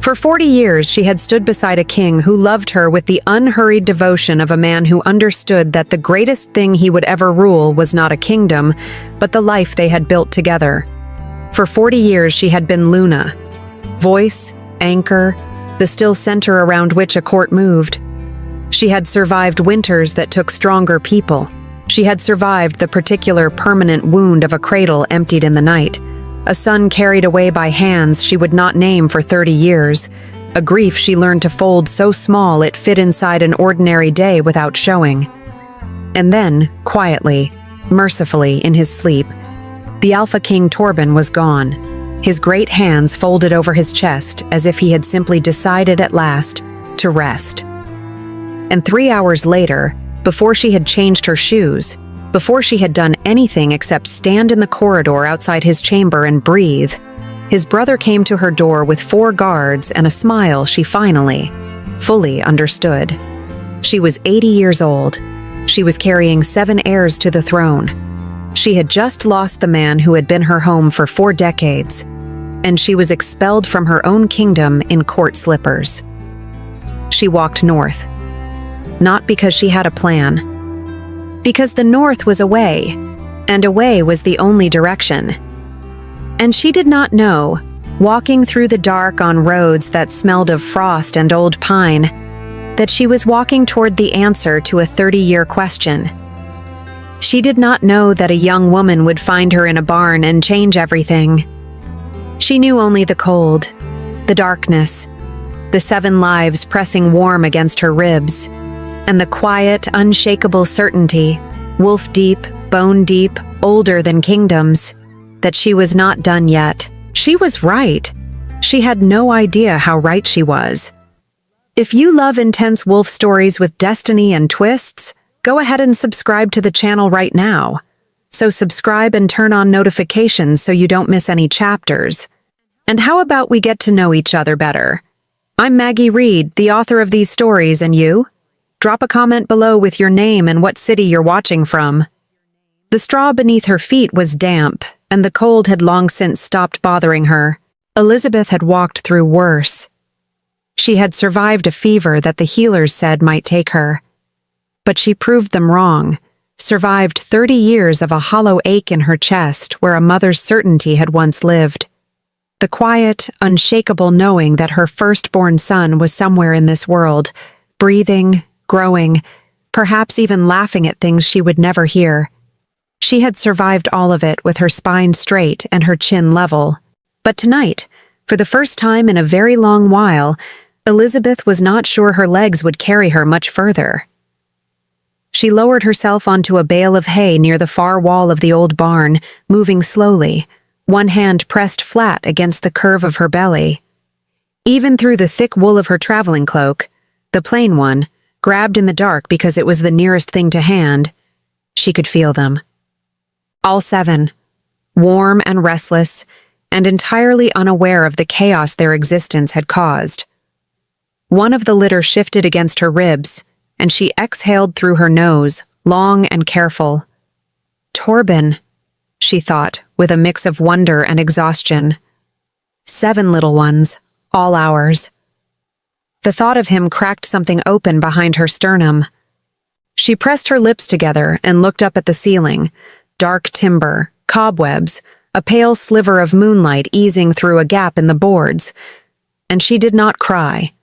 For 40 years, she had stood beside a king who loved her with the unhurried devotion of a man who understood that the greatest thing he would ever rule was not a kingdom, but the life they had built together. For 40 years, she had been Luna. Voice, anchor, the still center around which a court moved. She had survived winters that took stronger people. She had survived the particular permanent wound of a cradle emptied in the night, a son carried away by hands she would not name for 30 years, a grief she learned to fold so small it fit inside an ordinary day without showing. And then, quietly, mercifully in his sleep, the Alpha King Torbin was gone, his great hands folded over his chest as if he had simply decided at last to rest. And 3 hours later, before she had changed her shoes, before she had done anything except stand in the corridor outside his chamber and breathe, his brother came to her door with 4 guards and a smile she finally, fully understood. She was 80 years old. She was carrying 7 heirs to the throne. She had just lost the man who had been her home for 4 decades, and she was expelled from her own kingdom in court slippers. She walked north. Not because she had a plan. Because the north was away, and away was the only direction. And she did not know, walking through the dark on roads that smelled of frost and old pine, that she was walking toward the answer to a 30-year question. She did not know that a young woman would find her in a barn and change everything. She knew only the cold, the darkness, the 7 lives pressing warm against her ribs, and the quiet, unshakable certainty, wolf deep, bone deep, older than kingdoms, that she was not done yet. She was right. She had no idea how right she was. If you love intense wolf stories with destiny and twists, go ahead and subscribe to the channel right now. So subscribe and turn on notifications so you don't miss any chapters. And how about we get to know each other better? I'm Maggie Reed, the author of these stories, and you? Drop a comment below with your name and what city you're watching from. The straw beneath her feet was damp, and the cold had long since stopped bothering her. Elizabeth had walked through worse. She had survived a fever that the healers said might take her. But she proved them wrong, survived 30 years of a hollow ache in her chest where a mother's certainty had once lived. The quiet, unshakable knowing that her firstborn son was somewhere in this world, breathing, growing, perhaps even laughing at things she would never hear. She had survived all of it with her spine straight and her chin level. But tonight, for the first time in a very long while, Elizabeth was not sure her legs would carry her much further. She lowered herself onto a bale of hay near the far wall of the old barn, moving slowly, one hand pressed flat against the curve of her belly. Even through the thick wool of her traveling cloak, the plain one, grabbed in the dark because it was the nearest thing to hand, she could feel them. All 7, warm and restless, and entirely unaware of the chaos their existence had caused. One of the litter shifted against her ribs, and she exhaled through her nose, long and careful. Torbin, she thought, with a mix of wonder and exhaustion. 7 little ones, all ours. The thought of him cracked something open behind her sternum. She pressed her lips together and looked up at the ceiling, dark timber, cobwebs, a pale sliver of moonlight easing through a gap in the boards, and she did not cry.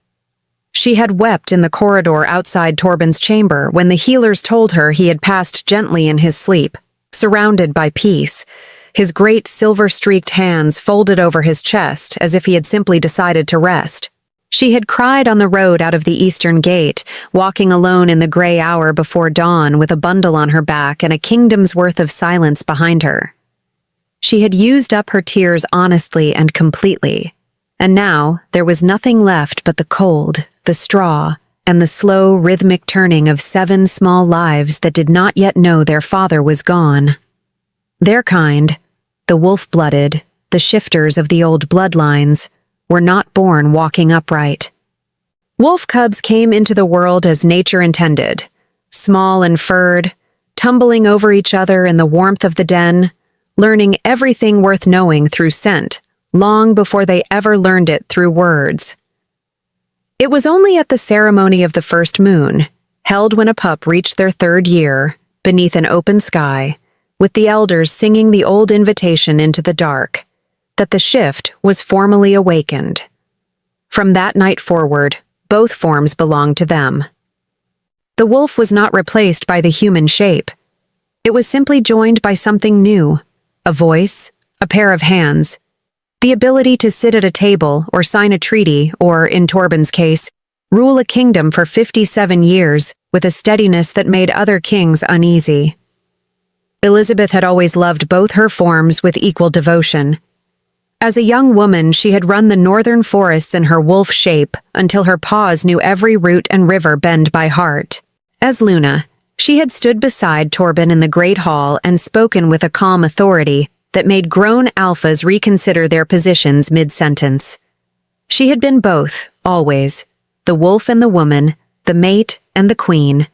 She had wept in the corridor outside Torbin's chamber when the healers told her he had passed gently in his sleep, surrounded by peace, his great silver-streaked hands folded over his chest as if he had simply decided to rest. She had cried on the road out of the eastern gate, walking alone in the gray hour before dawn with a bundle on her back and a kingdom's worth of silence behind her. She had used up her tears honestly and completely, and now there was nothing left but the cold, the straw, and the slow, rhythmic turning of 7 small lives that did not yet know their father was gone. Their kind, the wolf-blooded, the shifters of the old bloodlines, were not born walking upright. Wolf cubs came into the world as nature intended, small and furred, tumbling over each other in the warmth of the den, learning everything worth knowing through scent, long before they ever learned it through words. It was only at the ceremony of the first moon, held when a pup reached their 3rd year, beneath an open sky, with the elders singing the old invitation into the dark, that the shift was formally awakened. From that night forward, both forms belonged to them. The wolf was not replaced by the human shape. It was simply joined by something new, a voice, a pair of hands, the ability to sit at a table or sign a treaty or, in Torbin's case, rule a kingdom for 57 years with a steadiness that made other kings uneasy. Elizabeth had always loved both her forms with equal devotion. As a young woman, she had run the northern forests in her wolf shape until her paws knew every root and river bend by heart. As Luna, she had stood beside Torbin in the great hall and spoken with a calm authority that made grown alphas reconsider their positions mid-sentence. She had been both, always, the wolf and the woman, the mate and the queen.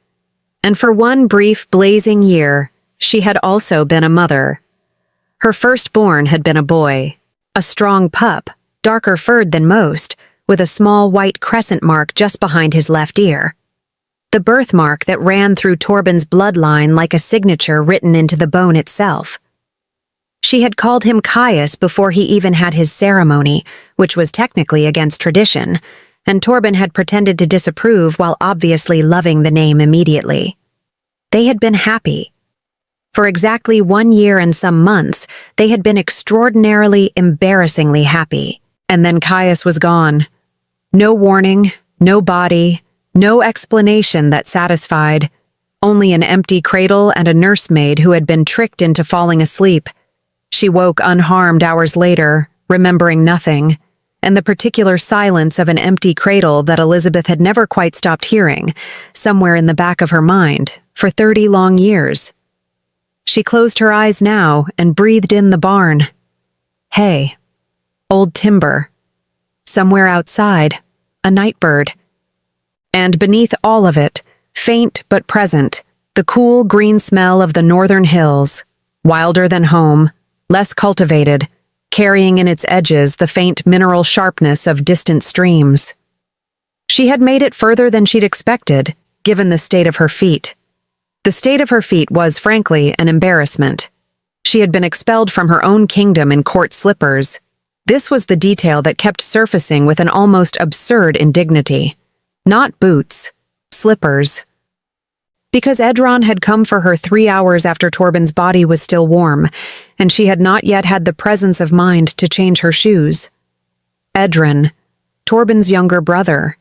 And for one brief, blazing year, she had also been a mother. Her firstborn had been a boy, a strong pup, darker furred than most, with a small white crescent mark just behind his left ear. The birthmark that ran through Torbin's bloodline like a signature written into the bone itself. She had called him Caius before he even had his ceremony, which was technically against tradition, and Torbin had pretended to disapprove while obviously loving the name immediately. They had been happy. For exactly 1 year and some months, they had been extraordinarily, embarrassingly happy. And then Caius was gone. No warning, no body, no explanation that satisfied. Only an empty cradle and a nursemaid who had been tricked into falling asleep. She woke unharmed hours later, remembering nothing, and the particular silence of an empty cradle that Elizabeth had never quite stopped hearing, somewhere in the back of her mind, for 30 long years. She closed her eyes now and breathed in the barn. Hay. Old timber. Somewhere outside, a night bird. And beneath all of it, faint but present, the cool green smell of the northern hills, wilder than home, less cultivated, carrying in its edges the faint mineral sharpness of distant streams. She had made it further than she'd expected, given the state of her feet. The state of her feet was, frankly, an embarrassment. She had been expelled from her own kingdom in court slippers. This was the detail that kept surfacing with an almost absurd indignity. Not boots, slippers. Because Edron had come for her 3 hours after Torbin's body was still warm, and she had not yet had the presence of mind to change her shoes. Edrin, Torbin's younger brother.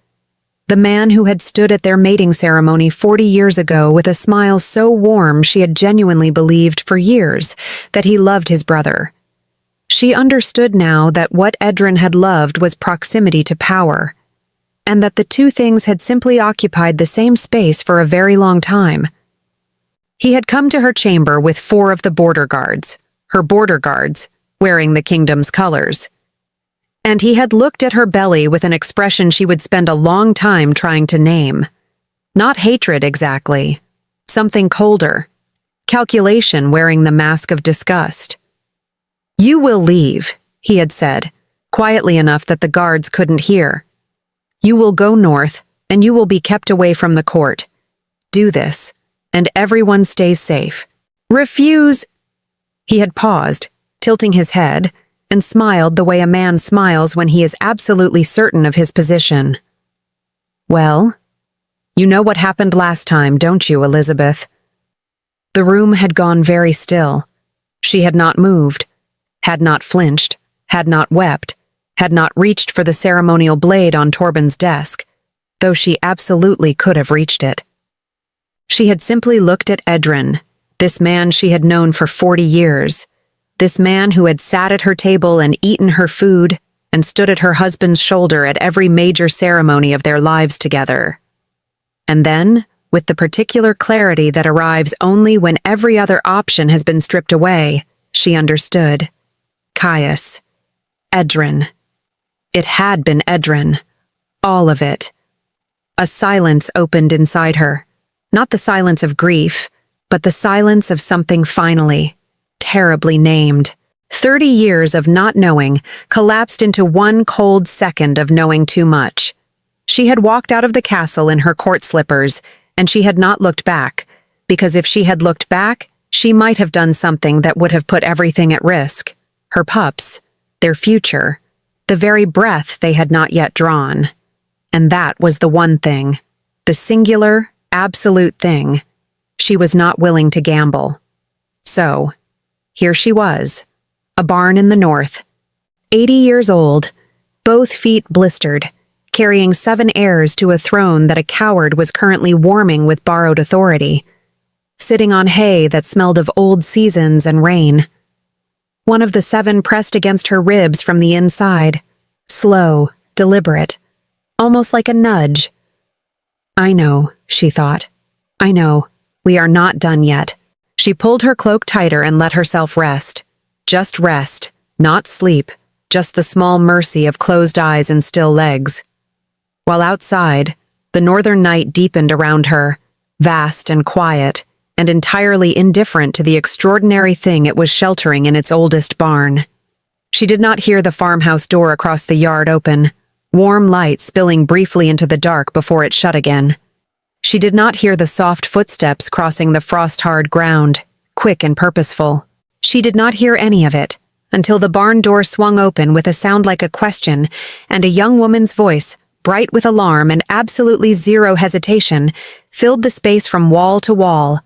The man who had stood at their mating ceremony 40 years ago with a smile so warm she had genuinely believed for years that he loved his brother. She understood now that what Edrin had loved was proximity to power, and that the two things had simply occupied the same space for a very long time. He had come to her chamber with 4 of the border guards, her border guards, wearing the kingdom's colors. And he had looked at her belly with an expression she would spend a long time trying to name. Not hatred exactly. Something colder. Calculation wearing the mask of disgust. "You will leave," he had said, quietly enough that the guards couldn't hear. "You will go north, and you will be kept away from the court. Do this, and everyone stays safe. Refuse—" He had paused, tilting his head, and smiled the way a man smiles when he is absolutely certain of his position. "Well, you know what happened last time, don't you, Elizabeth?" The room had gone very still. She had not moved, had not flinched, had not wept, had not reached for the ceremonial blade on Torbin's desk, though she absolutely could have reached it. She had simply looked at Edrin, this man she had known for 40 years, this man who had sat at her table and eaten her food and stood at her husband's shoulder at every major ceremony of their lives together. And then, with the particular clarity that arrives only when every other option has been stripped away, she understood. Caius. Edrin. It had been Edrin. All of it. A silence opened inside her. Not the silence of grief, but the silence of something finally, terribly named. 30 years of not knowing collapsed into one cold second of knowing too much. She had walked out of the castle in her court slippers, and she had not looked back, because if she had looked back, she might have done something that would have put everything at risk. Her pups, their future, the very breath they had not yet drawn. And that was the one thing, the singular, absolute thing. She was not willing to gamble. So, here she was, a barn in the north, 80 years old, both feet blistered, carrying 7 heirs to a throne that a coward was currently warming with borrowed authority, sitting on hay that smelled of old seasons and rain. One of the 7 pressed against her ribs from the inside, slow, deliberate, almost like a nudge. I know, she thought. I know, we are not done yet. She pulled her cloak tighter and let herself rest. Just rest, not sleep, just the small mercy of closed eyes and still legs. While outside, the northern night deepened around her, vast and quiet, and entirely indifferent to the extraordinary thing it was sheltering in its oldest barn. She did not hear the farmhouse door across the yard open, warm light spilling briefly into the dark before it shut again. She did not hear the soft footsteps crossing the frost-hard ground, quick and purposeful. She did not hear any of it, until the barn door swung open with a sound like a question, and a young woman's voice, bright with alarm and absolutely zero hesitation, filled the space from wall to wall.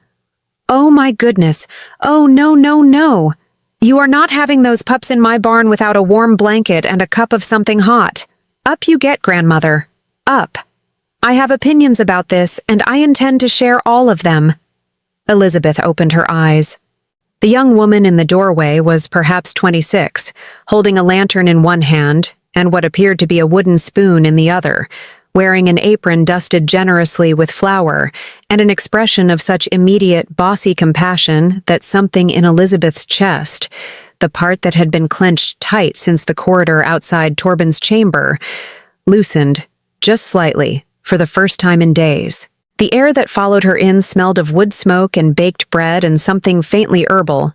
"Oh my goodness! Oh no, no, no! You are not having those pups in my barn without a warm blanket and a cup of something hot. Up you get, grandmother. Up. I have opinions about this, and I intend to share all of them." Elizabeth opened her eyes. The young woman in the doorway was perhaps 26, holding a lantern in one hand and what appeared to be a wooden spoon in the other, wearing an apron dusted generously with flour, and an expression of such immediate, bossy compassion that something in Elizabeth's chest, the part that had been clenched tight since the corridor outside Torbin's chamber, loosened, just slightly, for the first time in days. The air that followed her in smelled of wood smoke and baked bread and something faintly herbal.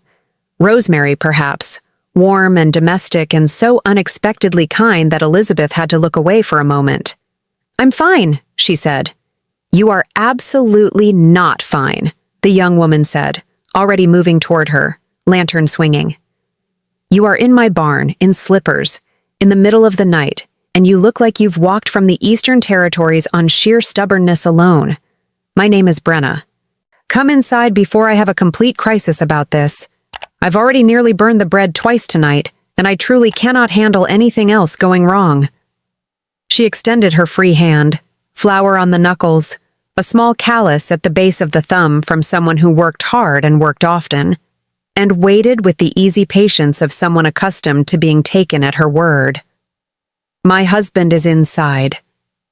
Rosemary, perhaps, warm and domestic and so unexpectedly kind that Elizabeth had to look away for a moment. "I'm fine," she said. "You are absolutely not fine," the young woman said, already moving toward her, lantern swinging. "You are in my barn, in slippers, in the middle of the night, and you look like you've walked from the Eastern Territories on sheer stubbornness alone. My name is Brena. Come inside before I have a complete crisis about this. I've already nearly burned the bread twice tonight, and I truly cannot handle anything else going wrong." She extended her free hand, flour on the knuckles, a small callus at the base of the thumb from someone who worked hard and worked often, and waited with the easy patience of someone accustomed to being taken at her word. "My husband is inside,"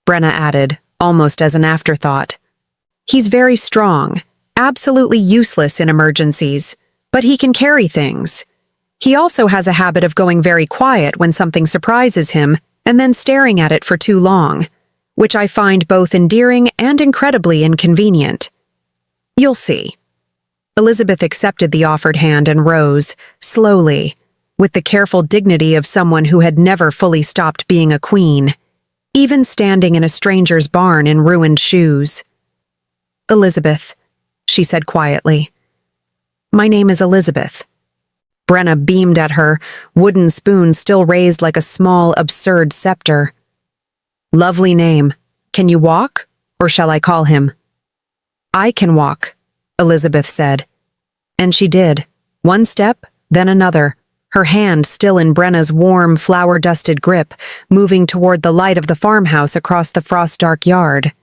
Brena added, almost as an afterthought. "He's very strong, absolutely useless in emergencies, but he can carry things. He also has a habit of going very quiet when something surprises him and then staring at it for too long, which I find both endearing and incredibly inconvenient. You'll see." Elizabeth accepted the offered hand and rose, slowly, with the careful dignity of someone who had never fully stopped being a queen, even standing in a stranger's barn in ruined shoes. "Elizabeth," she said quietly. "My name is Elizabeth." Brena beamed at her, wooden spoon still raised like a small, absurd scepter. "Lovely name. Can you walk, or shall I call him?" "I can walk," Elizabeth said. And she did, one step, then another, her hand still in Brena's warm, flour-dusted grip, moving toward the light of the farmhouse across the frost-dark yard.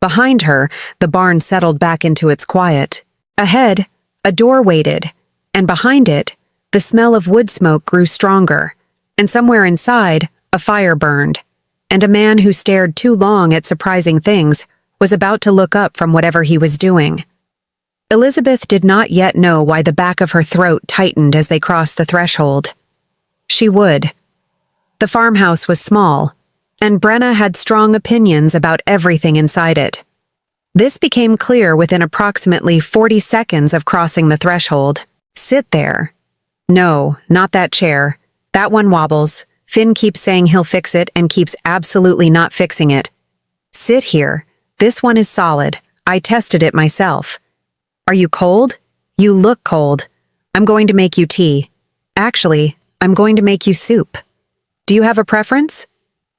Behind her, the barn settled back into its quiet. Ahead, a door waited, and behind it, the smell of wood smoke grew stronger, and somewhere inside, a fire burned, and a man who stared too long at surprising things was about to look up from whatever he was doing. Elizabeth did not yet know why the back of her throat tightened as they crossed the threshold. She would. The farmhouse was small, and Brena had strong opinions about everything inside it. This became clear within approximately 40 seconds of crossing the threshold. "Sit there." "No, not that chair. That one wobbles. Finn keeps saying he'll fix it and keeps absolutely not fixing it. Sit here. This one is solid. I tested it myself. Are you cold? You look cold. I'm going to make you tea. Actually, I'm going to make you soup. Do you have a preference?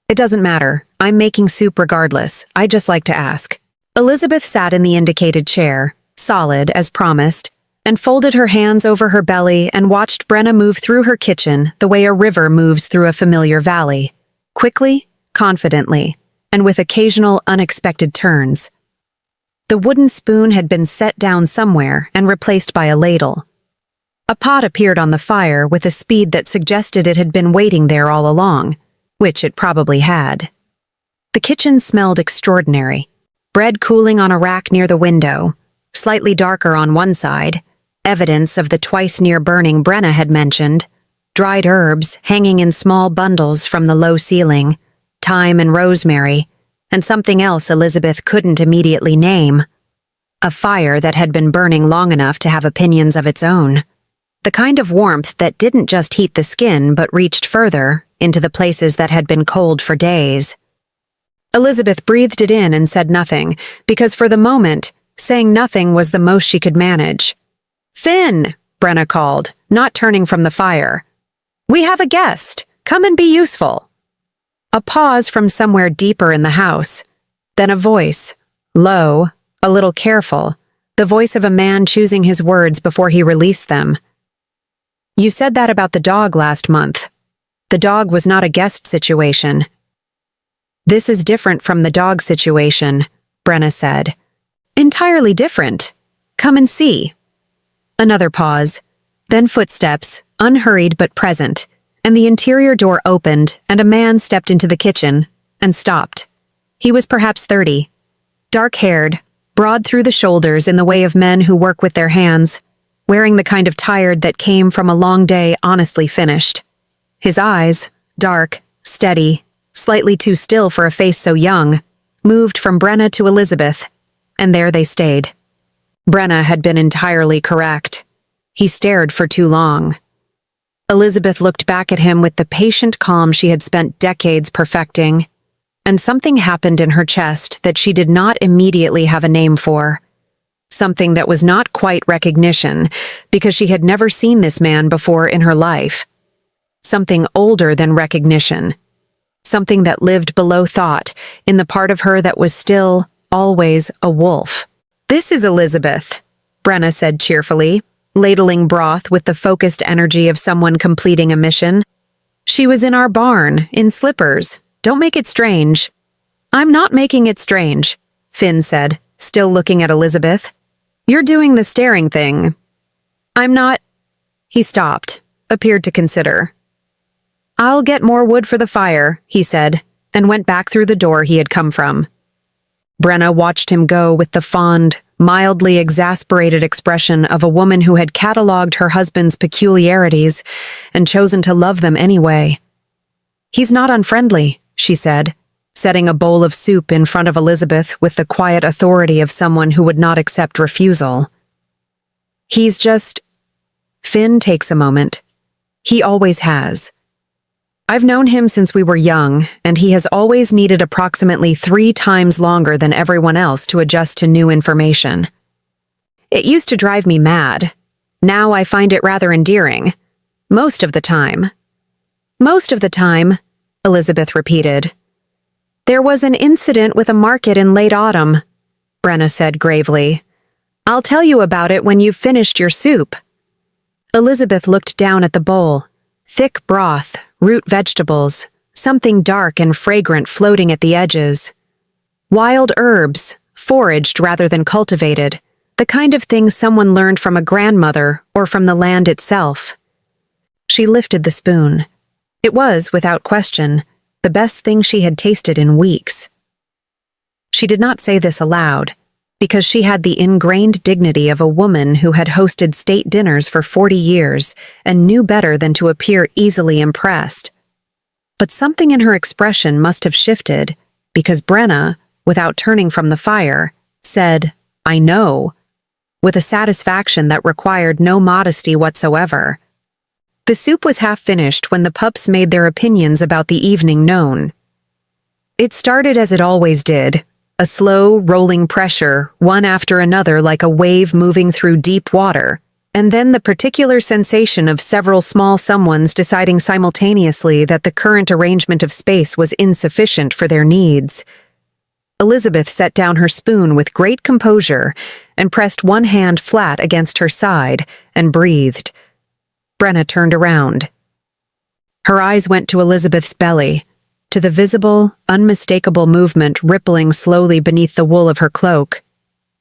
It doesn't matter. I'm making soup regardless. I just like to ask. Elizabeth sat in the indicated chair, solid as promised, and folded her hands over her belly and watched Brena move through her kitchen the way a river moves through a familiar valley. Quickly, confidently, and with occasional unexpected turns. The wooden spoon had been set down somewhere and replaced by a ladle. A pot appeared on the fire with a speed that suggested it had been waiting there all along, which it probably had. The kitchen smelled extraordinary. Bread cooling on a rack near the window, slightly darker on one side, evidence of the twice near burning Brena had mentioned, dried herbs hanging in small bundles from the low ceiling, thyme and rosemary, and something else Elizabeth couldn't immediately name. A fire that had been burning long enough to have opinions of its own. The kind of warmth that didn't just heat the skin but reached further into the places that had been cold for days. Elizabeth breathed it in and said nothing, because for the moment, saying nothing was the most she could manage. "Finn," Brena called, not turning from the fire. "We have a guest. Come and be useful." A pause from somewhere deeper in the house. Then a voice, low, a little careful, the voice of a man choosing his words before he released them. "You said that about the dog last month. The dog was not a guest situation." "This is different from the dog situation," Brena said. "Entirely different. Come and see." Another pause, then footsteps, unhurried but present, and the interior door opened and a man stepped into the kitchen and stopped. He was perhaps 30, dark-haired, broad through the shoulders in the way of men who work with their hands, wearing the kind of tired that came from a long day honestly finished. His eyes, dark, steady, slightly too still for a face so young, moved from Brena to Elizabeth, and there they stayed. Brena had been entirely correct. He stared for too long. Elizabeth looked back at him with the patient calm she had spent decades perfecting, and something happened in her chest that she did not immediately have a name for. Something that was not quite recognition, because she had never seen this man before in her life. Something older than recognition. Something that lived below thought, in the part of her that was still, always, a wolf. "This is Elizabeth," Brena said cheerfully, ladling broth with the focused energy of someone completing a mission. "She was in our barn, in slippers. Don't make it strange." "I'm not making it strange," Finn said, still looking at Elizabeth. "You're doing the staring thing." "I'm not—" He stopped, appeared to consider. "I'll get more wood for the fire," he said, and went back through the door he had come from. Brena watched him go with the fond, mildly exasperated expression of a woman who had catalogued her husband's peculiarities and chosen to love them anyway. "He's not unfriendly," she said, setting a bowl of soup in front of Elizabeth with the quiet authority of someone who would not accept refusal. "He's just—" Finn takes a moment. "He always has. I've known him since we were young, and he has always needed approximately 3 times longer than everyone else to adjust to new information. It used to drive me mad. Now I find it rather endearing. Most of the time." "Most of the time," Elizabeth repeated. "There was an incident with a market in late autumn," Brena said gravely. "I'll tell you about it when you've finished your soup." Elizabeth looked down at the bowl. Thick broth, root vegetables, something dark and fragrant floating at the edges. Wild herbs, foraged rather than cultivated, the kind of thing someone learned from a grandmother or from the land itself. She lifted the spoon. It was, without question, the best thing she had tasted in weeks. She did not say this aloud, because she had the ingrained dignity of a woman who had hosted state dinners for 40 years and knew better than to appear easily impressed. But something in her expression must have shifted, because Brena, without turning from the fire, said, "I know," with a satisfaction that required no modesty whatsoever. The soup was half finished when the pups made their opinions about the evening known. It started as it always did, a slow, rolling pressure, one after another like a wave moving through deep water, and then the particular sensation of several small someones deciding simultaneously that the current arrangement of space was insufficient for their needs. Elizabeth set down her spoon with great composure and pressed one hand flat against her side and breathed. Brena turned around. Her eyes went to Elizabeth's belly, to the visible, unmistakable movement rippling slowly beneath the wool of her cloak,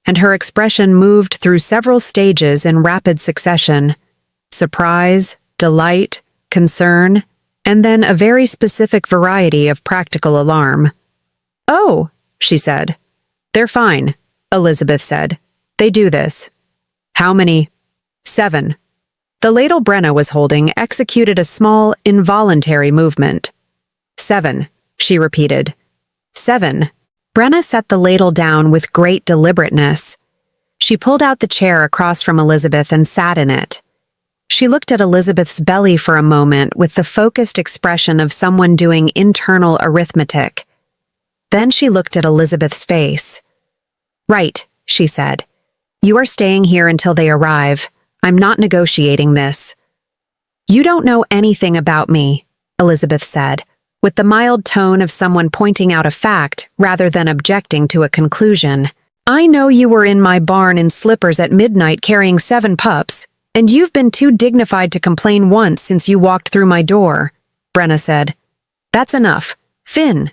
and her expression moved through several stages in rapid succession: surprise, delight, concern, and then a very specific variety of practical alarm. "Oh," she said. "They're fine," Elizabeth said. "They do this." "How many?" "7. The ladle Brena was holding executed a small, involuntary movement. "7, she repeated. 7. Brena set the ladle down with great deliberateness. She pulled out the chair across from Elizabeth and sat in it. She looked at Elizabeth's belly for a moment with the focused expression of someone doing internal arithmetic. Then she looked at Elizabeth's face. "Right," she said. "You are staying here until they arrive. I'm not negotiating this." "You don't know anything about me," Elizabeth said, with the mild tone of someone pointing out a fact rather than objecting to a conclusion. "I know you were in my barn in slippers at midnight carrying 7 pups, and you've been too dignified to complain once since you walked through my door," Brena said. "That's enough. Finn."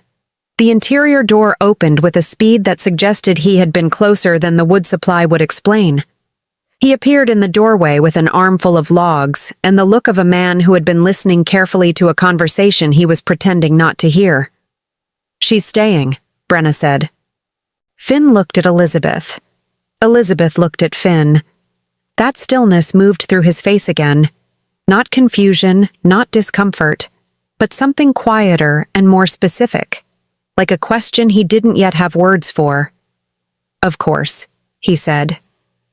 The interior door opened with a speed that suggested he had been closer than the wood supply would explain. He appeared in the doorway with an armful of logs and the look of a man who had been listening carefully to a conversation he was pretending not to hear. "She's staying," Brena said. Finn looked at Elizabeth. Elizabeth looked at Finn. That stillness moved through his face again. Not confusion, not discomfort, but something quieter and more specific, like a question he didn't yet have words for. "Of course," he said.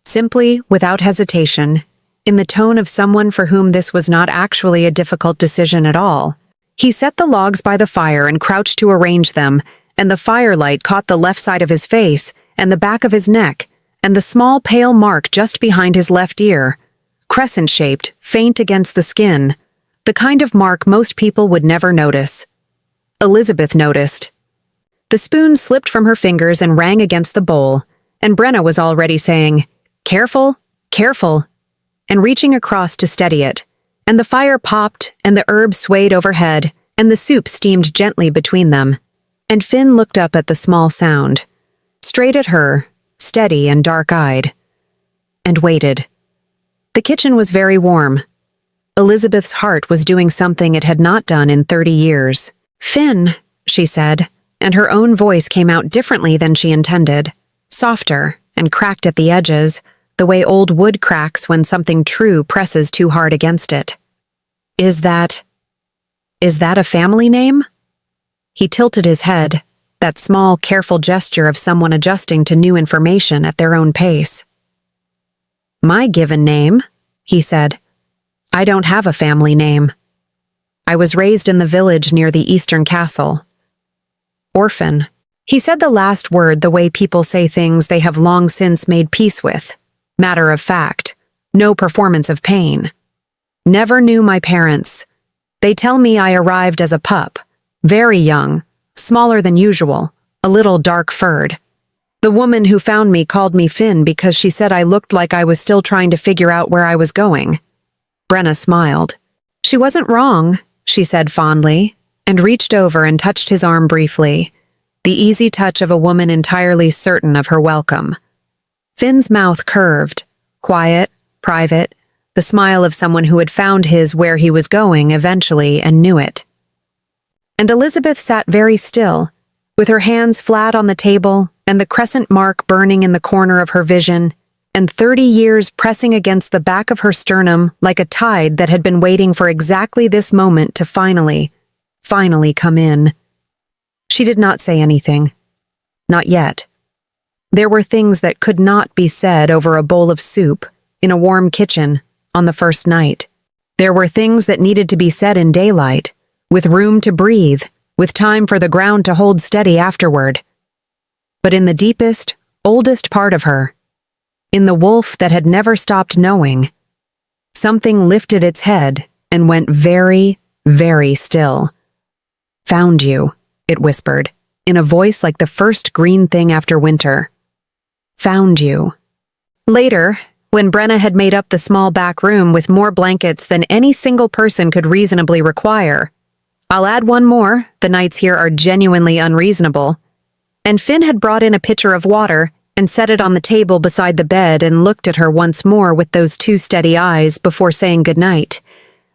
Simply, without hesitation, in the tone of someone for whom this was not actually a difficult decision at all. He set the logs by the fire and crouched to arrange them, and the firelight caught the left side of his face and the back of his neck and the small pale mark just behind his left ear, crescent-shaped, faint against the skin, the kind of mark most people would never notice. Elizabeth noticed. The spoon slipped from her fingers and rang against the bowl, and Brena was already saying, "Careful, careful," and reaching across to steady it, and the fire popped, and the herbs swayed overhead, and the soup steamed gently between them, and Finn looked up at the small sound, straight at her, steady and dark-eyed, and waited. The kitchen was very warm. Elizabeth's heart was doing something it had not done in 30 years. "Finn," she said, and her own voice came out differently than she intended, softer and cracked at the edges, the way old wood cracks when something true presses too hard against it. Is that a family name?" He tilted his head, that small, careful gesture of someone adjusting to new information at their own pace. "My given name," he said. "I don't have a family name. I was raised in the village near the Eastern Castle. Orphan." He said the last word the way people say things they have long since made peace with. Matter of fact. No performance of pain. "Never knew my parents. They tell me I arrived as a pup. Very young. Smaller than usual. A little dark-furred. The woman who found me called me Finn because she said I looked like I was still trying to figure out where I was going." Brena smiled. "She wasn't wrong," she said fondly, and reached over and touched his arm briefly. The easy touch of a woman entirely certain of her welcome. Finn's mouth curved, quiet, private, the smile of someone who had found his where he was going eventually and knew it. And Elizabeth sat very still, with her hands flat on the table and the crescent mark burning in the corner of her vision, and 30 years pressing against the back of her sternum like a tide that had been waiting for exactly this moment to finally come in. She did not say anything. Not yet. There were things that could not be said over a bowl of soup, in a warm kitchen, on the first night. There were things that needed to be said in daylight, with room to breathe, with time for the ground to hold steady afterward. But in the deepest, oldest part of her, in the wolf that had never stopped knowing, something lifted its head and went very, very still. "Found you," it whispered, in a voice like the first green thing after winter. "Found you." Later, when Brena had made up the small back room with more blankets than any single person could reasonably require, "I'll add one more, the nights here are genuinely unreasonable," and Finn had brought in a pitcher of water and set it on the table beside the bed and looked at her once more with those two steady eyes before saying goodnight,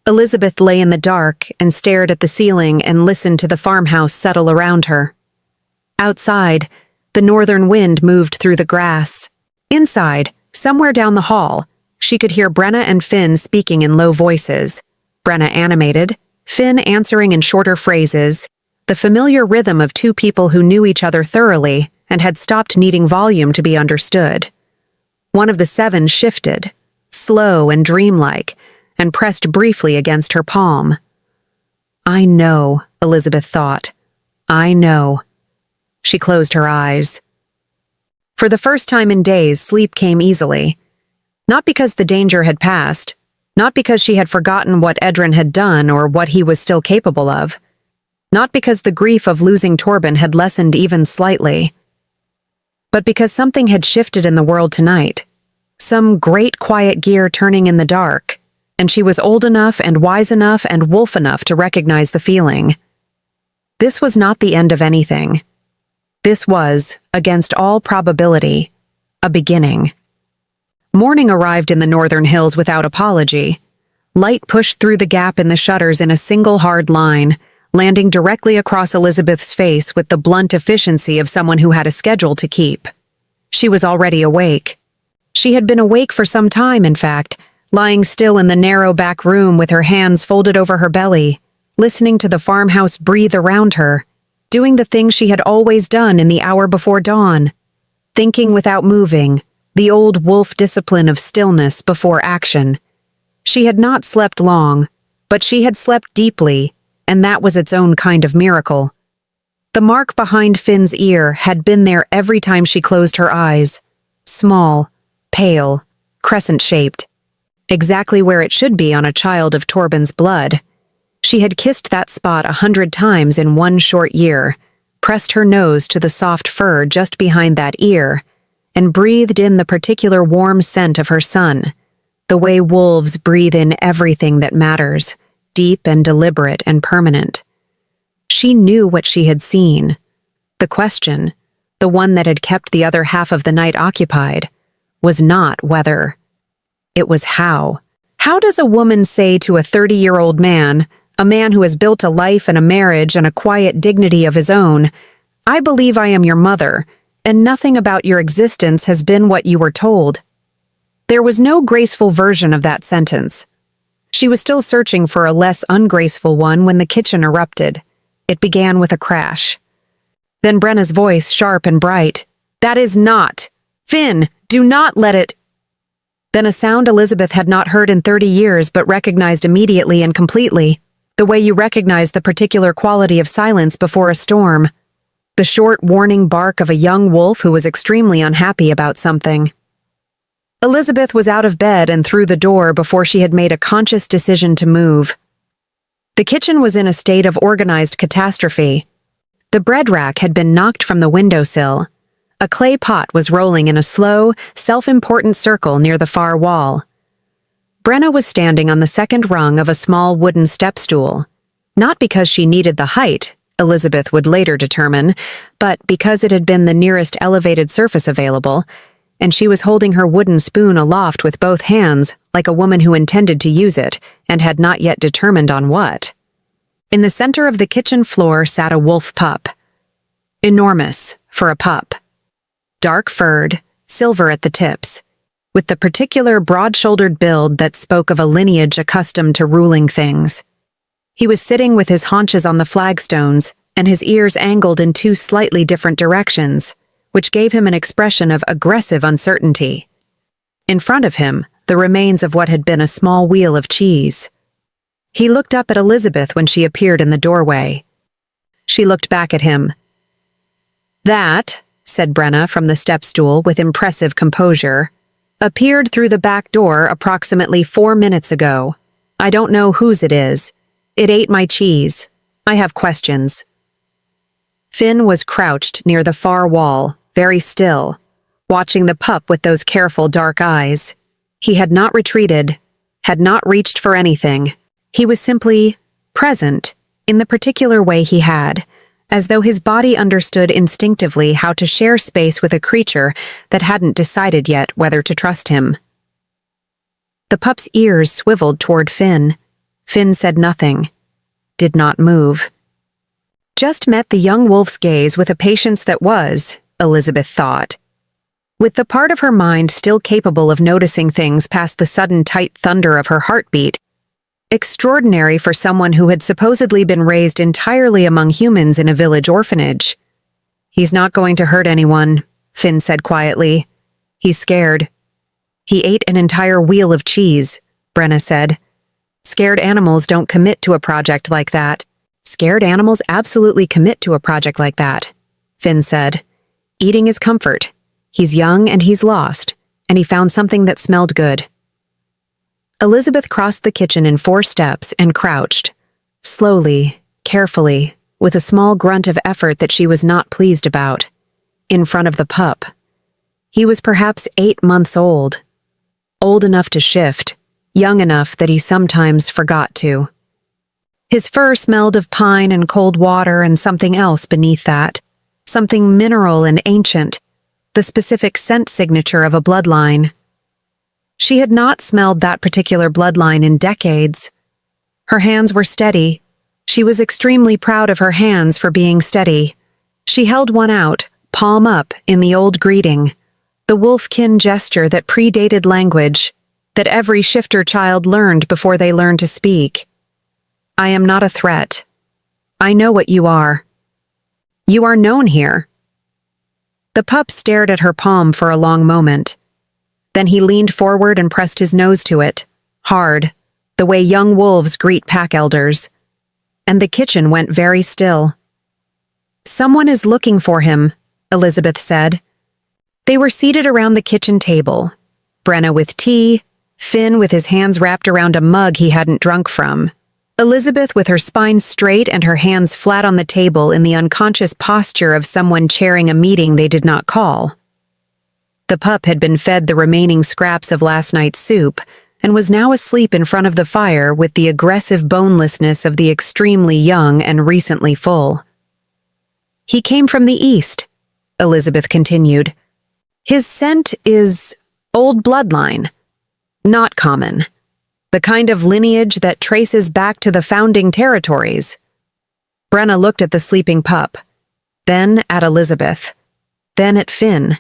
Elizabeth lay in the dark and stared at the ceiling and listened to the farmhouse settle around her. Outside, the northern wind moved through the grass. Inside, somewhere down the hall, she could hear Brena and Finn speaking in low voices. Brena animated, Finn answering in shorter phrases, the familiar rhythm of two people who knew each other thoroughly and had stopped needing volume to be understood. One of the seven shifted, slow and dreamlike, and pressed briefly against her palm. "I know," Elizabeth thought. "I know." She closed her eyes. For the first time in days, sleep came easily. Not because the danger had passed, not because she had forgotten what Edin had done or what he was still capable of, not because the grief of losing Torbin had lessened even slightly, but because something had shifted in the world tonight, some great quiet gear turning in the dark, and she was old enough and wise enough and wolf enough to recognize the feeling. This was not the end of anything. This was, against all probability, a beginning. Morning arrived in the northern hills without apology. Light pushed through the gap in the shutters in a single hard line, landing directly across Elizabeth's face with the blunt efficiency of someone who had a schedule to keep. She was already awake. She had been awake for some time, in fact, lying still in the narrow back room with her hands folded over her belly, listening to the farmhouse breathe around her, doing the things she had always done in the hour before dawn, thinking without moving, the old wolf discipline of stillness before action. She had not slept long, but she had slept deeply, and that was its own kind of miracle. The mark behind Finn's ear had been there every time she closed her eyes, small, pale, crescent-shaped, exactly where it should be on a child of Torbin's blood. She had kissed that spot 100 times in one short year, pressed her nose to the soft fur just behind that ear, and breathed in the particular warm scent of her son, the way wolves breathe in everything that matters, deep and deliberate and permanent. She knew what she had seen. The question, the one that had kept the other half of the night occupied, was not whether. It was how. How does a woman say to a 30-year-old man, a man who has built a life and a marriage and a quiet dignity of his own, "I believe I am your mother, and nothing about your existence has been what you were told"? There was no graceful version of that sentence. She was still searching for a less ungraceful one when the kitchen erupted. It began with a crash. Then Brena's voice, sharp and bright. "That is not! Finn, do not let it—" Then a sound Elizabeth had not heard in 30 years but recognized immediately and completely, the way you recognize the particular quality of silence before a storm. The short, warning bark of a young wolf who was extremely unhappy about something. Elizabeth was out of bed and through the door before she had made a conscious decision to move. The kitchen was in a state of organized catastrophe. The bread rack had been knocked from the windowsill. A clay pot was rolling in a slow, self-important circle near the far wall. Brena was standing on the second rung of a small wooden step stool, not because she needed the height, Elizabeth would later determine, but because it had been the nearest elevated surface available, and she was holding her wooden spoon aloft with both hands like a woman who intended to use it and had not yet determined on what. In the center of the kitchen floor sat a wolf pup. Enormous for a pup. Dark-furred, silver at the tips, with the particular broad-shouldered build that spoke of a lineage accustomed to ruling things. He was sitting with his haunches on the flagstones and his ears angled in two slightly different directions, which gave him an expression of aggressive uncertainty. In front of him, the remains of what had been a small wheel of cheese, He looked up at Elizabeth when she appeared in the doorway. She looked back at him. "That," said Brena from the step-stool with impressive composure, "appeared through the back door approximately 4 minutes ago. I don't know whose it is. It ate my cheese. I have questions." Finn was crouched near the far wall, very still, watching the pup with those careful dark eyes. He had not retreated, had not reached for anything. He was simply present in the particular way he had, as though his body understood instinctively how to share space with a creature that hadn't decided yet whether to trust him. The pup's ears swiveled toward Finn. Finn said nothing, did not move. Just met the young wolf's gaze with a patience that was, Elizabeth thought, with the part of her mind still capable of noticing things past the sudden tight thunder of her heartbeat, extraordinary for someone who had supposedly been raised entirely among humans in a village orphanage. "He's not going to hurt anyone," Finn said quietly. "He's scared." "He ate an entire wheel of cheese," Brena said. "Scared animals don't commit to a project like that." "Scared animals absolutely commit to a project like that," Finn said. "Eating is comfort. He's young and he's lost, and he found something that smelled good." Elizabeth crossed the kitchen in 4 steps and crouched, slowly, carefully, with a small grunt of effort that she was not pleased about, in front of the pup. He was perhaps 8 months old enough to shift, young enough that he sometimes forgot to. His fur smelled of pine and cold water and something else beneath that, something mineral and ancient, the specific scent signature of a bloodline. She had not smelled that particular bloodline in decades. Her hands were steady. She was extremely proud of her hands for being steady. She held one out, palm up, in the old greeting, the wolfkin gesture that predated language, that every shifter child learned before they learned to speak. "I am not a threat. I know what you are. You are known here." The pup stared at her palm for a long moment. Then he leaned forward and pressed his nose to it, hard, the way young wolves greet pack elders. And the kitchen went very still. "Someone is looking for him," Elizabeth said. They were seated around the kitchen table, Brena with tea, Finn with his hands wrapped around a mug he hadn't drunk from, Elizabeth with her spine straight and her hands flat on the table in the unconscious posture of someone chairing a meeting they did not call. The pup had been fed the remaining scraps of last night's soup and was now asleep in front of the fire with the aggressive bonelessness of the extremely young and recently full. "He came from the east," Elizabeth continued. "His scent is old bloodline, not common. The kind of lineage that traces back to the founding territories." Brena looked at the sleeping pup, then at Elizabeth, then at Finn,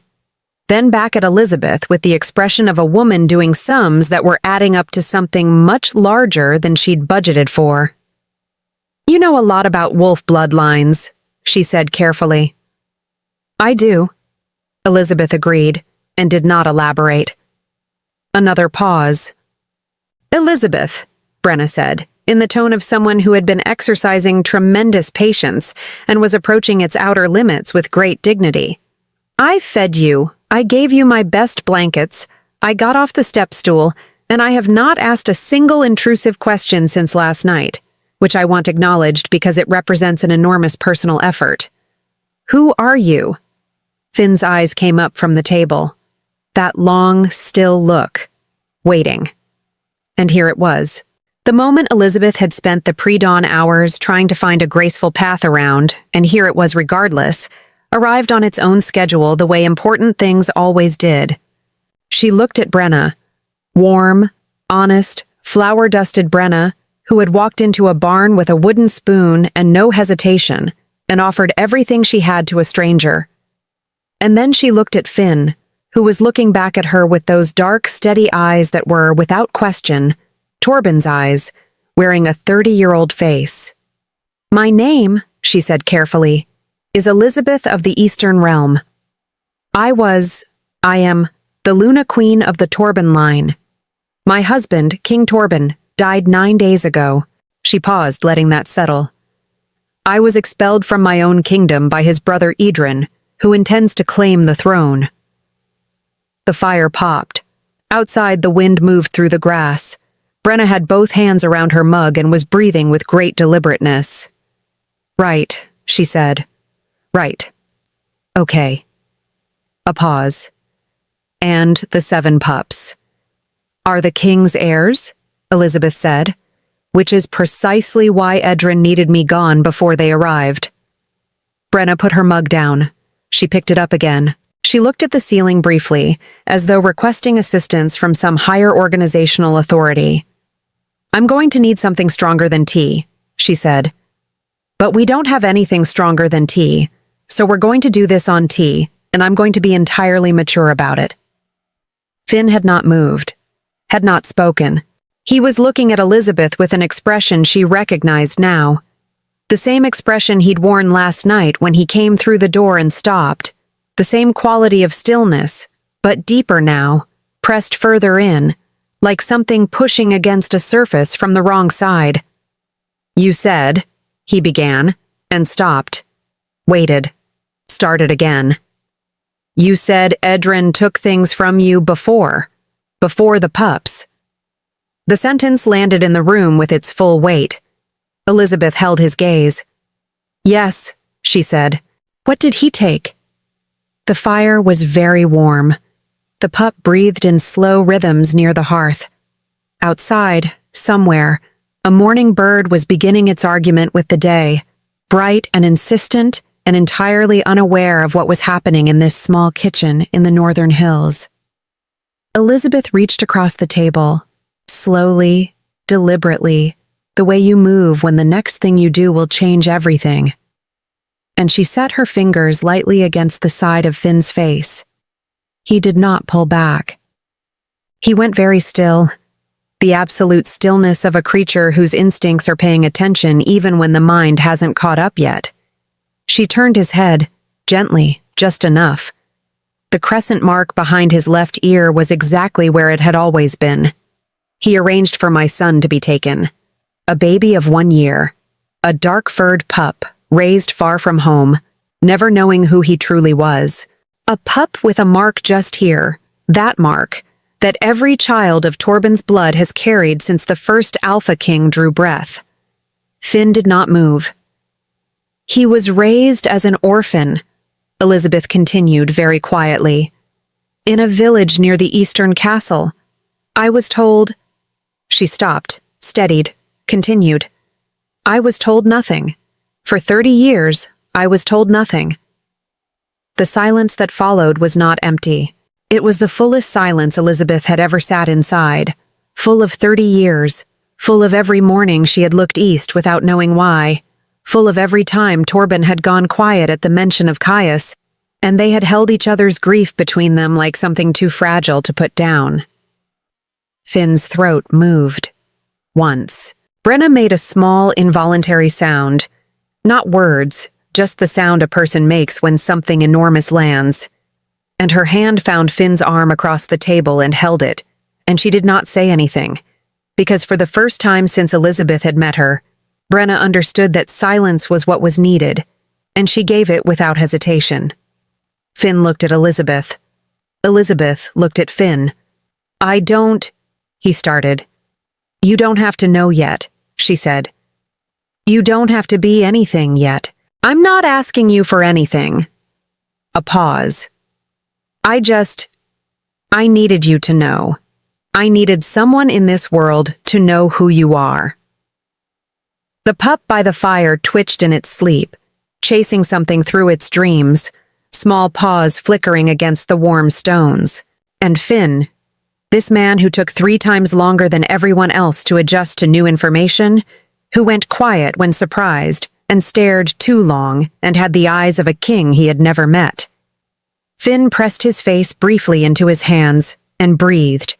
then back at Elizabeth with the expression of a woman doing sums that were adding up to something much larger than she'd budgeted for. "You know a lot about wolf bloodlines," she said carefully. "I do," Elizabeth agreed, and did not elaborate. Another pause. "Elizabeth," Brena said, in the tone of someone who had been exercising tremendous patience and was approaching its outer limits with great dignity. "I fed you, I gave you my best blankets, I got off the step-stool, and I have not asked a single intrusive question since last night, which I want acknowledged because it represents an enormous personal effort. Who are you?" Finn's eyes came up from the table. That long, still look. Waiting. And here it was. The moment Elizabeth had spent the pre-dawn hours trying to find a graceful path around, and here it was regardless, arrived on its own schedule the way important things always did. She looked at Brena, warm, honest, flour-dusted Brena, who had walked into a barn with a wooden spoon and no hesitation, and offered everything she had to a stranger. And then she looked at Finn, who was looking back at her with those dark, steady eyes that were, without question, Torbin's eyes, wearing a 30-year-old face. "My name," she said carefully, "is Elizabeth of the Eastern Realm. I am, the Luna Queen of the Torbin line. My husband, King Torbin, died 9 days ago, She paused, letting that settle. I was expelled from my own kingdom by his brother Edin, who intends to claim the throne. The fire popped. Outside, the wind moved through the grass. Brena had both hands around her mug and was breathing with great deliberateness. Right, she said. Right. Okay. A pause. And the 7 pups. Are the king's heirs? Elizabeth said, which is precisely why Edin needed me gone before they arrived. Brena put her mug down. She picked it up again. She looked at the ceiling briefly, as though requesting assistance from some higher organizational authority. I'm going to need something stronger than tea, she said. But we don't have anything stronger than tea, so we're going to do this on tea, and I'm going to be entirely mature about it. Finn had not moved, had not spoken. He was looking at Elizabeth with an expression she recognized now. The same expression he'd worn last night when he came through the door and stopped. The same quality of stillness, but deeper now, pressed further in, like something pushing against a surface from the wrong side. You said, he began, and stopped. Waited. Started again. You said Edin took things from you before the pups. The sentence landed in the room with its full weight. Elizabeth held his gaze. Yes, she said. What did he take? The fire was very warm. The pup breathed in slow rhythms near the hearth. Outside, somewhere, a morning bird was beginning its argument with the day, bright and insistent and entirely unaware of what was happening in this small kitchen in the northern hills. Elizabeth reached across the table, slowly, deliberately, the way you move when the next thing you do will change everything. And she set her fingers lightly against the side of Finn's face. He did not pull back. He went very still, the absolute stillness of a creature whose instincts are paying attention even when the mind hasn't caught up yet. She turned his head, gently, just enough. The crescent mark behind his left ear was exactly where it had always been. He arranged for my son to be taken. A baby of 1 year. A dark-furred pup, raised far from home, never knowing who he truly was. A pup with a mark just here, that mark, that every child of Torbin's blood has carried since the first Alpha King drew breath. Finn did not move. He was raised as an orphan, Elizabeth continued very quietly. In a village near the eastern castle. I was told... She stopped, steadied, continued. I was told nothing. For 30 years, I was told nothing. The silence that followed was not empty. It was the fullest silence Elizabeth had ever sat inside, full of 30 years, full of every morning she had looked east without knowing why, full of every time Torbin had gone quiet at the mention of Caius, and they had held each other's grief between them like something too fragile to put down. Finn's throat moved. Once. Brena made a small, involuntary sound. Not words, just the sound a person makes when something enormous lands. And her hand found Finn's arm across the table and held it, and she did not say anything, because for the first time since Elizabeth had met her, Brena understood that silence was what was needed, and she gave it without hesitation. Finn looked at Elizabeth. Elizabeth looked at Finn. I don't... he started. You don't have to know yet, she said. You don't have to be anything yet. I'm not asking you for anything. A pause. I needed you to know. I needed someone in this world to know who you are. The pup by the fire twitched in its sleep, chasing something through its dreams, small paws flickering against the warm stones. And Finn, this man who took 3 times longer than everyone else to adjust to new information, who went quiet when surprised and stared too long and had the eyes of a king he had never met. Finn pressed his face briefly into his hands and breathed,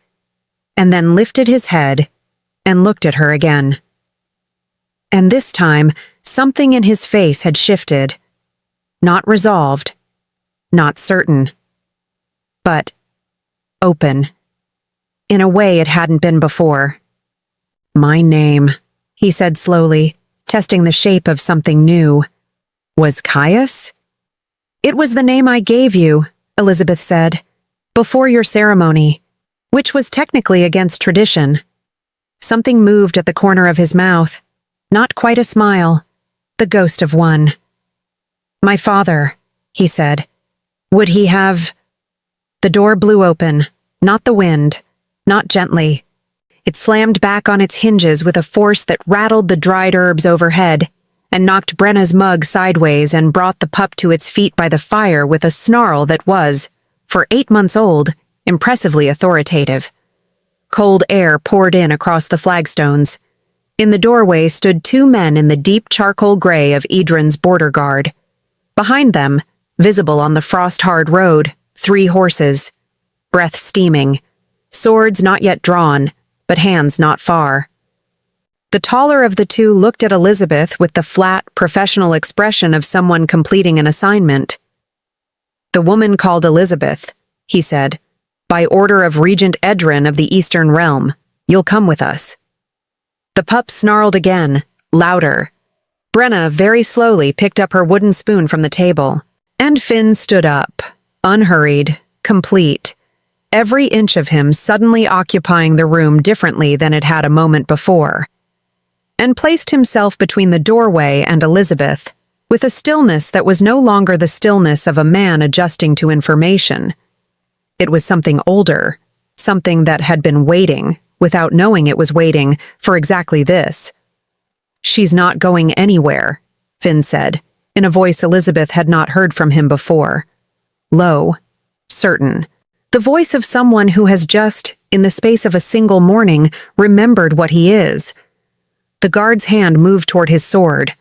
and then lifted his head and looked at her again. And this time, something in his face had shifted. Not resolved, not certain, but open. In a way it hadn't been before. My name, he said slowly, testing the shape of something new. Was Caius? It was the name I gave you, Elizabeth said, before your ceremony, which was technically against tradition. Something moved at the corner of his mouth. Not quite a smile, the ghost of one. My father, he said. Would he have... The door blew open, not the wind, not gently. It slammed back on its hinges with a force that rattled the dried herbs overhead and knocked Brena's mug sideways and brought the pup to its feet by the fire with a snarl that was, for 8 months old, impressively authoritative. Cold air poured in across the flagstones. In the doorway stood 2 men in the deep charcoal gray of Edrin's border guard. Behind them, visible on the frost-hard road, 3 horses. Breath steaming. Swords not yet drawn, but hands not far. The taller of the 2 looked at Elizabeth with the flat, professional expression of someone completing an assignment. The woman called Elizabeth, he said, by order of Regent Edin of the Eastern Realm. You'll come with us. The pup snarled again, louder. Brena very slowly picked up her wooden spoon from the table, and Finn stood up, unhurried, complete, every inch of him suddenly occupying the room differently than it had a moment before, and placed himself between the doorway and Elizabeth, with a stillness that was no longer the stillness of a man adjusting to information. It was something older, something that had been waiting, without knowing it was waiting, for exactly this. She's not going anywhere, Finn said, in a voice Elizabeth had not heard from him before. Low, certain. The voice of someone who has just, in the space of a single morning, remembered what he is. The guard's hand moved toward his sword.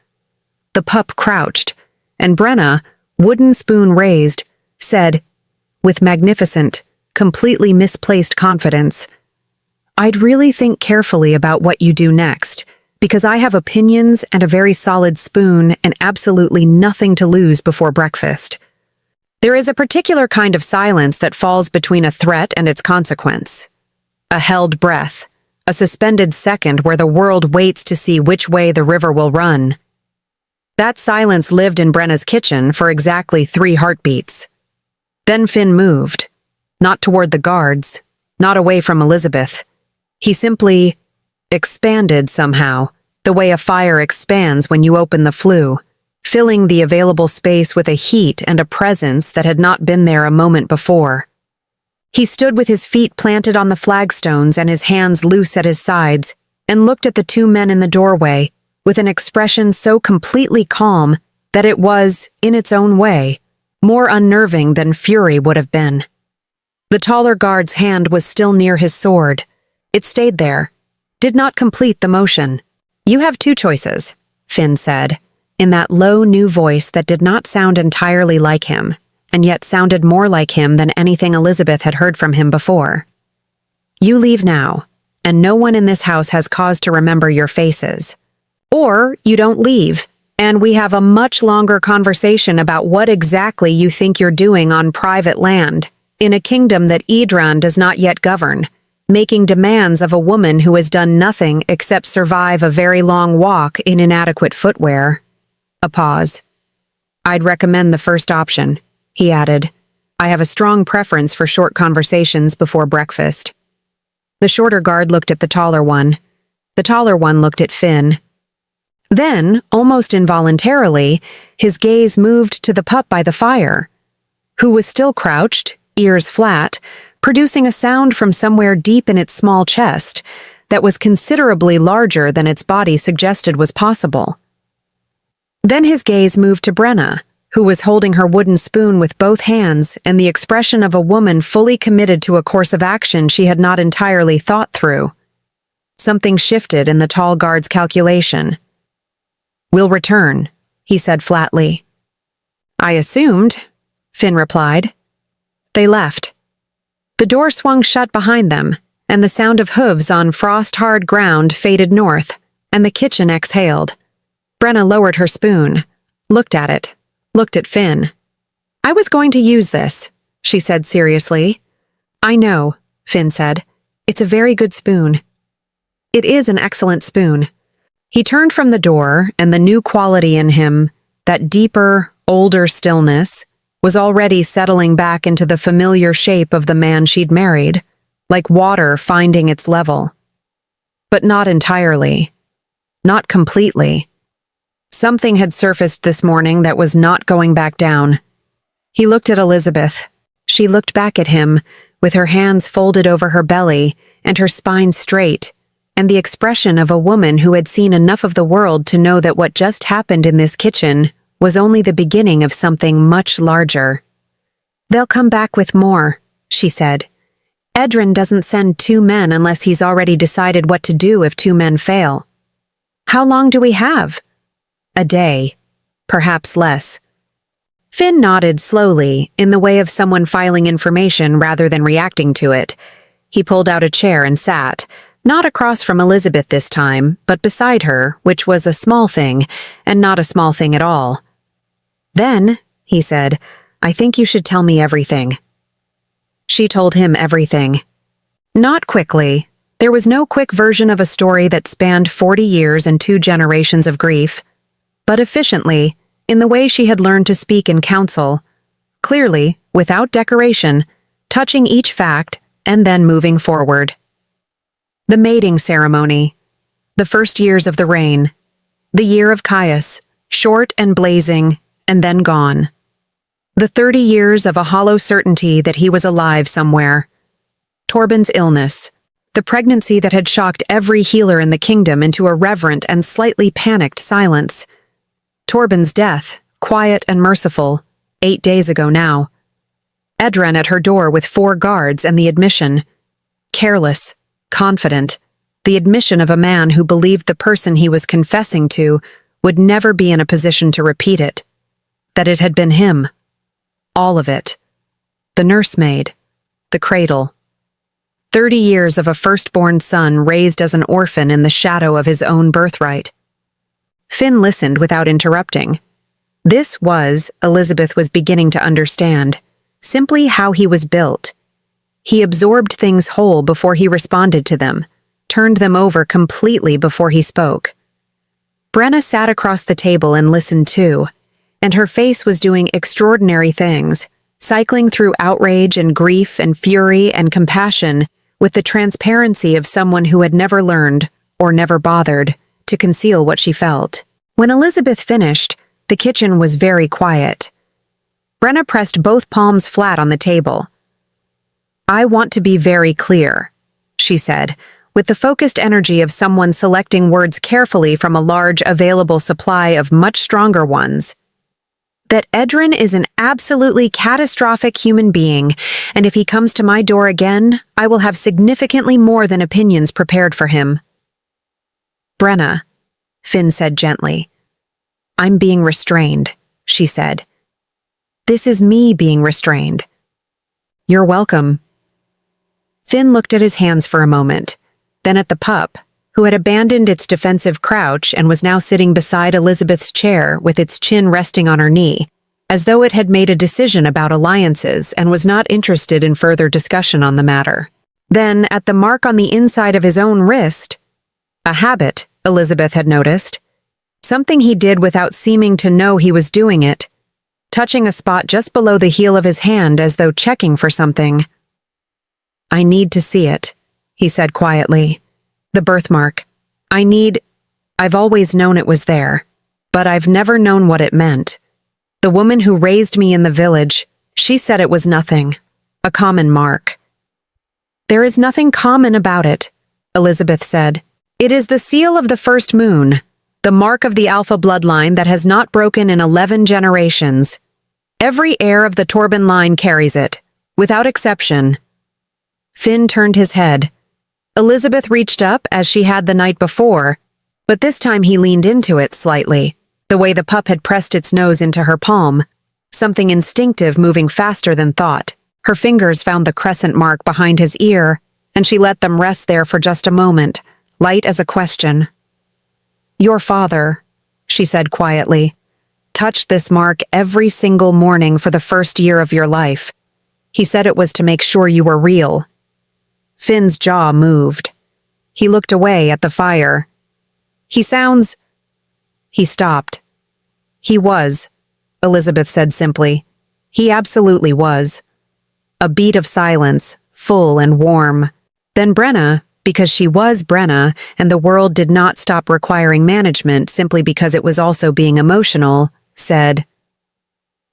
The pup crouched, and Brena, wooden spoon raised, said, with magnificent, completely misplaced confidence, I'd really think carefully about what you do next, because I have opinions and a very solid spoon and absolutely nothing to lose before breakfast. There is a particular kind of silence that falls between a threat and its consequence. A held breath, a suspended second where the world waits to see which way the river will run. That silence lived in Brena's kitchen for exactly 3 heartbeats. Then Finn moved, not toward the guards, not away from Elizabeth. He simply expanded somehow, the way a fire expands when you open the flue, filling the available space with a heat and a presence that had not been there a moment before. He stood with his feet planted on the flagstones and his hands loose at his sides, and looked at the 2 men in the doorway with an expression so completely calm that it was, in its own way, more unnerving than fury would have been. The taller guard's hand was still near his sword. It stayed there, did not complete the motion. You have 2 choices, Finn said, in that low new voice that did not sound entirely like him, and yet sounded more like him than anything Elizabeth had heard from him before. You leave now, and no one in this house has cause to remember your faces. Or you don't leave, and we have a much longer conversation about what exactly you think you're doing on private land, in a kingdom that Edin does not yet govern, making demands of a woman who has done nothing except survive a very long walk in inadequate footwear. A pause. I'd recommend the first option, he added. I have a strong preference for short conversations before breakfast. The shorter guard looked at the taller one. The taller one looked at Finn. Then, almost involuntarily, his gaze moved to the pup by the fire, who was still crouched, ears flat, producing a sound from somewhere deep in its small chest that was considerably larger than its body suggested was possible. Then his gaze moved to Brena, who was holding her wooden spoon with both hands and the expression of a woman fully committed to a course of action she had not entirely thought through. Something shifted in the tall guard's calculation. We'll return, he said flatly. I assumed, Finn replied. They left. The door swung shut behind them, and the sound of hooves on frost-hard ground faded north, and the kitchen exhaled. Brena lowered her spoon, looked at it, looked at Finn. I was going to use this, she said seriously. I know, Finn said. It's a very good spoon. It is an excellent spoon. He turned from the door, and the new quality in him, that deeper, older stillness, was already settling back into the familiar shape of the man she'd married, like water finding its level. But not entirely. Not completely. Something had surfaced this morning that was not going back down. He looked at Elizabeth. She looked back at him, with her hands folded over her belly and her spine straight, and the expression of a woman who had seen enough of the world to know that what just happened in this kitchen was only the beginning of something much larger. "They'll come back with more," she said. "Edin doesn't send 2 men unless he's already decided what to do if 2 men fail. How long do we have?" "A day. Perhaps less." Finn nodded slowly, in the way of someone filing information rather than reacting to it. He pulled out a chair and sat, not across from Elizabeth this time, but beside her, which was a small thing, and not a small thing at all. "Then," he said, "I think you should tell me everything." She told him everything. Not quickly. There was no quick version of a story that spanned 40 years and 2 generations of grief, but efficiently, in the way she had learned to speak in counsel, clearly, without decoration, touching each fact and then moving forward. The mating ceremony, the first years of the reign, the year of Caius, short and blazing, and then gone. The 30 years of a hollow certainty that he was alive somewhere. Torbin's illness, the pregnancy that had shocked every healer in the kingdom into a reverent and slightly panicked silence. Torbin's death, quiet and merciful, 8 days ago now. Edin at her door with 4 guards and the admission. Careless, confident, the admission of a man who believed the person he was confessing to would never be in a position to repeat it. That it had been him. All of it. The nursemaid. The cradle. 30 years of a firstborn son raised as an orphan in the shadow of his own birthright. Finn listened without interrupting. This was, Elizabeth was beginning to understand, simply how he was built. He absorbed things whole before he responded to them, turned them over completely before he spoke. Brena sat across the table and listened too, and her face was doing extraordinary things, cycling through outrage and grief and fury and compassion with the transparency of someone who had never learned, or never bothered, to conceal what she felt. When Elizabeth finished, the kitchen was very quiet. Brena pressed both palms flat on the table. "I want to be very clear," she said, with the focused energy of someone selecting words carefully from a large available supply of much stronger ones. "That Edin is an absolutely catastrophic human being, and if he comes to my door again, I will have significantly more than opinions prepared for him." "Brena," Finn said gently. "I'm being restrained," she said. "This is me being restrained." "You're welcome." Finn looked at his hands for a moment, then at the pup, who had abandoned its defensive crouch and was now sitting beside Elizabeth's chair with its chin resting on her knee, as though it had made a decision about alliances and was not interested in further discussion on the matter. Then at the mark on the inside of his own wrist, a habit, Elizabeth had noticed, something he did without seeming to know he was doing it, touching a spot just below the heel of his hand as though checking for something. "I need to see it," he said quietly. "The birthmark. I've always known it was there, but I've never known what it meant. The woman who raised me in the village, she said it was nothing, a common mark." "There is nothing common about it," Elizabeth said. "It is the seal of the first moon, the mark of the Alpha bloodline that has not broken in 11 generations. Every heir of the Torbin line carries it, without exception." Finn turned his head. Elizabeth reached up as she had the night before, but this time he leaned into it slightly, the way the pup had pressed its nose into her palm, something instinctive moving faster than thought. Her fingers found the crescent mark behind his ear, and she let them rest there for just a moment, light as a question. "Your father," she said quietly, "touched this mark every single morning for the first year of your life. He said it was to make sure you were real." Finn's jaw moved. He looked away at the fire. He sounds... He stopped. He was, Elizabeth said simply. He absolutely was. A beat of silence, full and warm. Then Brena, because she was Brena, and the world did not stop requiring management simply because it was also being emotional, said,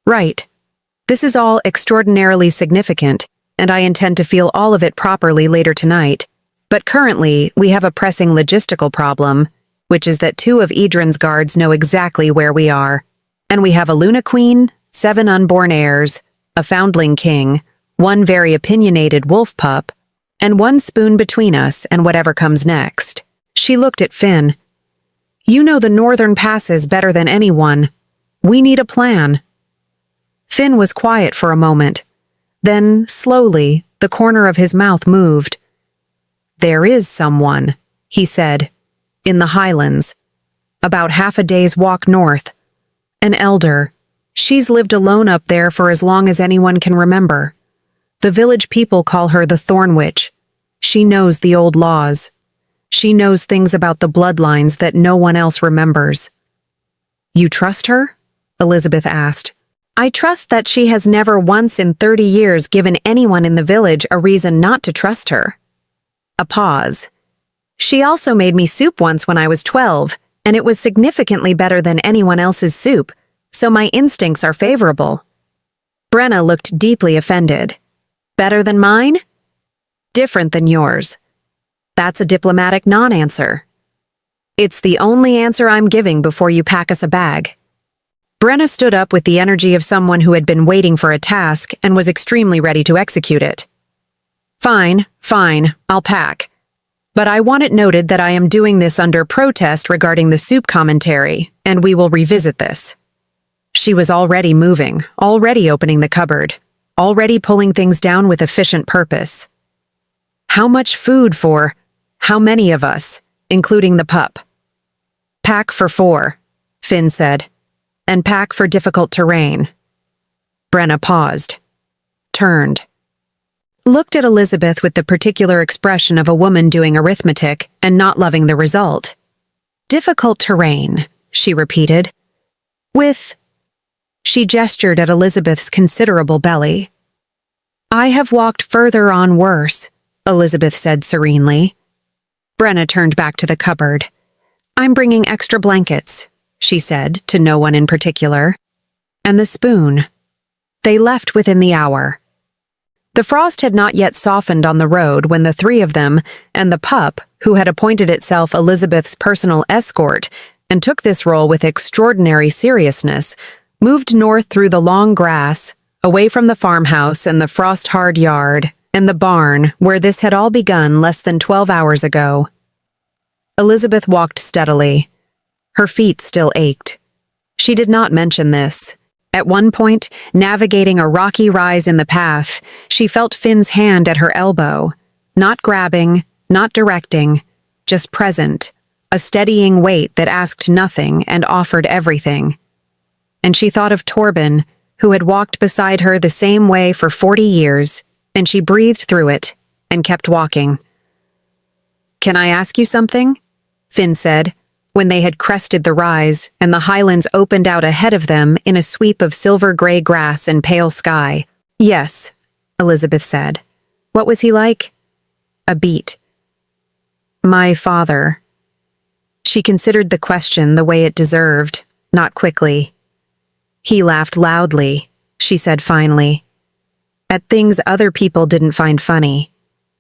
"Right. This is all extraordinarily significant, and I intend to feel all of it properly later tonight. But currently, we have a pressing logistical problem, which is that 2 of Edrin's guards know exactly where we are. And we have a Luna Queen, 7 unborn heirs, a foundling king, 1 very opinionated wolf pup, and 1 spoon between us and whatever comes next." She looked at Finn. "You know the northern passes better than anyone. We need a plan." Finn was quiet for a moment. Then, slowly, the corner of his mouth moved. "There is someone," he said, "in the Highlands. About half a day's walk north. An elder. She's lived alone up there for as long as anyone can remember. The village people call her the Thorn Witch. She knows the old laws. She knows things about the bloodlines that no one else remembers." "You trust her?" Elizabeth asked. "I trust that she has never once in 30 years given anyone in the village a reason not to trust her." A pause. "She also made me soup once when I was 12, and it was significantly better than anyone else's soup, so my instincts are favorable." Brena looked deeply offended. "Better than mine?" "Different than yours." "That's a diplomatic non-answer." "It's the only answer I'm giving before you pack us a bag." Brena stood up with the energy of someone who had been waiting for a task and was extremely ready to execute it. Fine, I'll pack. But I want it noted that I am doing this under protest regarding the soup commentary, and we will revisit this." She was already moving, already opening the cupboard, already pulling things down with efficient purpose. "How much food for how many of us, including the pup?" "Pack for 4, Finn said, "and pack for difficult terrain." Brena paused, turned, looked at Elizabeth with the particular expression of a woman doing arithmetic and not loving the result. "Difficult terrain," she repeated. "With..." She gestured at Elizabeth's considerable belly. "I have walked further on worse," Elizabeth said serenely. Brena turned back to the cupboard. "I'm bringing extra blankets," she said, to no one in particular. "And the spoon." They left within the hour. The frost had not yet softened on the road when the 3 of them, and the pup, who had appointed itself Elizabeth's personal escort and took this role with extraordinary seriousness, moved north through the long grass, away from the farmhouse and the frost-hard yard, and the barn where this had all begun less than 12 hours ago. Elizabeth walked steadily. Her feet still ached. She did not mention this. At one point, navigating a rocky rise in the path, she felt Finn's hand at her elbow, not grabbing, not directing, just present, a steadying weight that asked nothing and offered everything. And she thought of Torbin, who had walked beside her the same way for 40 years, and she breathed through it and kept walking. "Can I ask you something?" Finn said, when they had crested the rise and the highlands opened out ahead of them in a sweep of silver-gray grass and pale sky. "Yes," Elizabeth said. "What was he like?" A beat. "My father." She considered the question the way it deserved, not quickly. "He laughed loudly," she said finally. "At things other people didn't find funny.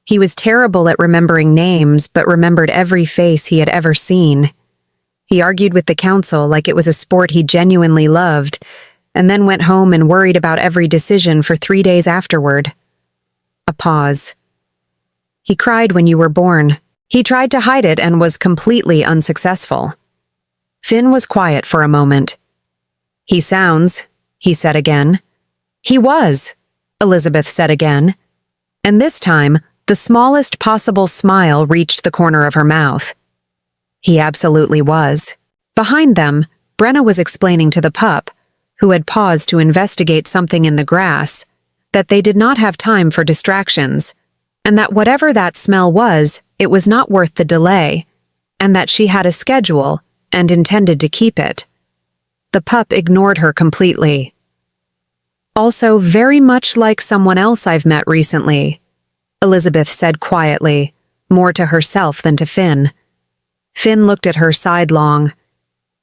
He was terrible at remembering names, but remembered every face he had ever seen. He argued with the council like it was a sport he genuinely loved, and then went home and worried about every decision for 3 days afterward." A pause. "He cried when you were born. He tried to hide it and was completely unsuccessful." Finn was quiet for a moment. "He sounds," he said again. "He was," Elizabeth said again. And this time, the smallest possible smile reached the corner of her mouth. He absolutely was. Behind them, Brena was explaining to the pup, who had paused to investigate something in the grass, that they did not have time for distractions, and that whatever that smell was, it was not worth the delay. and that she had a schedule and intended to keep it. The pup ignored her completely. Also very much like someone else I've met recently, Elizabeth said quietly, more to herself than to Finn. Finn looked at her sidelong.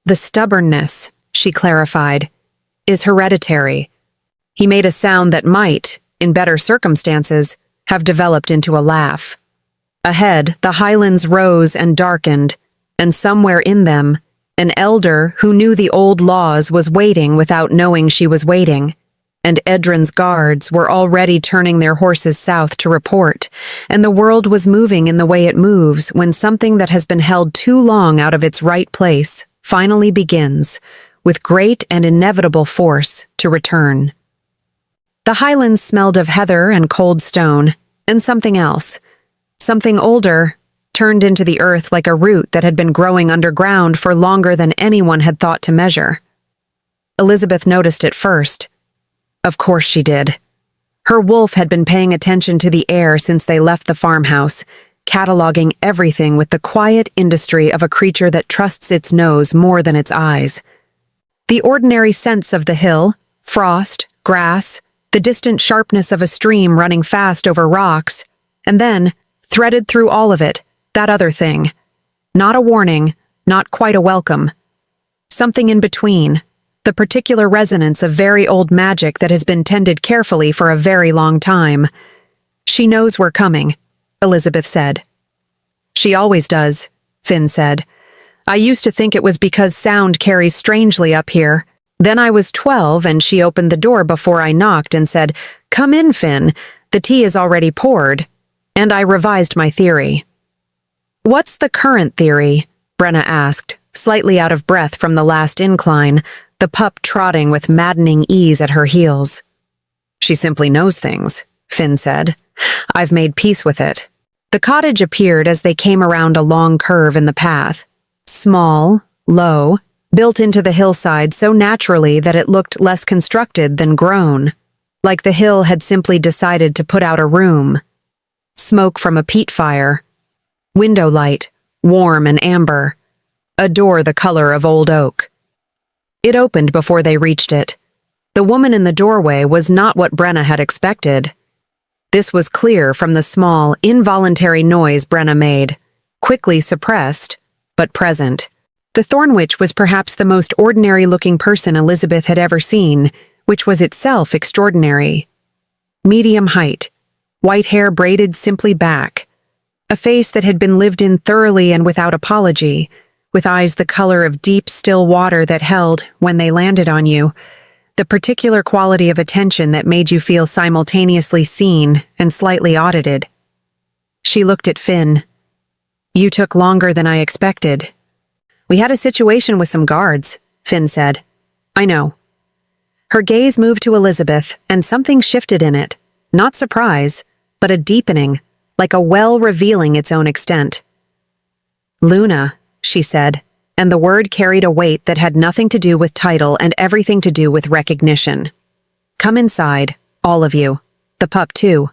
The stubbornness, she clarified, is hereditary. He made a sound that might, in better circumstances, have developed into a laugh. Ahead, the highlands rose and darkened, and somewhere in them, an elder who knew the old laws was waiting without knowing she was waiting, and Edrin's guards were already turning their horses south to report, and the world was moving in the way it moves when something that has been held too long out of its right place finally begins, with great and inevitable force, to return. The highlands smelled of heather and cold stone, and something else. Something older, turned into the earth like a root that had been growing underground for longer than anyone had thought to measure. Elizabeth noticed it first. Of course she did. Her wolf had been paying attention to the air since they left the farmhouse, cataloging everything with the quiet industry of a creature that trusts its nose more than its eyes. The ordinary scents of the hill, frost, grass, the distant sharpness of a stream running fast over rocks, and then, threaded through all of it, that other thing. Not a warning, not quite a welcome. Something in between, the particular resonance of very old magic that has been tended carefully for a very long time. She knows we're coming, Elizabeth said. She always does, Finn said. I used to think it was because sound carries strangely up here. Then I was 12 and she opened the door before I knocked and said, "Come in, Finn, the tea is already poured." And I revised my theory. What's the current theory? Brena asked, slightly out of breath from the last incline, the pup trotting with maddening ease at her heels. She simply knows things, Finn said. I've made peace with it. The cottage appeared as they came around a long curve in the path. Small, low, built into the hillside so naturally that it looked less constructed than grown, like the hill had simply decided to put out a room. Smoke from a peat fire. Window light, warm and amber. A door the color of old oak. It opened before they reached it. The woman in the doorway was not what Brena had expected. This was clear from the small, involuntary noise Brena made, quickly suppressed, but present. The Thorn Witch was perhaps the most ordinary-looking person Elizabeth had ever seen, which was itself extraordinary. Medium height, white hair braided simply back, a face that had been lived in thoroughly and without apology, with eyes the color of deep, still water that held, when they landed on you, the particular quality of attention that made you feel simultaneously seen and slightly audited. She looked at Finn. You took longer than I expected. We had a situation with some guards, Finn said. I know. Her gaze moved to Elizabeth, and something shifted in it. Not surprise, but a deepening, like a well revealing its own extent. Luna, she said, and the word carried a weight that had nothing to do with title and everything to do with recognition. Come inside, all of you. The pup too.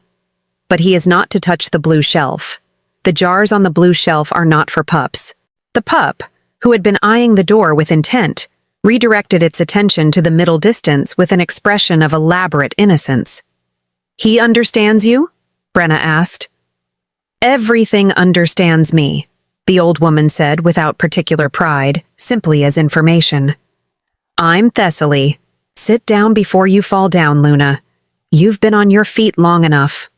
But he is not to touch the blue shelf. The jars on the blue shelf are not for pups. The pup, who had been eyeing the door with intent, redirected its attention to the middle distance with an expression of elaborate innocence. He understands you? Brena asked. Everything understands me, the old woman said without particular pride, simply as information. I'm Thessaly. Sit down before you fall down, Luna. You've been on your feet long enough.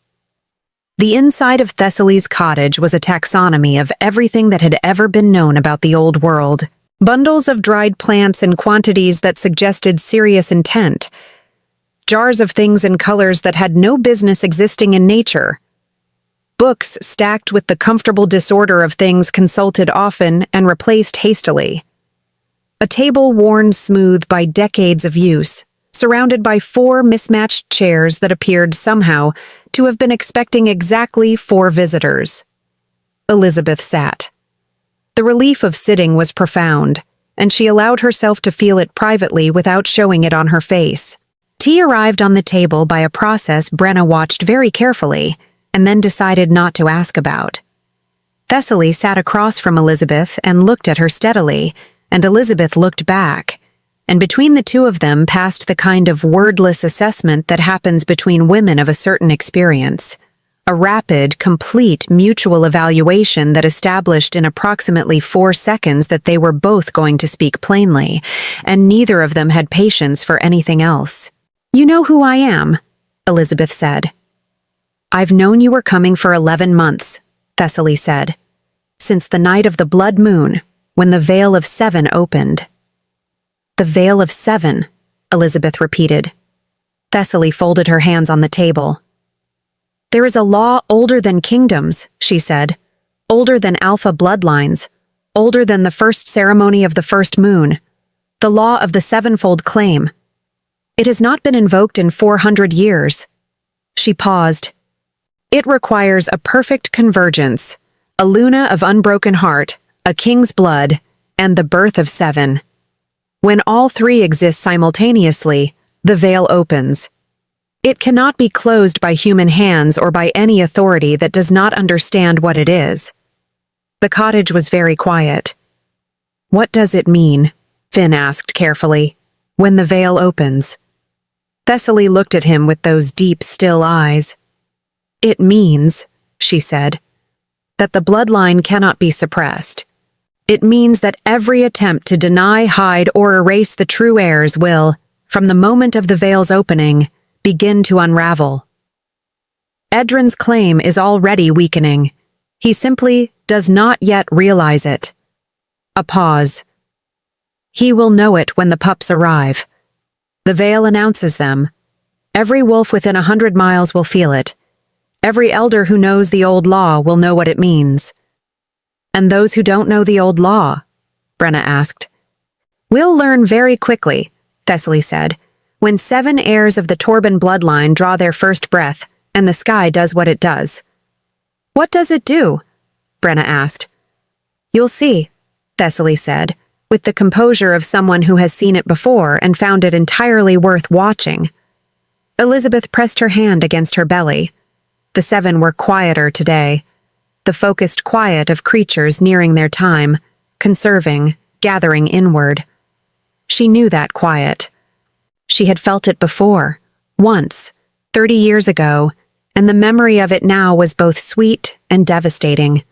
The inside of Thessaly's cottage was a taxonomy of everything that had ever been known about the old world. Bundles of dried plants in quantities that suggested serious intent. Jars of things in colors that had no business existing in nature. Books stacked with the comfortable disorder of things consulted often and replaced hastily. A table worn smooth by decades of use, surrounded by 4 mismatched chairs that appeared somehow to have been expecting exactly 4 visitors. Elizabeth sat. The relief of sitting was profound, and she allowed herself to feel it privately without showing it on her face. Tea arrived on the table by a process Brena watched very carefully, and then decided not to ask about. Thessaly sat across from Elizabeth and looked at her steadily, and Elizabeth looked back. And between the two of them passed the kind of wordless assessment that happens between women of a certain experience. A rapid, complete, mutual evaluation that established in approximately 4 seconds that they were both going to speak plainly, and neither of them had patience for anything else. "You know who I am," Elizabeth said. "I've known you were coming for 11 months, Thessaly said. "Since the night of the blood moon, when the Veil of Seven opened." "The Veil of Seven," Elizabeth repeated. Thessaly folded her hands on the table. "There is a law older than kingdoms," she said, "older than alpha bloodlines, older than the first ceremony of the first moon, the law of the sevenfold claim. It has not been invoked in 400 years. She paused. "It requires a perfect convergence, a luna of unbroken heart, a king's blood, and the birth of seven. When all three exist simultaneously, the veil opens. It cannot be closed by human hands or by any authority that does not understand what it is." The cottage was very quiet. "What does it mean?" Finn asked carefully. "When the veil opens?" Thessaly looked at him with those deep, still eyes. "It means," she said, "that the bloodline cannot be suppressed. It means that every attempt to deny, hide, or erase the true heirs will, from the moment of the veil's opening, begin to unravel. Edrin's claim is already weakening. He simply does not yet realize it." A pause. "He will know it when the pups arrive. The veil announces them. Every wolf within 100 miles will feel it. Every elder who knows the old law will know what it means." "And those who don't know the old law?" Brena asked. "We'll learn very quickly," Thessaly said, "when 7 heirs of the Torbin bloodline draw their first breath, and the sky does what it does." "What does it do?" Brena asked. "You'll see," Thessaly said, with the composure of someone who has seen it before and found it entirely worth watching. Elizabeth pressed her hand against her belly. The 7 were quieter today, the focused quiet of creatures nearing their time, conserving, gathering inward. She knew that quiet. She had felt it before, once, 30 years ago, and the memory of it now was both sweet and devastating.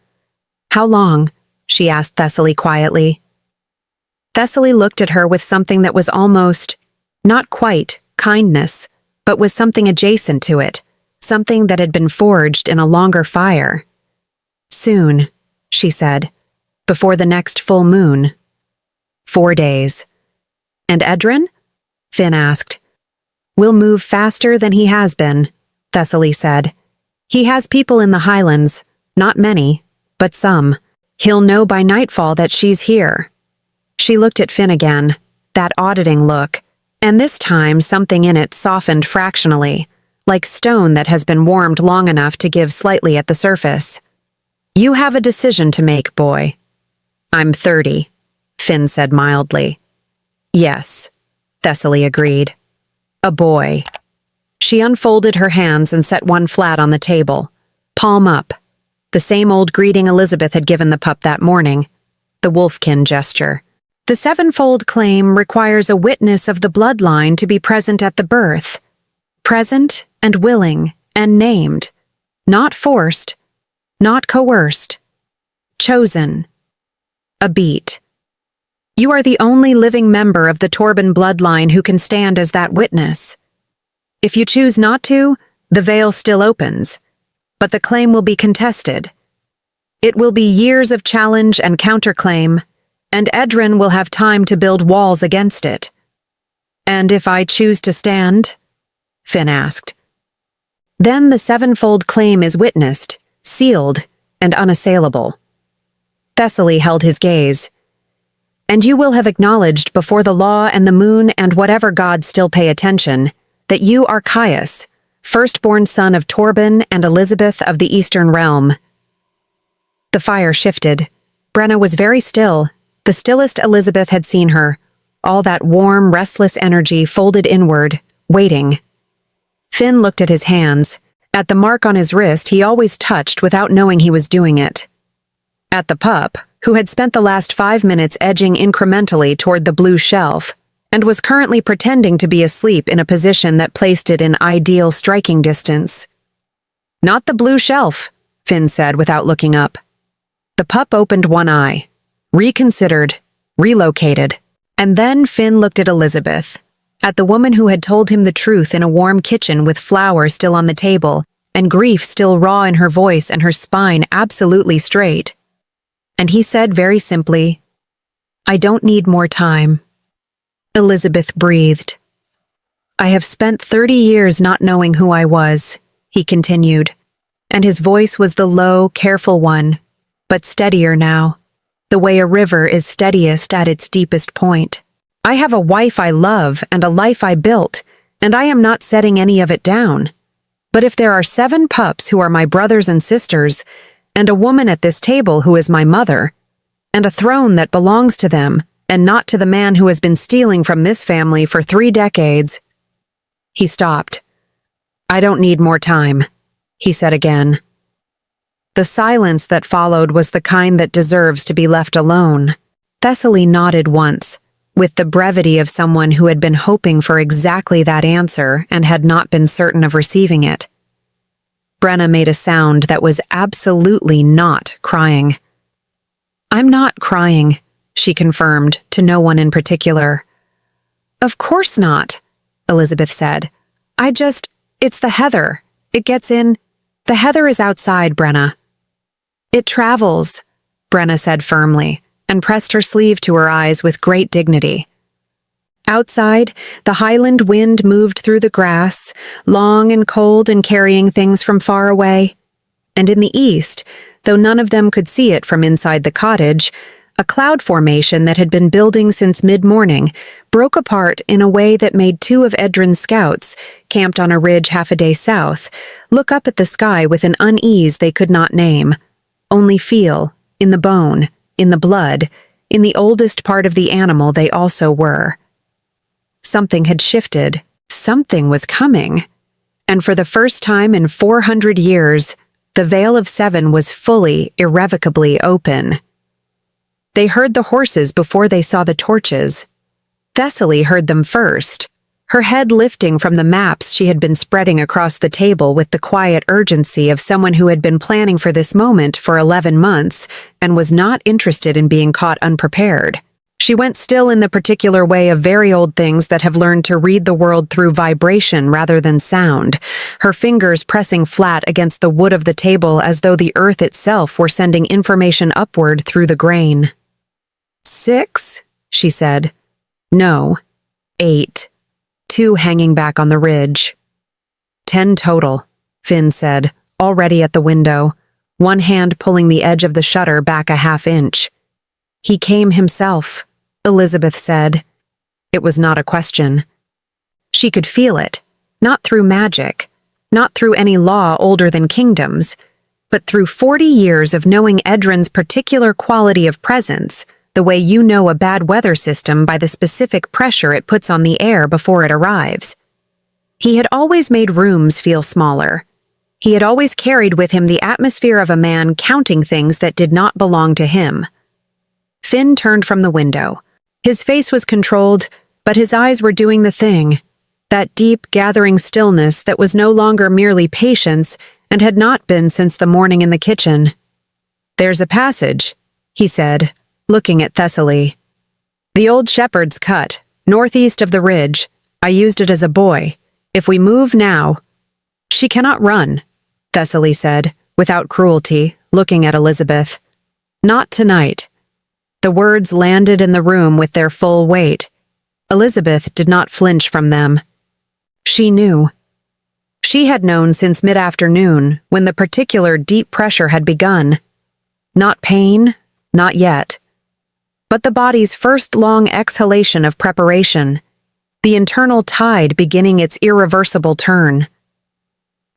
"How long?" she asked Thessaly quietly. Thessaly looked at her with something that was almost, not quite, kindness, but was something adjacent to it, something that had been forged in a longer fire. "Soon," she said, "before the next full moon." 4 days. "And Edrin?" Finn asked. "Will move faster than he has been," Thessaly said. "He has people in the highlands, not many, but some. He'll know by nightfall that she's here." She looked at Finn again, that auditing look, and this time something in it softened fractionally, like stone that has been warmed long enough to give slightly at the surface. "You have a decision to make, boy." "I'm 30, Finn said mildly. "Yes," Thessaly agreed. "A boy." She unfolded her hands and set one flat on the table, palm up, the same old greeting Elizabeth had given the pup that morning, the wolfkin gesture. "The sevenfold claim requires a witness of the bloodline to be present at the birth. Present and willing and named. Not forced. Not coerced. Chosen. A beat. You are the only living member of the Torbin bloodline who can stand as that witness. If you choose not to, the veil still opens, but the claim will be contested. It will be years of challenge and counterclaim, and Edrin will have time to build walls against it." "And if I choose to stand?" Finn asked. "Then the sevenfold claim is witnessed, sealed, and unassailable." Thessaly held his gaze. "And you will have acknowledged before the law and the moon and whatever gods still pay attention that you are Caius, firstborn son of Torbin and Elizabeth of the Eastern Realm." The fire shifted. Brena was very still, the stillest Elizabeth had seen her, all that warm, restless energy folded inward, waiting. Finn looked at his hands, at the mark on his wrist he always touched without knowing he was doing it. At the pup, who had spent the last 5 minutes edging incrementally toward the blue shelf, and was currently pretending to be asleep in a position that placed it in ideal striking distance. "Not the blue shelf," Finn said without looking up. The pup opened one eye, reconsidered, relocated, and then Finn looked at Elizabeth, at the woman who had told him the truth in a warm kitchen with flour still on the table, and grief still raw in her voice and her spine absolutely straight. And he said very simply, "I don't need more time." Elizabeth breathed. "I have spent 30 years not knowing who I was," he continued, and his voice was the low, careful one, but steadier now, the way a river is steadiest at its deepest point. "I have a wife I love and a life I built, and I am not setting any of it down. But if there are 7 pups who are my brothers and sisters, and a woman at this table who is my mother, and a throne that belongs to them, and not to the man who has been stealing from this family for 3 decades. He stopped. "I don't need more time," he said again. The silence that followed was the kind that deserves to be left alone. Thessaly nodded once, with the brevity of someone who had been hoping for exactly that answer and had not been certain of receiving it. Brena made a sound that was absolutely not crying. "I'm not crying," she confirmed, to no one in particular. "Of course not," Elizabeth said. It's the heather. It gets in. The heather is outside, Brena." "It travels," Brena said firmly, and pressed her sleeve to her eyes with great dignity. Outside, the highland wind moved through the grass, long and cold and carrying things from far away. And in the east, though none of them could see it from inside the cottage, a cloud formation that had been building since mid-morning broke apart in a way that made 2 of Edrin's scouts, camped on a ridge half a day south, look up at the sky with an unease they could not name, only feel, in the bone, in the blood, in the oldest part of the animal they also were. Something had shifted, something was coming, and for the first time in 400 years, the Veil of 7 was fully, irrevocably open. They heard the horses before they saw the torches. Thessaly heard them first, her head lifting from the maps she had been spreading across the table with the quiet urgency of someone who had been planning for this moment for 11 months and was not interested in being caught unprepared. She went still in the particular way of very old things that have learned to read the world through vibration rather than sound, her fingers pressing flat against the wood of the table as though the earth itself were sending information upward through the grain. 6, she said. No, 8. 2 hanging back on the ridge. 10 total, Finn said, already at the window, one hand pulling the edge of the shutter back a half-inch. He came himself, Elizabeth said. It was not a question. She could feel it, not through magic, not through any law older than kingdoms, but through 40 years of knowing Edrin's particular quality of presence, the way you know a bad weather system by the specific pressure it puts on the air before it arrives. He had always made rooms feel smaller. He had always carried with him the atmosphere of a man counting things that did not belong to him. Finn turned from the window. His face was controlled, but his eyes were doing the thing, that deep, gathering stillness that was no longer merely patience and had not been since the morning in the kitchen. "There's a passage," he said, looking at Thessaly. "The old shepherd's cut, northeast of the ridge. I used it as a boy. If we move now—" "She cannot run," Thessaly said, without cruelty, looking at Elizabeth. "Not tonight." The words landed in the room with their full weight. Elizabeth did not flinch from them. She knew. She had known since mid-afternoon, when the particular deep pressure had begun. Not pain, not yet. But the body's first long exhalation of preparation, the internal tide beginning its irreversible turn.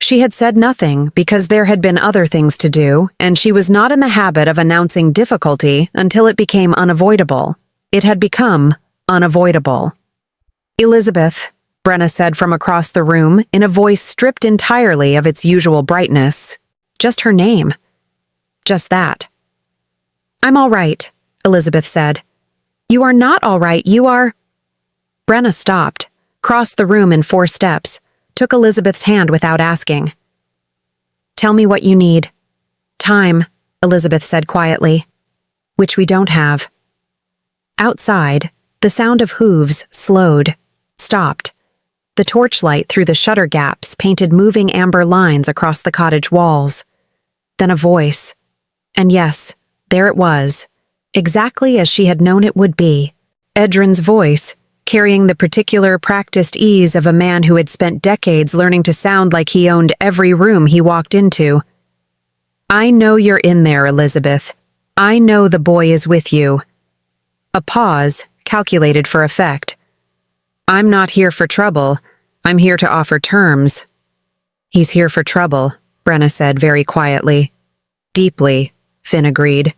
She had said nothing because there had been other things to do, and she was not in the habit of announcing difficulty until it became unavoidable. It had become unavoidable. "Elizabeth," Brena said from across the room in a voice stripped entirely of its usual brightness. Just her name. Just that. I'm all right, Elizabeth said. You are not all right, you are... Brena stopped, crossed the room in 4 steps, took Elizabeth's hand without asking. Tell me what you need. Time, Elizabeth said quietly. Which we don't have. Outside, the sound of hooves slowed, stopped. The torchlight through the shutter gaps painted moving amber lines across the cottage walls. Then a voice. And yes, there it was, exactly as she had known it would be. Edrin's voice, carrying the particular practiced ease of a man who had spent decades learning to sound like he owned every room he walked into. I know you're in there, Elizabeth. I know the boy is with you. A pause, calculated for effect. I'm not here for trouble. I'm here to offer terms. He's here for trouble, Brena said very quietly. Deeply, Finn agreed.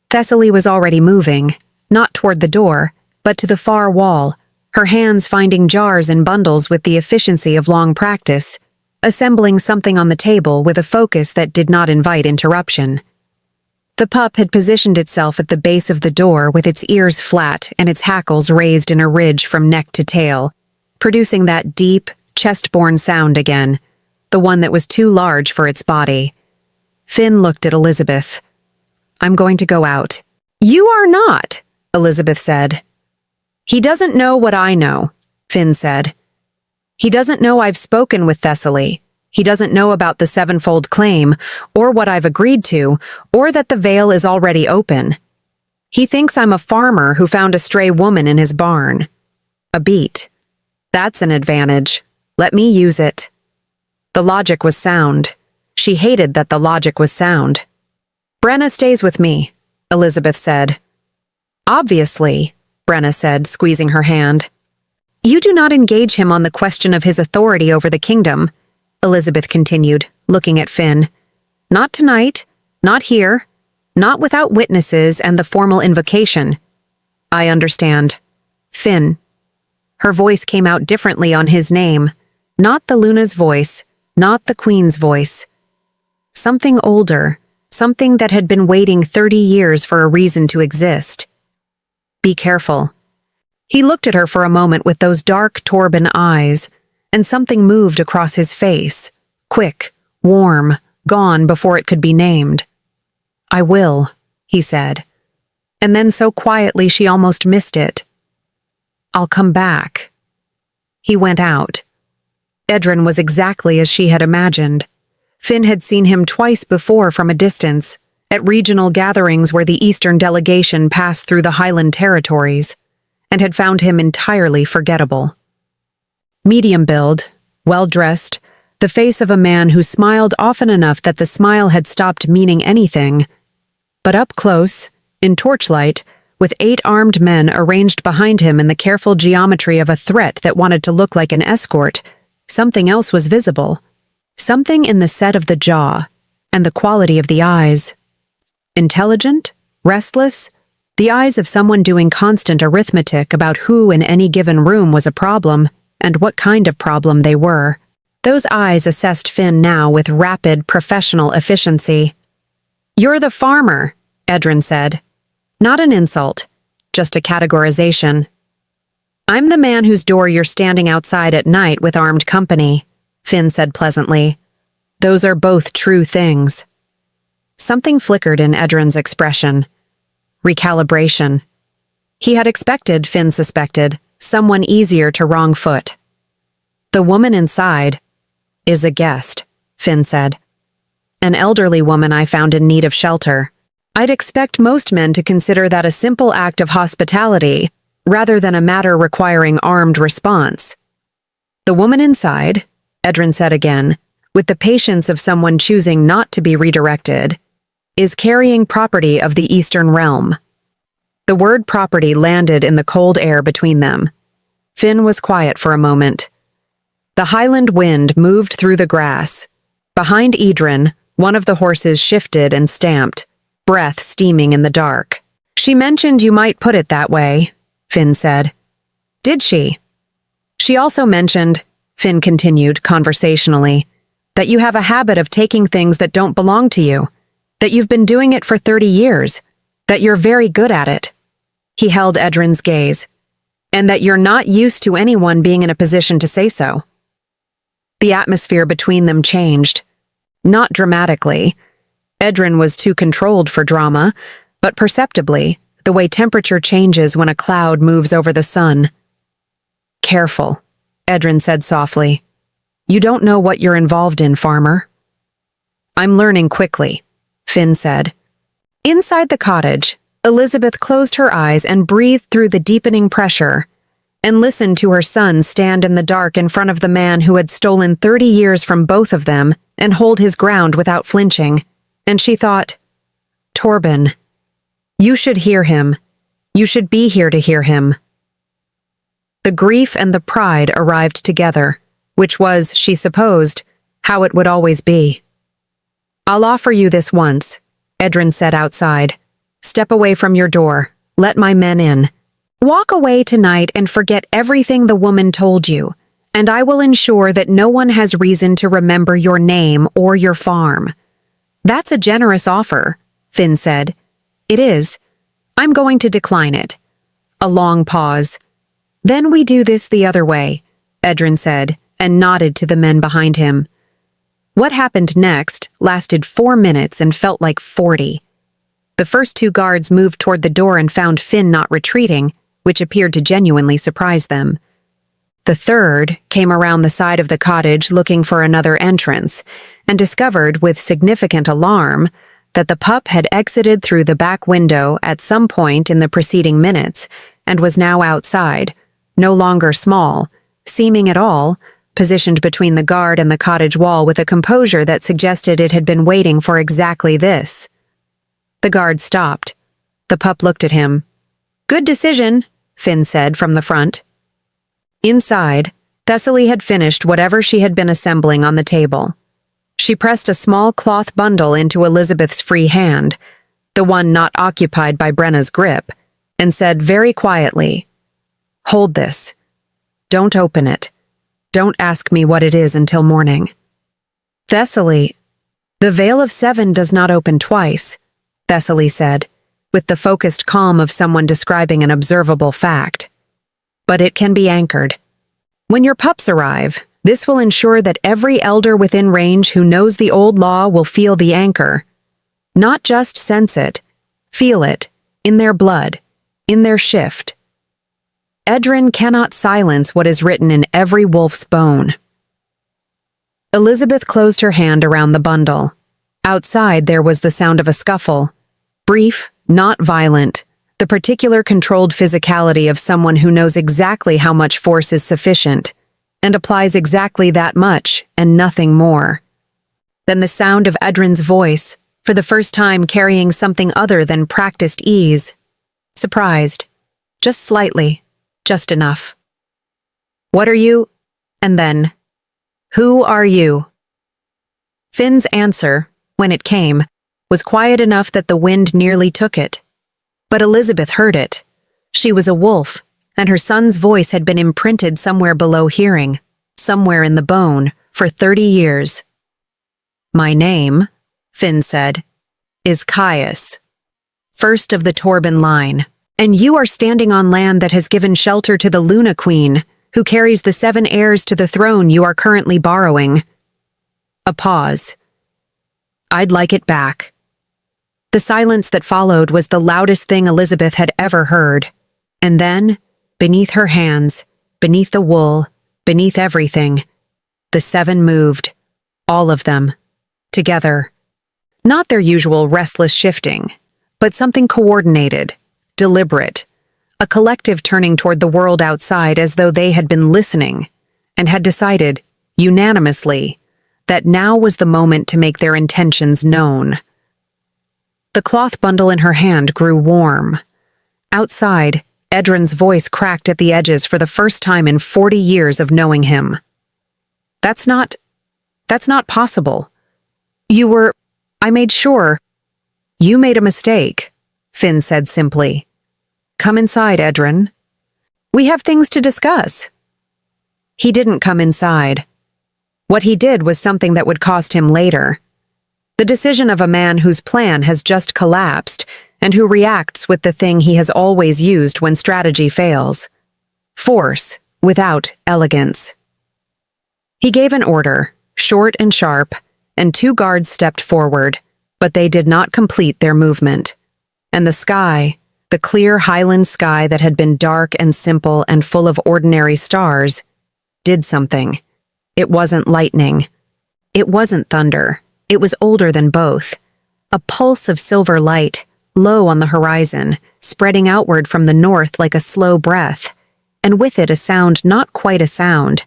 Thessaly was already moving, not toward the door, but to the far wall, her hands finding jars and bundles with the efficiency of long practice, assembling something on the table with a focus that did not invite interruption. The pup had positioned itself at the base of the door with its ears flat and its hackles raised in a ridge from neck to tail, producing that deep, chest-borne sound again, the one that was too large for its body. Finn looked at Elizabeth. I'm going to go out. You are not, Elizabeth said. He doesn't know what I know, Finn said. He doesn't know I've spoken with Thessaly. He doesn't know about the 7-fold claim, or what I've agreed to, or that the veil is already open. He thinks I'm a farmer who found a stray woman in his barn. A beat. That's an advantage. Let me use it. The logic was sound. She hated that the logic was sound. Brena stays with me, Elizabeth said. Obviously, Brena said, squeezing her hand. You do not engage him on the question of his authority over the kingdom, Elizabeth continued, looking at Finn. Not tonight, not here, not without witnesses and the formal invocation. I understand. Finn. Her voice came out differently on his name, not the Luna's voice, not the Queen's voice. Something older, something that had been waiting 30 years for a reason to exist. Be careful. He looked at her for a moment with those dark Torbin eyes, and something moved across his face, quick, warm, gone before it could be named. I will, he said, and then so quietly she almost missed it. I'll come back. He went out. Edrin was exactly as she had imagined. Finn had seen him twice before from a distance, at regional gatherings where the Eastern delegation passed through the Highland territories, and had found him entirely forgettable. Medium build, well-dressed, the face of a man who smiled often enough that the smile had stopped meaning anything. But up close, in torchlight, with 8 armed men arranged behind him in the careful geometry of a threat that wanted to look like an escort, something else was visible. Something in the set of the jaw, and the quality of the eyes. Intelligent, restless, the eyes of someone doing constant arithmetic about who in any given room was a problem, and what kind of problem they were. Those eyes assessed Finn now with rapid, professional efficiency. You're the farmer, Edrin said. Not an insult, just a categorization. I'm the man whose door you're standing outside at night with armed company, Finn said pleasantly. Those are both true things. Something flickered in Edrin's expression. Recalibration. He had expected, Finn suspected, someone easier to wrong foot. The woman inside is a guest, Finn said. An elderly woman I found in need of shelter. I'd expect most men to consider that a simple act of hospitality, rather than a matter requiring armed response. The woman inside, Edrin said again, with the patience of someone choosing not to be redirected, is carrying property of the Eastern realm. The word property landed in the cold air between them. Finn was quiet for a moment. The Highland wind moved through the grass. Behind Edrin, one of the horses shifted and stamped, breath steaming in the dark. She mentioned you might put it that way, Finn said. Did she? She also mentioned, Finn continued conversationally, that you have a habit of taking things that don't belong to you, that you've been doing it for 30 years, That you're very good at it. He held Edrin's gaze. And that you're not used to anyone being in a position to say so. The atmosphere between them changed. Not dramatically. Edin was too controlled for drama, but perceptibly, the way temperature changes when a cloud moves over the sun. Careful, Edin said softly. You don't know what you're involved in, farmer. I'm learning quickly, Finn said. Inside the cottage, Elizabeth closed her eyes and breathed through the deepening pressure, and listened to her son stand in the dark in front of the man who had stolen 30 years from both of them and hold his ground without flinching. And she thought, Torbin, you should hear him. You should be here to hear him. The grief and the pride arrived together, which was, she supposed, how it would always be. I'll offer you this once, Edin said outside. Step away from your door. Let my men in. Walk away tonight and forget everything the woman told you, and I will ensure that no one has reason to remember your name or your farm. That's a generous offer, Finn said. It is. I'm going to decline it. A long pause. Then we do this the other way, Edin said, and nodded to the men behind him. What happened next lasted 4 minutes and felt like 40. The first 2 guards moved toward the door and found Finn not retreating, which appeared to genuinely surprise them. The third came around the side of the cottage looking for another entrance, and discovered with significant alarm that the pup had exited through the back window at some point in the preceding minutes and was now outside, no longer small, seeming at all, positioned between the guard and the cottage wall with a composure that suggested it had been waiting for exactly this. The guard stopped. The pup looked at him. Good decision, Finn said from the front. Inside, Thessaly had finished whatever she had been assembling on the table. She pressed a small cloth bundle into Elizabeth's free hand, the one not occupied by Brena's grip, and said very quietly, Hold this. Don't open it. Don't ask me what it is until morning. Thessaly, the Veil of Seven does not open twice, Thessaly said, with the focused calm of someone describing an observable fact. But it can be anchored. When your pups arrive, this will ensure that every elder within range who knows the old law will feel the anchor. Not just sense it, feel it, in their blood, in their shift. Edin cannot silence what is written in every wolf's bone. Elizabeth closed her hand around the bundle. Outside there was the sound of a scuffle. Brief, not violent, the particular controlled physicality of someone who knows exactly how much force is sufficient, and applies exactly that much and nothing more. Then the sound of Edrin's voice, for the first time carrying something other than practiced ease. Surprised. Just slightly. Just enough. What are you? And then, who are you? Finn's answer, when it came, was quiet enough that the wind nearly took it. But Elizabeth heard it. She was a wolf, and her son's voice had been imprinted somewhere below hearing, somewhere in the bone, for 30 years. My name, Finn said, is Caius, first of the Torbin line, and you are standing on land that has given shelter to the Luna Queen, who carries the 7 heirs to the throne you are currently borrowing. A pause. I'd like it back. The silence that followed was the loudest thing Elizabeth had ever heard. And then, beneath her hands, beneath the wool, beneath everything, the 7 moved. All of them. Together. Not their usual restless shifting, but something coordinated, deliberate, a collective turning toward the world outside as though they had been listening, and had decided, unanimously, that now was the moment to make their intentions known. The cloth bundle in her hand grew warm. Outside, Edrin's voice cracked at the edges for the first time in 40 years of knowing him. That's not possible. I made sure. You made a mistake, Finn said simply. Come inside, Edin. We have things to discuss. He didn't come inside. What he did was something that would cost him later. The decision of a man whose plan has just collapsed and who reacts with the thing he has always used when strategy fails: force without elegance. He gave an order, short and sharp, and 2 guards stepped forward, but they did not complete their movement. And the sky, the clear highland sky that had been dark and simple and full of ordinary stars, did something. It wasn't lightning. It wasn't thunder. It was older than both. A pulse of silver light, low on the horizon, spreading outward from the north like a slow breath, and with it a sound not quite a sound,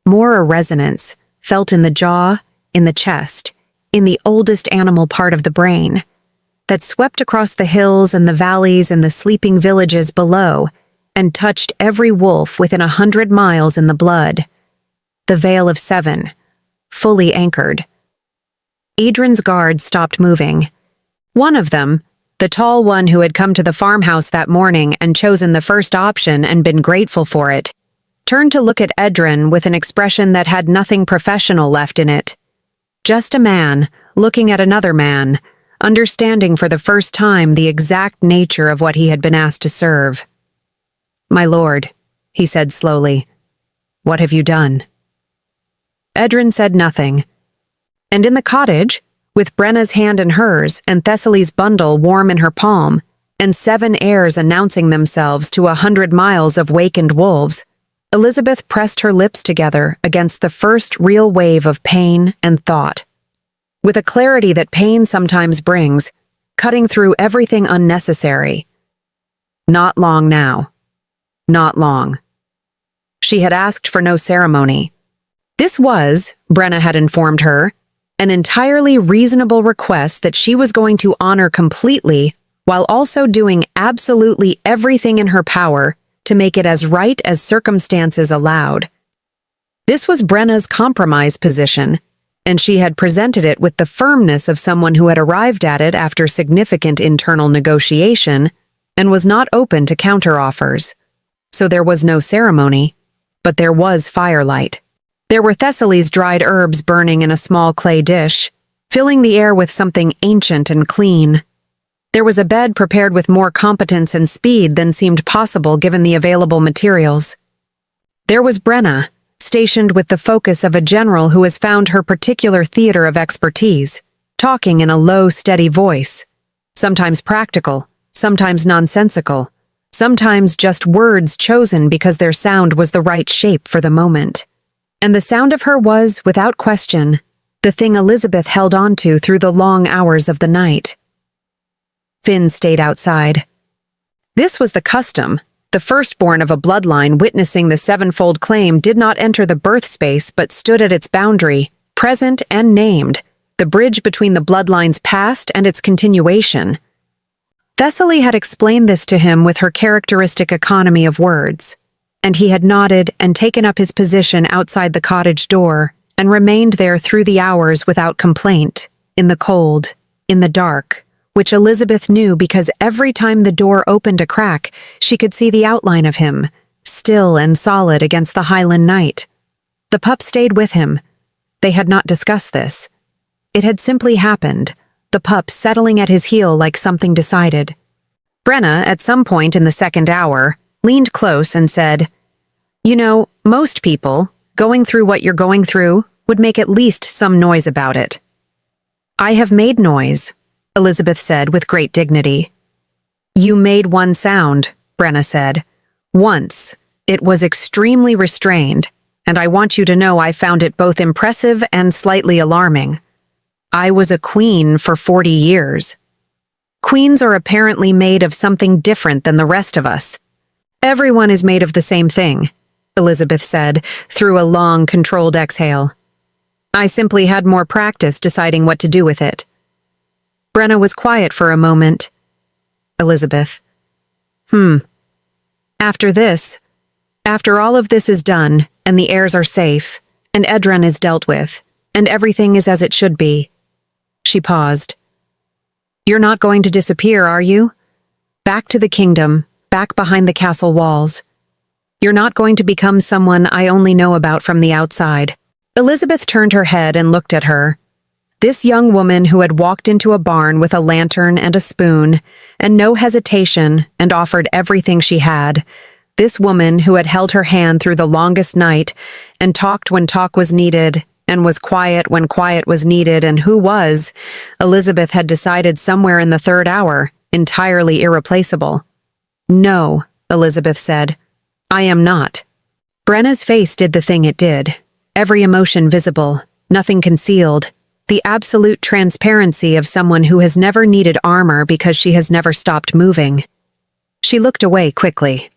more a resonance, felt in the jaw, in the chest, in the oldest animal part of the brain, that swept across the hills and the valleys and the sleeping villages below, and touched every wolf within 100 miles in the blood. The Veil of Seven, fully anchored. Adrian's guards stopped moving. One of them, the tall one who had come to the farmhouse that morning and chosen the first option and been grateful for it, turned to look at Edin with an expression that had nothing professional left in it. Just a man looking at another man, understanding for the first time the exact nature of what he had been asked to serve. "My lord," he said slowly, "what have you done?" Edin said nothing. And in the cottage, with Brena's hand in hers and Thessaly's bundle warm in her palm, and 7 heirs announcing themselves to 100 miles of wakened wolves, Elizabeth pressed her lips together against the first real wave of pain and thought. With a clarity that pain sometimes brings, cutting through everything unnecessary. Not long now. Not long. She had asked for no ceremony. This was, Brena had informed her, an entirely reasonable request that she was going to honor completely, while also doing absolutely everything in her power to make it as right as circumstances allowed. This was Brena's compromise position, and she had presented it with the firmness of someone who had arrived at it after significant internal negotiation and was not open to counteroffers. So there was no ceremony, but there was firelight. There were Thessaly's dried herbs burning in a small clay dish, filling the air with something ancient and clean. There was a bed prepared with more competence and speed than seemed possible given the available materials. There was Brena, stationed with the focus of a general who has found her particular theater of expertise, talking in a low, steady voice, sometimes practical, sometimes nonsensical, sometimes just words chosen because their sound was the right shape for the moment. And the sound of her was, without question, the thing Elizabeth held on to through the long hours of the night. Finn stayed outside. This was the custom. The firstborn of a bloodline witnessing the 7-fold claim did not enter the birth space but stood at its boundary, present and named, the bridge between the bloodline's past and its continuation. Thessaly had explained this to him with her characteristic economy of words, and he had nodded and taken up his position outside the cottage door and remained there through the hours without complaint, in the cold, in the dark, which Elizabeth knew because every time the door opened a crack, she could see the outline of him, still and solid against the Highland night. The pup stayed with him. They had not discussed this. It had simply happened, the pup settling at his heel like something decided. Brena, at some point in the second hour, leaned close and said, "You know, most people, going through what you're going through, would make at least some noise about it." "I have made noise," Elizabeth said with great dignity. "You made one sound," Brena said. "Once. It was extremely restrained, and I want you to know I found it both impressive and slightly alarming. I was a queen for 40 years. Queens are apparently made of something different than the rest of us." "Everyone is made of the same thing," Elizabeth said, through a long, controlled exhale. "I simply had more practice deciding what to do with it." Brena was quiet for a moment. Elizabeth. After this, after all of this is done, and the heirs are safe, and Edin is dealt with, and everything is as it should be." She paused. "You're not going to disappear, are you? Back to the kingdom, back behind the castle walls. You're not going to become someone I only know about from the outside." Elizabeth turned her head and looked at her. This young woman who had walked into a barn with a lantern and a spoon, and no hesitation, and offered everything she had. This woman who had held her hand through the longest night, and talked when talk was needed, and was quiet when quiet was needed, and who was, Elizabeth had decided somewhere in the third hour, entirely irreplaceable. "No," Elizabeth said. "I am not." Brena's face did the thing it did. Every emotion visible, nothing concealed. The absolute transparency of someone who has never needed armor because she has never stopped moving. She looked away quickly.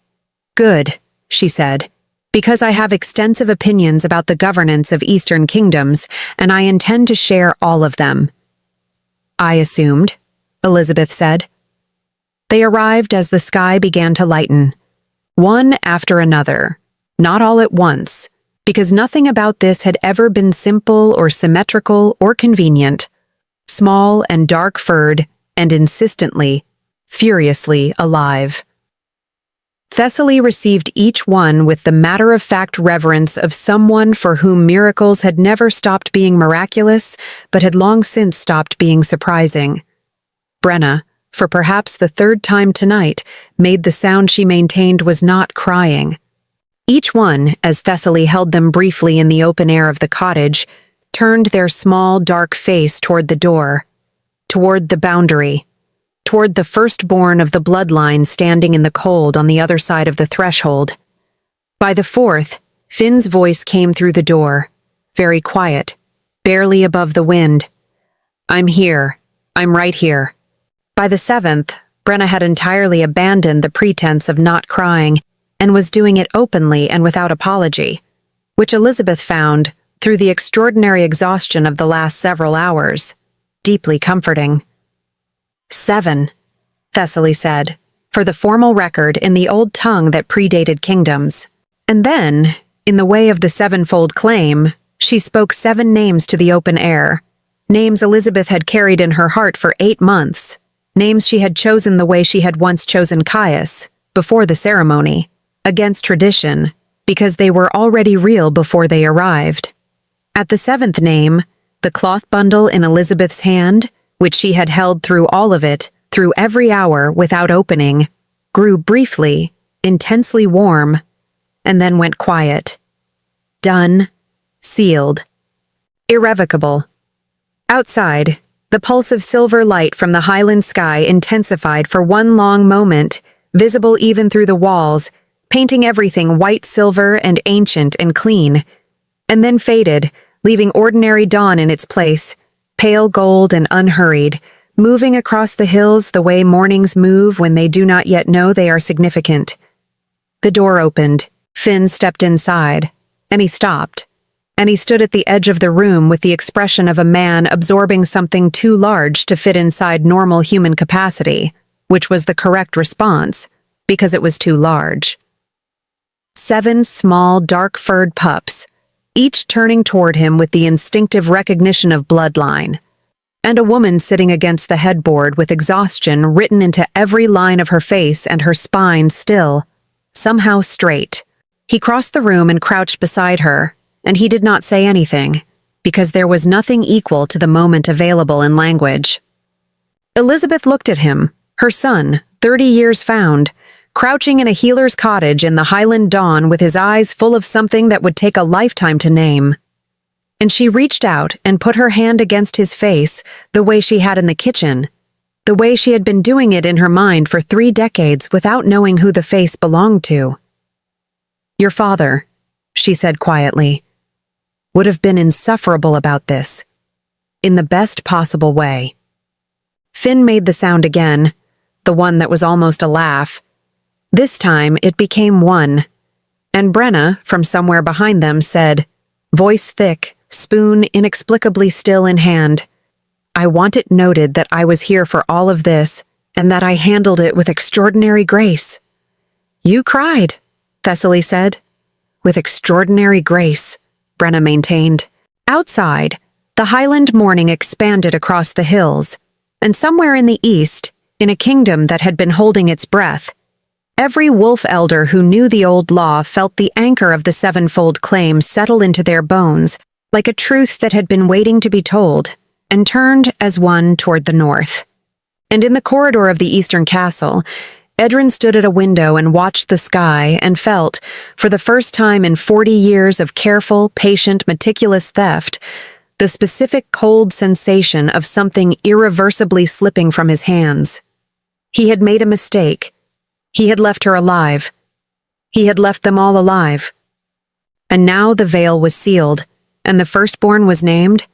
"Good," she said, "because I have extensive opinions about the governance of Eastern kingdoms, and I intend to share all of them." "I assumed," Elizabeth said. They arrived as the sky began to lighten, one after another, not all at once, because nothing about this had ever been simple or symmetrical or convenient. Small and dark-furred, and insistently, furiously alive. Thessaly received each one with the matter-of-fact reverence of someone for whom miracles had never stopped being miraculous, but had long since stopped being surprising. Brena, for perhaps the third time tonight, made the sound she maintained was not crying. Each one, as Thessaly held them briefly in the open air of the cottage, turned their small, dark face toward the door, toward the boundary, toward the firstborn of the bloodline standing in the cold on the other side of the threshold. By the fourth, Finn's voice came through the door, very quiet, barely above the wind. "I'm here. I'm right here." By the seventh, Brena had entirely abandoned the pretense of not crying and was doing it openly and without apology, which Elizabeth found, through the extraordinary exhaustion of the last several hours, deeply comforting. "7," Thessaly said, for the formal record in the old tongue that predated kingdoms. And then, in the way of the sevenfold claim, she spoke 7 names to the open air, names Elizabeth had carried in her heart for 8 months, names she had chosen the way she had once chosen Caius, before the ceremony, against tradition, because they were already real before they arrived. At the 7th name, the cloth bundle in Elizabeth's hand, which she had held through all of it, through every hour without opening, grew briefly, intensely warm, and then went quiet. Done. Sealed. Irrevocable. Outside, the pulse of silver light from the highland sky intensified for one long moment, visible even through the walls, painting everything white-silver and ancient and clean, and then faded, leaving ordinary dawn in its place, pale gold and unhurried, moving across the hills the way mornings move when they do not yet know they are significant. The door opened, Finn stepped inside, and he stopped, and he stood at the edge of the room with the expression of a man absorbing something too large to fit inside normal human capacity, which was the correct response, because it was too large. 7 small, dark-furred pups, each turning toward him with the instinctive recognition of bloodline, and a woman sitting against the headboard with exhaustion written into every line of her face and her spine still, somehow straight. He crossed the room and crouched beside her, and he did not say anything, because there was nothing equal to the moment available in language. Elizabeth looked at him, her son, 30 years found, crouching in a healer's cottage in the Highland dawn with his eyes full of something that would take a lifetime to name. And she reached out and put her hand against his face the way she had in the kitchen, the way she had been doing it in her mind for 3 decades without knowing who the face belonged to. "Your father," she said quietly, "would have been insufferable about this, in the best possible way." Finn made the sound again, the one that was almost a laugh. This time it became one, and Brena, from somewhere behind them, said, voice thick, spoon inexplicably still in hand, "I want it noted that I was here for all of this, and that I handled it with extraordinary grace." "You cried," Thessaly said. "With extraordinary grace," Brena maintained. Outside, the Highland morning expanded across the hills, and somewhere in the east, in a kingdom that had been holding its breath, every wolf elder who knew the old law felt the anchor of the sevenfold claim settle into their bones, like a truth that had been waiting to be told, and turned as one toward the north. And in the corridor of the eastern castle, Edin stood at a window and watched the sky and felt, for the first time in 40 years of careful, patient, meticulous theft, the specific cold sensation of something irreversibly slipping from his hands. He had made a mistake. He had left her alive. He had left them all alive. And now the veil was sealed, and the firstborn was named,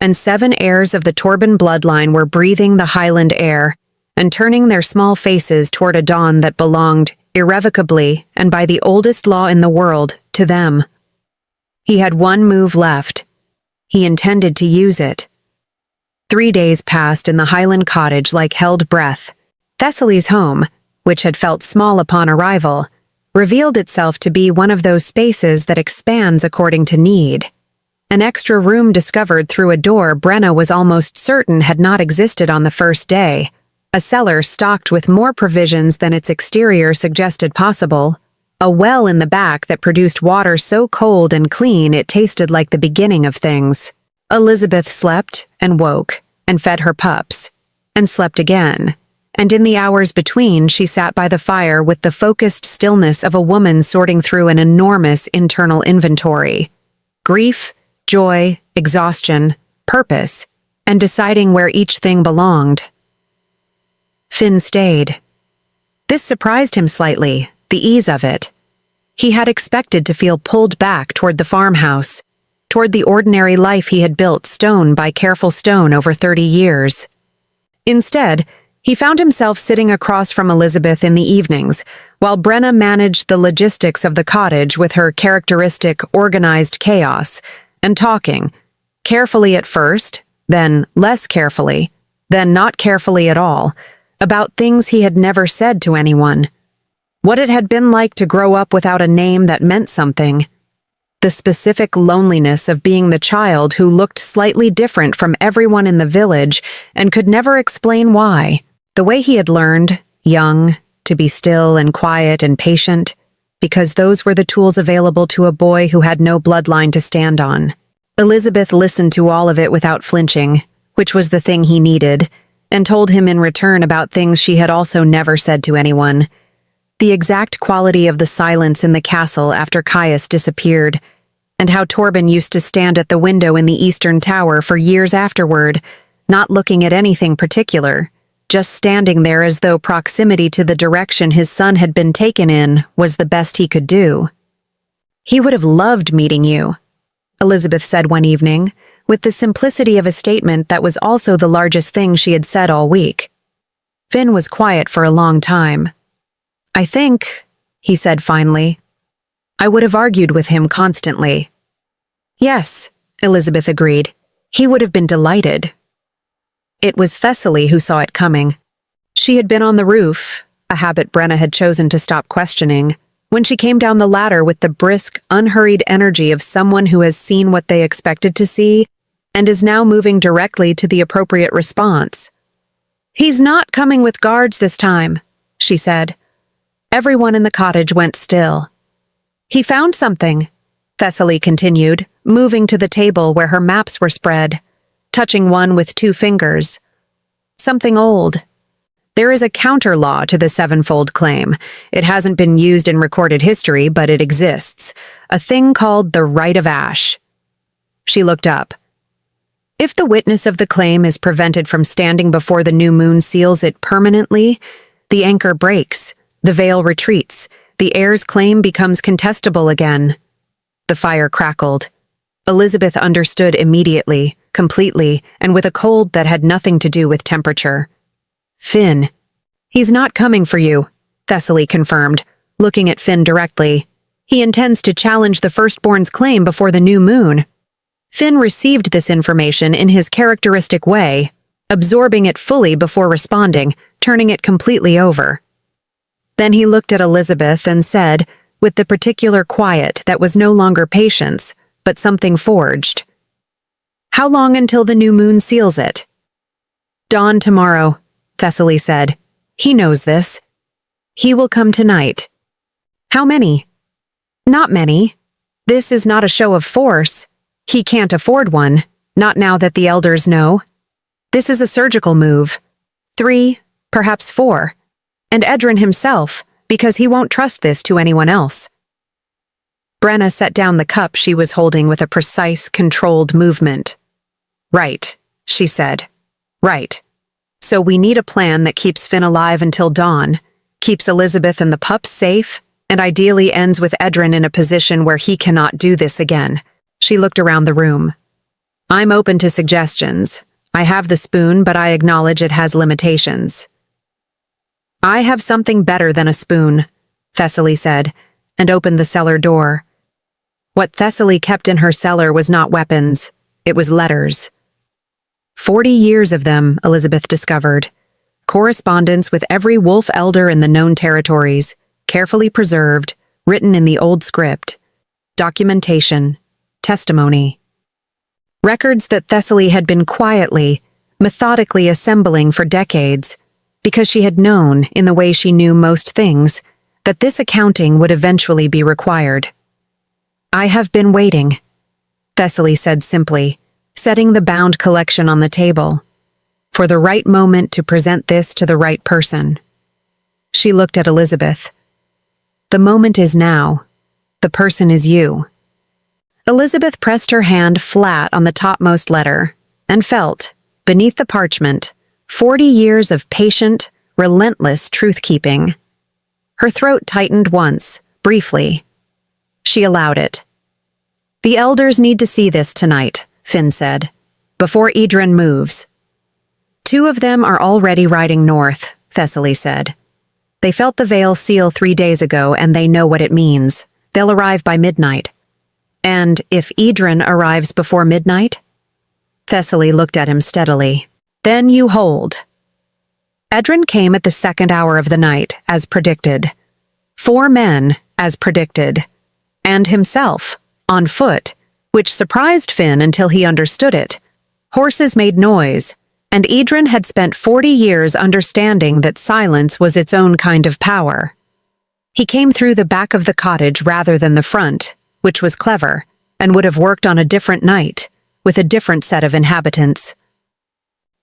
and 7 heirs of the Torbin bloodline were breathing the highland air and turning their small faces toward a dawn that belonged, irrevocably and by the oldest law in the world, to them. He had one move left. He intended to use it. 3 days passed in the Highland cottage like held breath. Thessaly's home, which had felt small upon arrival, revealed itself to be one of those spaces that expands according to need. An extra room discovered through a door Brena was almost certain had not existed on the first day. A cellar stocked with more provisions than its exterior suggested possible. A well in the back that produced water so cold and clean it tasted like the beginning of things. Elizabeth slept and woke and fed her pups, and slept again. And in the hours between, she sat by the fire with the focused stillness of a woman sorting through an enormous internal inventory. Grief, joy, exhaustion, purpose, and deciding where each thing belonged. Finn stayed. This surprised him slightly, the ease of it. He had expected to feel pulled back toward the farmhouse, toward the ordinary life he had built stone by careful stone over 30 years. Instead, he found himself sitting across from Elizabeth in the evenings, while Brena managed the logistics of the cottage with her characteristic organized chaos, and talking, carefully at first, then less carefully, then not carefully at all, about things he had never said to anyone. What it had been like to grow up without a name that meant something. The specific loneliness of being the child who looked slightly different from everyone in the village and could never explain why. The way he had learned, young, to be still and quiet and patient, because those were the tools available to a boy who had no bloodline to stand on. Elizabeth listened to all of it without flinching, which was the thing he needed, and told him in return about things she had also never said to anyone. The exact quality of the silence in the castle after Caius disappeared, and how Torbin used to stand at the window in the eastern tower for years afterward, not looking at anything particular, just standing there as though proximity to the direction his son had been taken in was the best he could do. "He would have loved meeting you," Elizabeth said one evening, with the simplicity of a statement that was also the largest thing she had said all week. Finn was quiet for a long time. "I think," he said finally, "I would have argued with him constantly." "Yes," Elizabeth agreed. "He would have been delighted." It was Thessaly who saw it coming. She had been on the roof, a habit Brena had chosen to stop questioning, when she came down the ladder with the brisk, unhurried energy of someone who has seen what they expected to see and is now moving directly to the appropriate response. "He's not coming with guards this time," she said. Everyone in the cottage went still. "He found something," Thessaly continued, moving to the table where her maps were spread, touching one with 2 fingers. "Something old. There is a counter-law to the sevenfold claim. It hasn't been used in recorded history, but it exists. A thing called the right of ash." She looked up. "If the witness of the claim is prevented from standing before the new moon seals it permanently, the anchor breaks, the veil retreats, the heir's claim becomes contestable again." The fire crackled. Elizabeth understood immediately, completely, and with a cold that had nothing to do with temperature. "Finn." "He's not coming for you," Thessaly confirmed, looking at Finn directly. "He intends to challenge the firstborn's claim before the new moon." Finn received this information in his characteristic way, absorbing it fully before responding, turning it completely over. Then he looked at Elizabeth and said, with the particular quiet that was no longer patience, but something forged, "How long until the new moon seals it?" "Dawn tomorrow," Thessaly said. "He knows this. He will come tonight." "How many?" "Not many. This is not a show of force. He can't afford one, not now that the elders know. This is a surgical move. 3, perhaps 4. And Edin himself, because he won't trust this to anyone else. Brena set down the cup she was holding with a precise, controlled movement. Right, she said. Right. So we need a plan that keeps Finn alive until dawn, keeps Elizabeth and the pup safe, and ideally ends with Edin in a position where he cannot do this again. She looked around the room. I'm open to suggestions. I have the spoon, but I acknowledge it has limitations. I have something better than a spoon, Thessaly said, and opened the cellar door. What Thessaly kept in her cellar was not weapons, it was letters. 40 years of them, Elizabeth discovered. Correspondence with every wolf elder in the known territories, carefully preserved, written in the old script. Documentation. Testimony. Records that Thessaly had been quietly, methodically assembling for decades, because she had known, in the way she knew most things, that this accounting would eventually be required. I have been waiting, Thessaly said simply, setting the bound collection on the table, for the right moment to present this to the right person. She looked at Elizabeth. The moment is now. The person is you. Elizabeth pressed her hand flat on the topmost letter and felt, beneath the parchment, 40 years of patient, relentless truth-keeping. Her throat tightened once, briefly. She allowed it. The elders need to see this tonight, Finn said, before Edin moves. 2 of them are already riding north, Thessaly said. They felt the veil seal 3 days ago, and they know what it means. They'll arrive by midnight. And if Edin arrives before midnight? Thessaly looked at him steadily. Then you hold. Edin came at the 2nd hour of the night, as predicted. 4 men, as predicted. And himself, on foot, which surprised Finn until he understood it. Horses made noise, and Edin had spent 40 years understanding that silence was its own kind of power. He came through the back of the cottage rather than the front, which was clever, and would have worked on a different night, with a different set of inhabitants.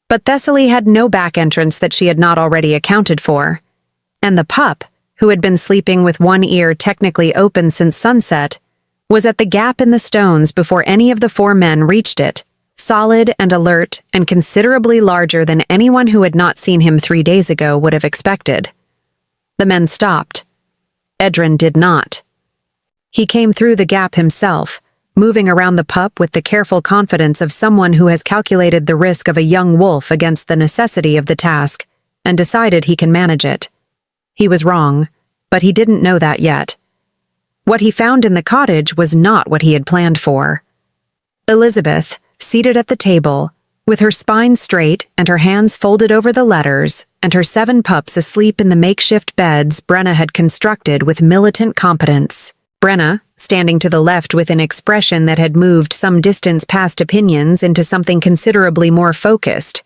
But Thessaly had no back entrance that she had not already accounted for, and the pup, who had been sleeping with one ear technically open since sunset, was at the gap in the stones before any of the 4 men reached it, solid and alert and considerably larger than anyone who had not seen him 3 days ago would have expected. The men stopped. Edin did not. He came through the gap himself, moving around the pup with the careful confidence of someone who has calculated the risk of a young wolf against the necessity of the task, and decided he can manage it. He was wrong, but he didn't know that yet. What he found in the cottage was not what he had planned for. Elizabeth, seated at the table, with her spine straight and her hands folded over the letters, and her 7 pups asleep in the makeshift beds Brena had constructed with militant competence. Brena, standing to the left with an expression that had moved some distance past opinions into something considerably more focused.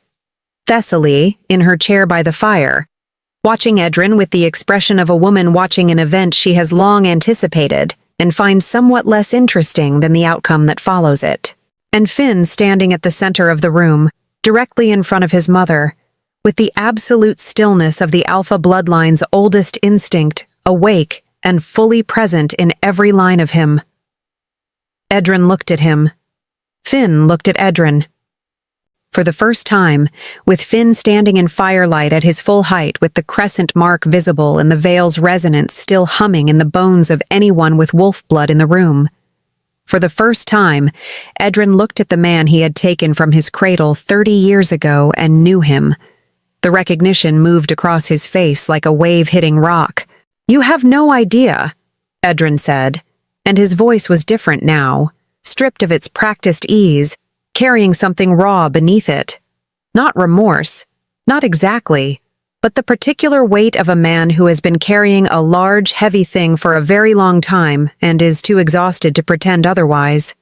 Thessaly, in her chair by the fire, watching Edin with the expression of a woman watching an event she has long anticipated and finds somewhat less interesting than the outcome that follows it. And Finn standing at the center of the room, directly in front of his mother, with the absolute stillness of the Alpha bloodline's oldest instinct, awake and fully present in every line of him. Edin looked at him. Finn looked at Edin. For the first time, with Finn standing in firelight at his full height with the crescent mark visible and the veil's resonance still humming in the bones of anyone with wolf blood in the room. For the first time, Edin looked at the man he had taken from his cradle 30 years ago and knew him. The recognition moved across his face like a wave hitting rock. You have no idea, Edin said, and his voice was different now, stripped of its practiced ease, carrying something raw beneath it. Not remorse, not exactly, but the particular weight of a man who has been carrying a large, heavy thing for a very long time and is too exhausted to pretend otherwise.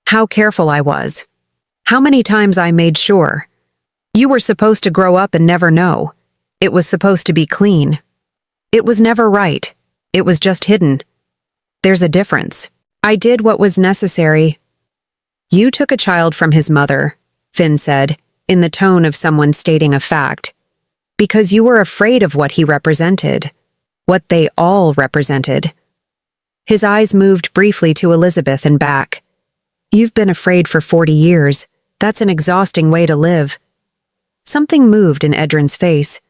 How careful I was. How many times I made sure. You were supposed to grow up and never know. It was supposed to be clean. It was never right. It was just hidden. There's a difference. I did what was necessary. You took a child from his mother, Finn said, in the tone of someone stating a fact. Because you were afraid of what he represented. What they all represented. His eyes moved briefly to Elizabeth and back. You've been afraid for 40 years. That's an exhausting way to live. Something moved in Edrin's face.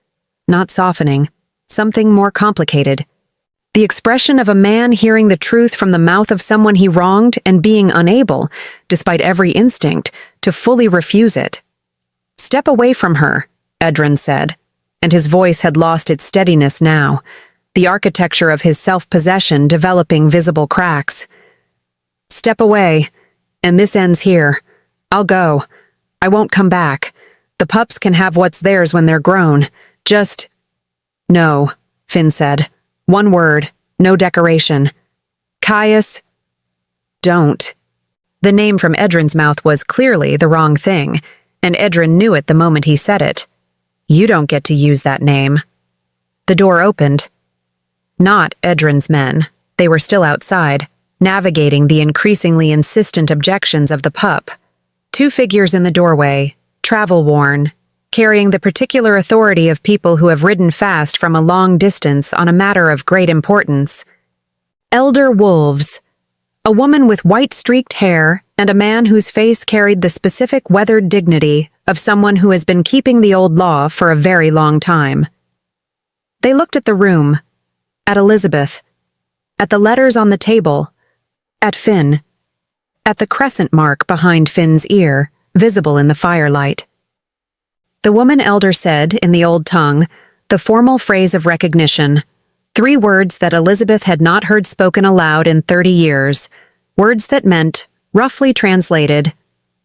Not softening. Something more complicated. The expression of a man hearing the truth from the mouth of someone he wronged and being unable, despite every instinct, to fully refuse it. Step away from her, Edrin said, and his voice had lost its steadiness now, the architecture of his self-possession developing visible cracks. Step away, and this ends here. I'll go. I won't come back. The pups can have what's theirs when they're grown. Just... No, Finn said. One word, no decoration. Caius... Don't. The name from Edrin's mouth was clearly the wrong thing, and Edrin knew it the moment he said it. You don't get to use that name. The door opened. Not Edrin's men. They were still outside, navigating the increasingly insistent objections of the pup. Two figures in the doorway, travel-worn, carrying the particular authority of people who have ridden fast from a long distance on a matter of great importance. Elder wolves. A woman with white-streaked hair and a man whose face carried the specific weathered dignity of someone who has been keeping the old law for a very long time. They looked at the room, at Elizabeth, at the letters on the table, at Finn, at the crescent mark behind Finn's ear, visible in the firelight. The woman elder said, in the old tongue, the formal phrase of recognition, 3 words that Elizabeth had not heard spoken aloud in 30 years, words that meant, roughly translated,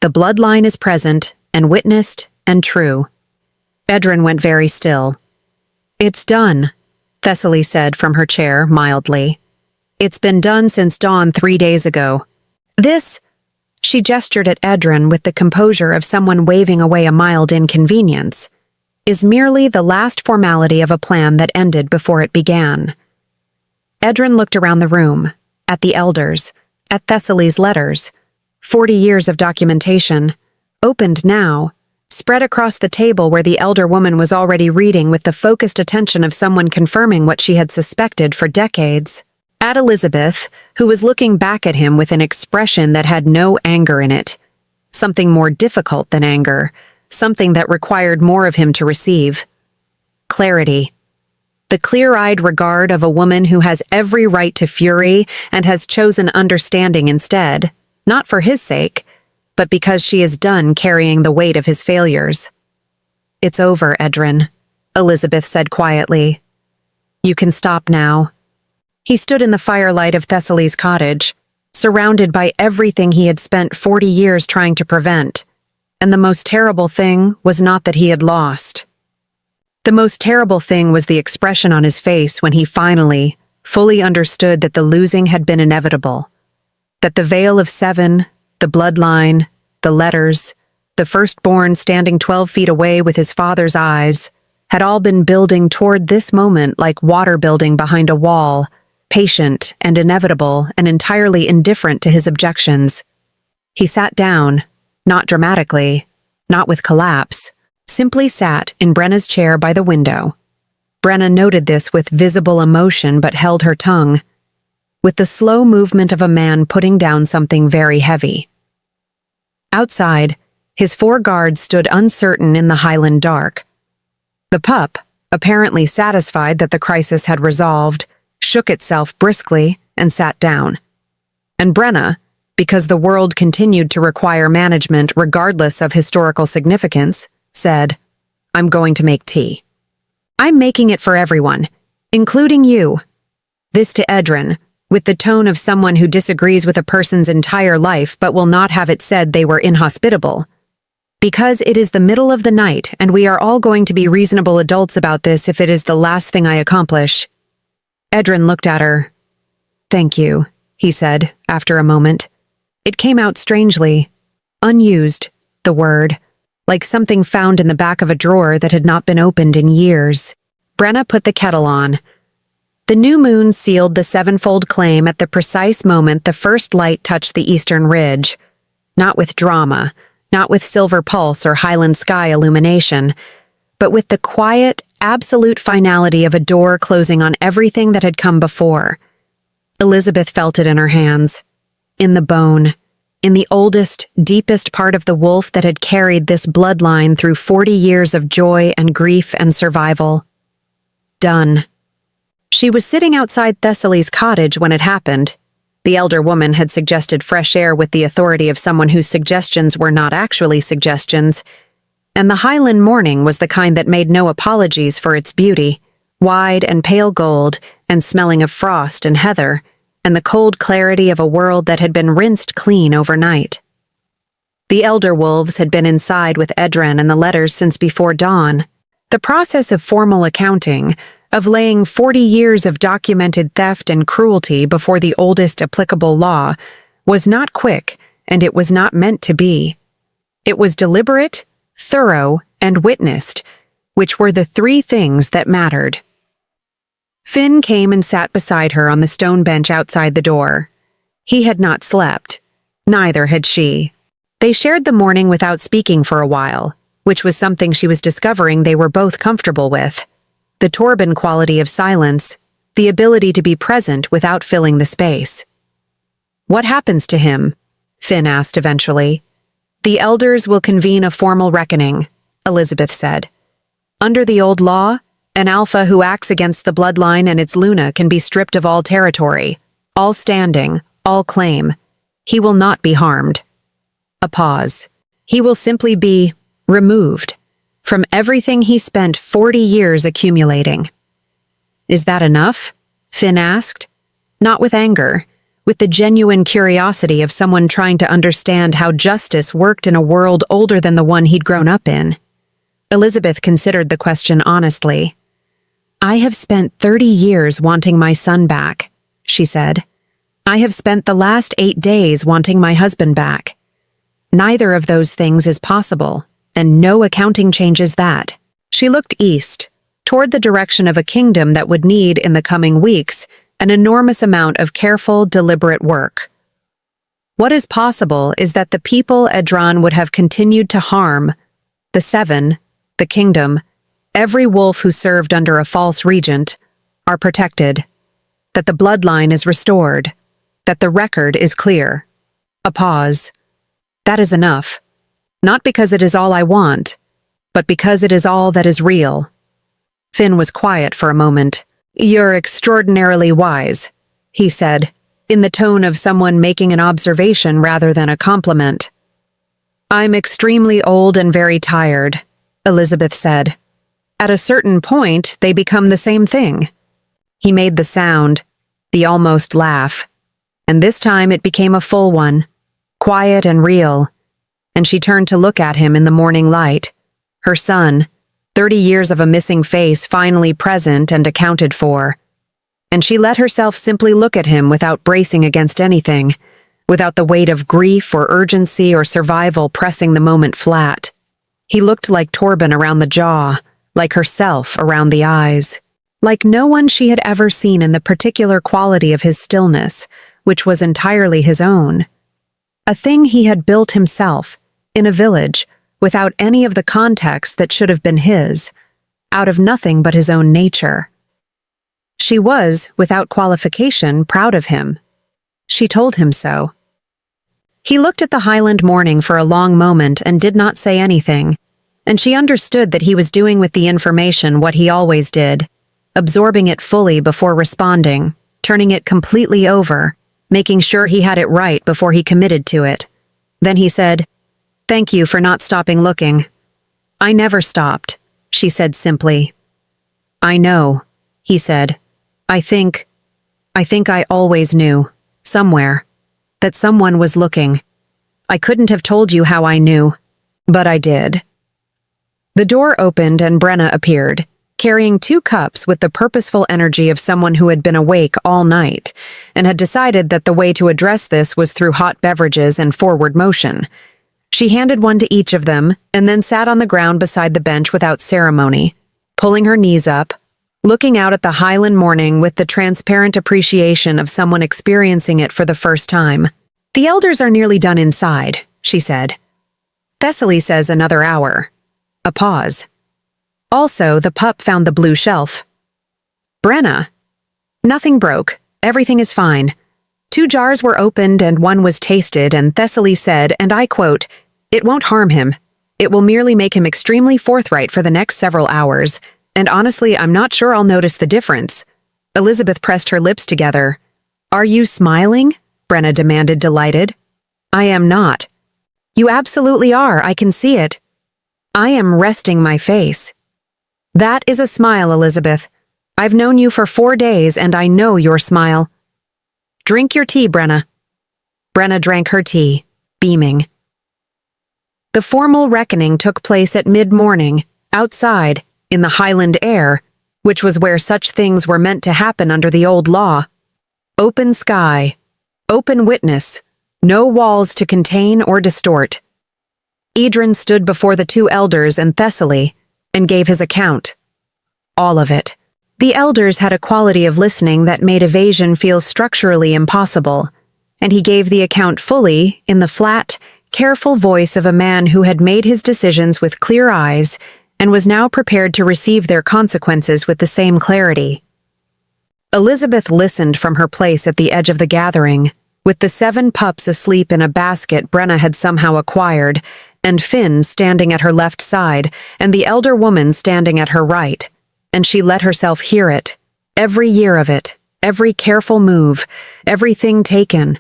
the bloodline is present and witnessed and true. Edrin went very still. It's done, Thessaly said from her chair, mildly. It's been done since dawn 3 days ago. This, she gestured at Edrin with the composure of someone waving away a mild inconvenience, is merely the last formality of a plan that ended before it began. Edrin looked around the room, at the elders, at Thessaly's letters, 40 years of documentation, opened now, spread across the table where the elder woman was already reading with the focused attention of someone confirming what she had suspected for decades. At Elizabeth, who was looking back at him with an expression that had no anger in it. Something more difficult than anger, something that required more of him to receive. Clarity. The clear-eyed regard of a woman who has every right to fury and has chosen understanding instead, not for his sake, but because she is done carrying the weight of his failures. It's over, Edrin, Elizabeth said quietly. You can stop now. He stood in the firelight of Thessaly's cottage, surrounded by everything he had spent 40 years trying to prevent, and the most terrible thing was not that he had lost. The most terrible thing was the expression on his face when he finally, fully understood that the losing had been inevitable, that the veil of 7, the bloodline, the letters, the firstborn standing 12 feet away with his father's eyes, had all been building toward this moment like water building behind a wall, patient and inevitable and entirely indifferent to his objections. He sat down, not dramatically, not with collapse, simply sat in Brena's chair by the window. Brena noted this with visible emotion but held her tongue, with the slow movement of a man putting down something very heavy. Outside, his 4 guards stood uncertain in the Highland dark. The pup, apparently satisfied that the crisis had resolved, shook itself briskly and sat down. And Brena, because the world continued to require management regardless of historical significance, said, I'm going to make tea. I'm making it for everyone, including you. This to Edrin, with the tone of someone who disagrees with a person's entire life but will not have it said they were inhospitable. Because it is the middle of the night and we are all going to be reasonable adults about this if it is the last thing I accomplish. Edrin looked at her. Thank you, he said, after a moment. It came out strangely. Unused, the word, like something found in the back of a drawer that had not been opened in years. Brena put the kettle on. The new moon sealed the 7-fold claim at the precise moment the first light touched the eastern ridge. Not with drama, not with silver pulse or Highland sky illumination, but with the quiet, absolute finality of a door closing on everything that had come before. Elizabeth felt it in her hands, in the bone, in the oldest, deepest part of the wolf that had carried this bloodline through 40 years of joy and grief and survival. Done. She was sitting outside Thessaly's cottage when it happened. The elder woman had suggested fresh air with the authority of someone whose suggestions were not actually suggestions, and the Highland morning was the kind that made no apologies for its beauty, wide and pale gold and smelling of frost and heather, and the cold clarity of a world that had been rinsed clean overnight. The elder wolves had been inside with Edin and the letters since before dawn. The process of formal accounting, of laying 40 years of documented theft and cruelty before the oldest applicable law, was not quick, and it was not meant to be. It was deliberate, thorough, and witnessed, which were the three things that mattered. Finn came and sat beside her on the stone bench outside the door. He had not slept. Neither had she. They shared the morning without speaking for a while, which was something she was discovering they were both comfortable with. The Torbin quality of silence, the ability to be present without filling the space. "What happens to him?" Finn asked eventually. "The elders will convene a formal reckoning," Elizabeth said. "Under the old law, an alpha who acts against the bloodline and its Luna can be stripped of all territory, all standing, all claim. He will not be harmed." A pause. "He will simply be removed from everything he spent 40 years accumulating." "Is that enough?" Finn asked. Not with anger, with the genuine curiosity of someone trying to understand how justice worked in a world older than the one he'd grown up in. Elizabeth considered the question honestly. "I have spent 30 years wanting my son back," she said. "I have spent the last 8 days wanting my husband back. Neither of those things is possible, and no accounting changes that." She looked east, toward the direction of a kingdom that would need, in the coming weeks, an enormous amount of careful, deliberate work. What is possible is that the people Edin would have continued to harm, the seven, the kingdom, every wolf who served under a false regent, are protected, that the bloodline is restored, that the record is clear. A pause. "That is enough. Not because it is all I want, but because it is all that is real." Finn was quiet for a moment. "You're extraordinarily wise," he said, in the tone of someone making an observation rather than a compliment. "I'm extremely old and very tired," Elizabeth said. "At a certain point, they become the same thing." He made the sound, the almost laugh, and this time it became a full one, quiet and real, and she turned to look at him in the morning light. Her son, 30 years of a missing face finally present and accounted for. And she let herself simply look at him without bracing against anything, without the weight of grief or urgency or survival pressing the moment flat. He looked like Torbin around the jaw, like herself around the eyes, like no one she had ever seen in the particular quality of his stillness, which was entirely his own. A thing he had built himself, in a village, without any of the context that should have been his, out of nothing but his own nature. She was, without qualification, proud of him. She told him so. He looked at the Highland morning for a long moment and did not say anything, and she understood that he was doing with the information what he always did, absorbing it fully before responding, turning it completely over, making sure he had it right before he committed to it. Then he said, "Thank you for not stopping looking." "I never stopped," she said simply. "I know," he said. I think I always knew, somewhere, that someone was looking. I couldn't have told you how I knew, but I did." The door opened and Brena appeared, carrying 2 cups with the purposeful energy of someone who had been awake all night and had decided that the way to address this was through hot beverages and forward motion. She handed one to each of them and then sat on the ground beside the bench without ceremony, pulling her knees up, looking out at the Highland morning with the transparent appreciation of someone experiencing it for the first time. "The elders are nearly done inside," she said. Thessaly says another hour. A pause. Also, the pup found the blue shelf. Brena. Nothing broke. Everything is fine. 2 jars were opened and 1 was tasted, and Thessaly said, and I quote, "It won't harm him. It will merely make him extremely forthright for the next several hours, and honestly, I'm not sure I'll notice the difference." Elizabeth pressed her lips together. "Are you smiling?" Brena demanded, delighted. "I am not." "You absolutely are, I can see it." "I am resting my face." "That is a smile, Elizabeth. I've known you for 4 days, and I know your smile." "Drink your tea, Brena." Brena drank her tea, beaming. The formal reckoning took place at mid-morning, outside, in the Highland air, which was where such things were meant to happen under the old law. Open sky, open witness, no walls to contain or distort. Edin stood before the 2 elders and Thessaly and gave his account. All of it. The elders had a quality of listening that made evasion feel structurally impossible, and he gave the account fully in the flat, careful voice of a man who had made his decisions with clear eyes and was now prepared to receive their consequences with the same clarity. Elizabeth listened from her place at the edge of the gathering, with the 7 pups asleep in a basket Brena had somehow acquired, and Finn standing at her left side, and the elder woman standing at her right, and she let herself hear it, every year of it, every careful move, everything taken,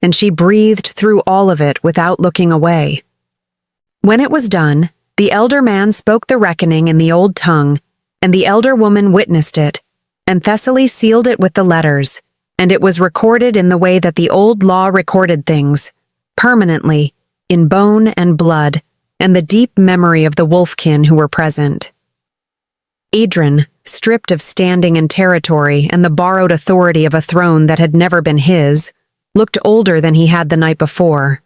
and she breathed through all of it without looking away. When it was done, the elder man spoke the reckoning in the old tongue, and the elder woman witnessed it, and Thessaly sealed it with the letters, and it was recorded in the way that the old law recorded things, permanently, in bone and blood, and the deep memory of the wolfkin who were present. Edin, stripped of standing and territory and the borrowed authority of a throne that had never been his, looked older than he had the night before.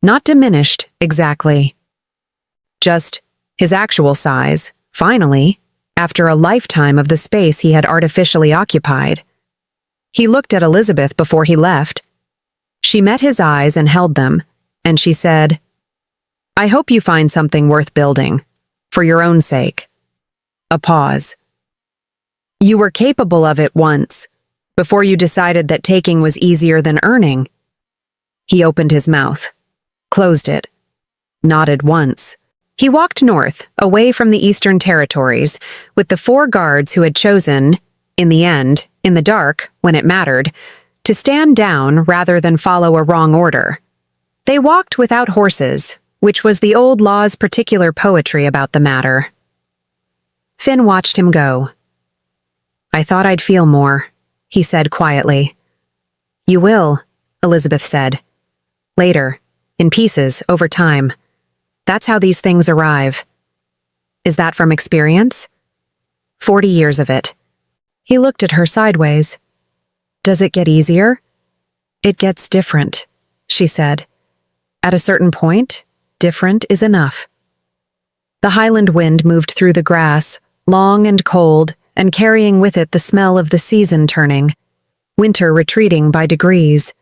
Not diminished, exactly. Just his actual size, finally, after a lifetime of the space he had artificially occupied. He looked at Elizabeth before he left. She met his eyes and held them, and she said, "I hope you find something worth building, for your own sake." A pause. "You were capable of it once, before you decided that taking was easier than earning." He opened his mouth, closed it, nodded once. He walked north, away from the Eastern Territories, with the 4 guards who had chosen, in the end, in the dark, when it mattered, to stand down rather than follow a wrong order. They walked without horses, which was the old law's particular poetry about the matter. Finn watched him go. "I thought I'd feel more," he said quietly. "You will," Elizabeth said. "Later, in pieces, over time. That's how these things arrive." "Is that from experience?" 40 years of it." He looked at her sideways. "Does it get easier?" "It gets different," she said. "At a certain point, different is enough." The Highland wind moved through the grass, long and cold, and carrying with it the smell of the season turning, winter retreating by degrees,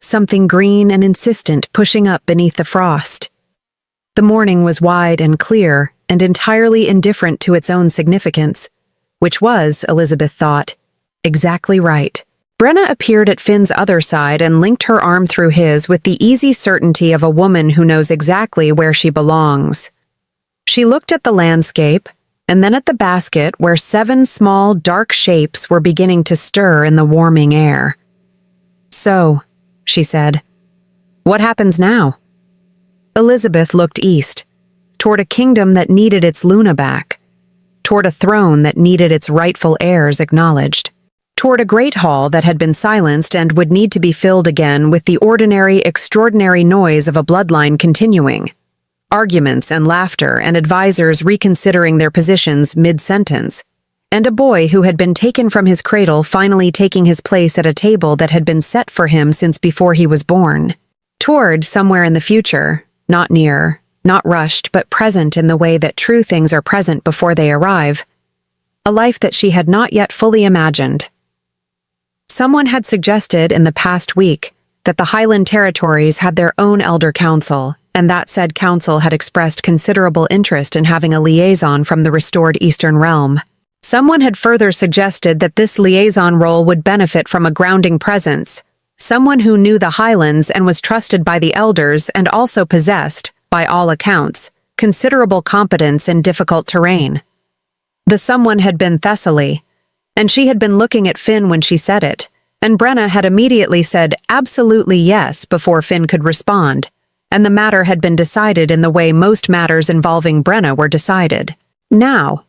something green and insistent pushing up beneath the frost. The morning was wide and clear and entirely indifferent to its own significance, which was, Elizabeth thought, exactly right. Brena appeared at Finn's other side and linked her arm through his with the easy certainty of a woman who knows exactly where she belongs. She looked at the landscape, and then at the basket where 7 small, dark shapes were beginning to stir in the warming air. "So," she said, "what happens now?" Elizabeth looked east, toward a kingdom that needed its Luna back, toward a throne that needed its rightful heirs acknowledged, toward a great hall that had been silenced and would need to be filled again with the ordinary, extraordinary noise of a bloodline continuing. Arguments and laughter and advisors reconsidering their positions mid-sentence, and a boy who had been taken from his cradle finally taking his place at a table that had been set for him since before he was born. Toward somewhere in the future, not near, not rushed, but present in the way that true things are present before they arrive, a life that she had not yet fully imagined. Someone had suggested in the past week that the Highland Territories had their own elder council, and that said council had expressed considerable interest in having a liaison from the restored Eastern realm. Someone had further suggested that this liaison role would benefit from a grounding presence, someone who knew the highlands and was trusted by the elders and also possessed, by all accounts, considerable competence in difficult terrain. The someone had been Thessaly, and she had been looking at Finn when she said it, and Brena had immediately said absolutely yes before Finn could respond, and the matter had been decided in the way most matters involving Brena were decided. "Now,"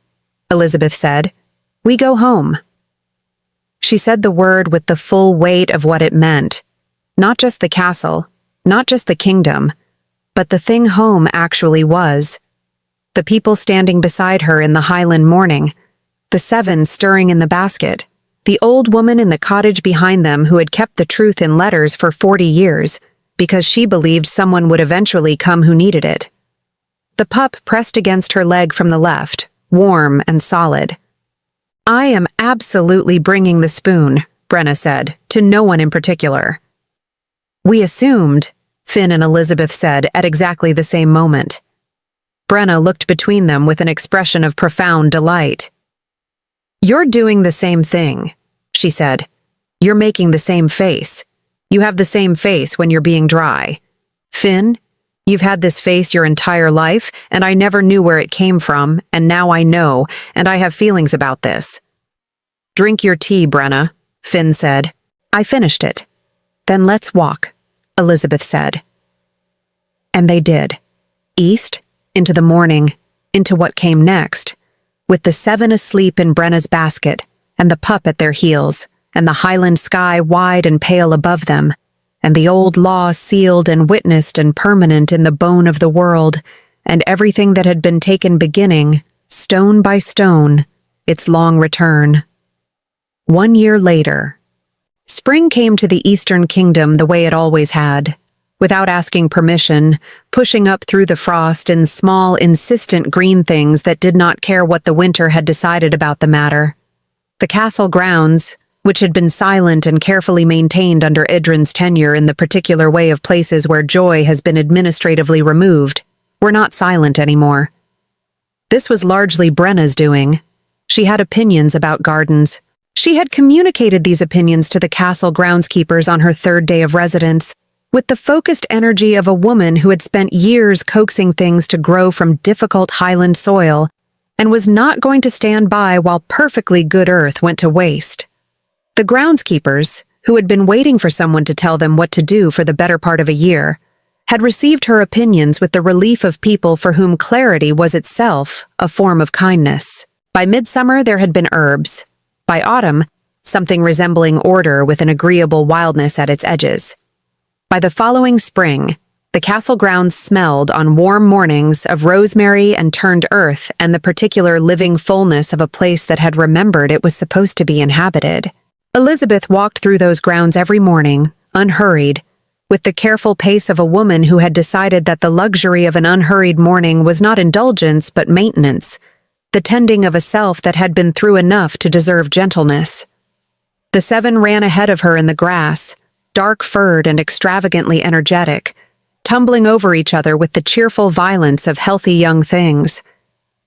Elizabeth said, "we go home." She said the word with the full weight of what it meant. Not just the castle, not just the kingdom, but the thing home actually was. The people standing beside her in the highland morning, the 7 stirring in the basket, the old woman in the cottage behind them who had kept the truth in letters for 40 years, because she believed someone would eventually come who needed it. The pup pressed against her leg from the left, warm and solid. "I am absolutely bringing the spoon," Brena said, to no one in particular. "We assumed," Finn and Elizabeth said at exactly the same moment. Brena looked between them with an expression of profound delight. "You're doing the same thing," she said. "You're making the same face. You have the same face when you're being dry. Finn, you've had this face your entire life, and I never knew where it came from, and now I know, and I have feelings about this." "Drink your tea, Brena," Finn said. "I finished it." "Then let's walk," Elizabeth said. And they did. East, into the morning, into what came next, with the 7 asleep in Brena's basket, and the pup at their heels, and the highland sky wide and pale above them, and the old law sealed and witnessed and permanent in the bone of the world, and everything that had been taken beginning, stone by stone, its long return. 1 year later, spring came to the Eastern Kingdom the way it always had, without asking permission, pushing up through the frost in small, insistent green things that did not care what the winter had decided about the matter. The castle grounds, which had been silent and carefully maintained under Idrin's tenure in the particular way of places where joy has been administratively removed, were not silent anymore. This was largely Brena's doing. She had opinions about gardens. She had communicated these opinions to the castle groundskeepers on her 3rd day of residence, with the focused energy of a woman who had spent years coaxing things to grow from difficult highland soil and was not going to stand by while perfectly good earth went to waste. The groundskeepers, who had been waiting for someone to tell them what to do for the better part of a year, had received her opinions with the relief of people for whom clarity was itself a form of kindness. By midsummer there had been herbs. By autumn, something resembling order with an agreeable wildness at its edges. By the following spring, the castle grounds smelled on warm mornings of rosemary and turned earth and the particular living fullness of a place that had remembered it was supposed to be inhabited. Elizabeth walked through those grounds every morning, unhurried, with the careful pace of a woman who had decided that the luxury of an unhurried morning was not indulgence but maintenance, the tending of a self that had been through enough to deserve gentleness. The 7 ran ahead of her in the grass, dark-furred and extravagantly energetic, tumbling over each other with the cheerful violence of healthy young things.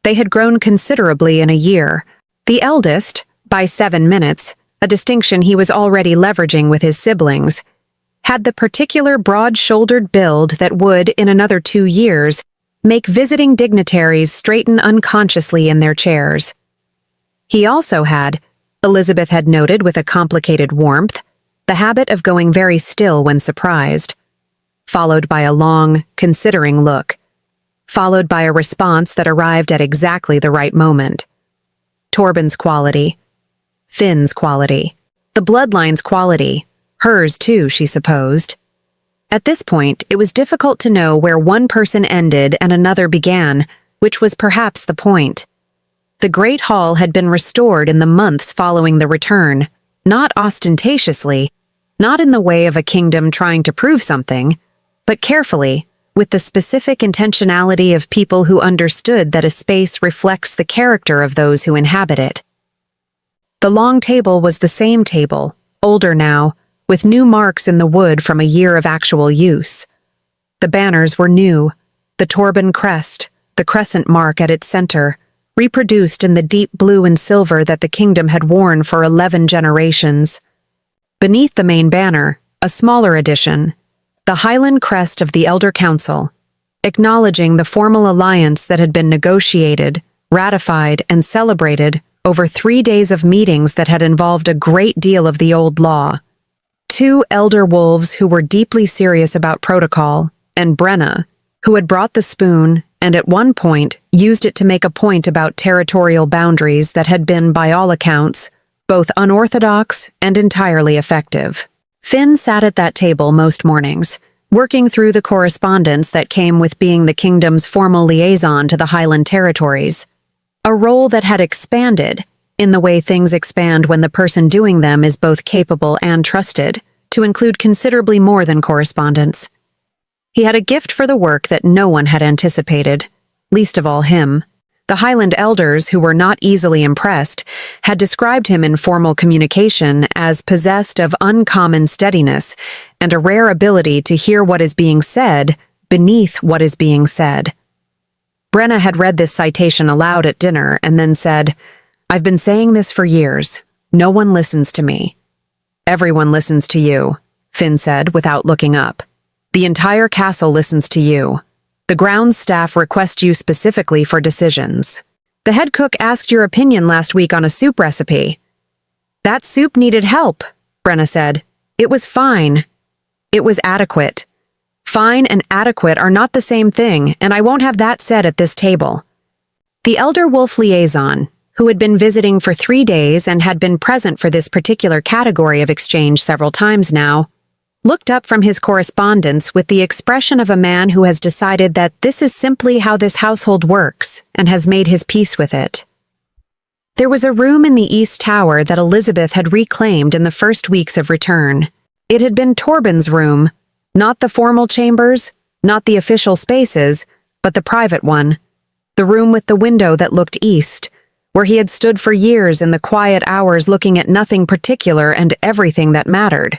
They had grown considerably in a year. The eldest, by 7 minutes, a distinction he was already leveraging with his siblings, had the particular broad-shouldered build that would, in another 2 years, make visiting dignitaries straighten unconsciously in their chairs. He also had, Elizabeth had noted with a complicated warmth, the habit of going very still when surprised, followed by a long, considering look, followed by a response that arrived at exactly the right moment. Torbin's quality, Finn's quality, the bloodline's quality, hers too, she supposed. At this point, it was difficult to know where one person ended and another began, which was perhaps the point. The Great Hall had been restored in the months following the return, not ostentatiously, not in the way of a kingdom trying to prove something, but carefully, with the specific intentionality of people who understood that a space reflects the character of those who inhabit it. The long table was the same table, older now, with new marks in the wood from a year of actual use. The banners were new, the Torbin crest, the crescent mark at its center, reproduced in the deep blue and silver that the kingdom had worn for 11 generations. Beneath the main banner, a smaller edition, the Highland crest of the Elder Council, acknowledging the formal alliance that had been negotiated, ratified, and celebrated over 3 days of meetings that had involved a great deal of the old law. 2 elder wolves who were deeply serious about protocol, and Brena, who had brought the spoon and at one point used it to make a point about territorial boundaries that had been, by all accounts, both unorthodox and entirely effective. Finn sat at that table most mornings, working through the correspondence that came with being the kingdom's formal liaison to the Highland territories, a role that had expanded, in the way things expand when the person doing them is both capable and trusted, to include considerably more than correspondence. He had a gift for the work that no one had anticipated, least of all him. The Highland elders, who were not easily impressed, had described him in formal communication as possessed of uncommon steadiness and a rare ability to hear what is being said beneath what is being said. Brena had read this citation aloud at dinner and then said, "I've been saying this for years. No one listens to me." "Everyone listens to you," Finn said without looking up. "The entire castle listens to you. The grounds staff request you specifically for decisions. The head cook asked your opinion last week on a soup recipe." "That soup needed help," Brena said. "It was fine. It was adequate. Fine and adequate are not the same thing, and I won't have that said at this table." The elder wolf liaison, who had been visiting for 3 days and had been present for this particular category of exchange several times now, looked up from his correspondence with the expression of a man who has decided that this is simply how this household works and has made his peace with it. There was a room in the East Tower that Elizabeth had reclaimed in the first weeks of return. It had been Torbin's room, not the formal chambers, not the official spaces, but the private one, the room with the window that looked east, where he had stood for years in the quiet hours looking at nothing particular and everything that mattered.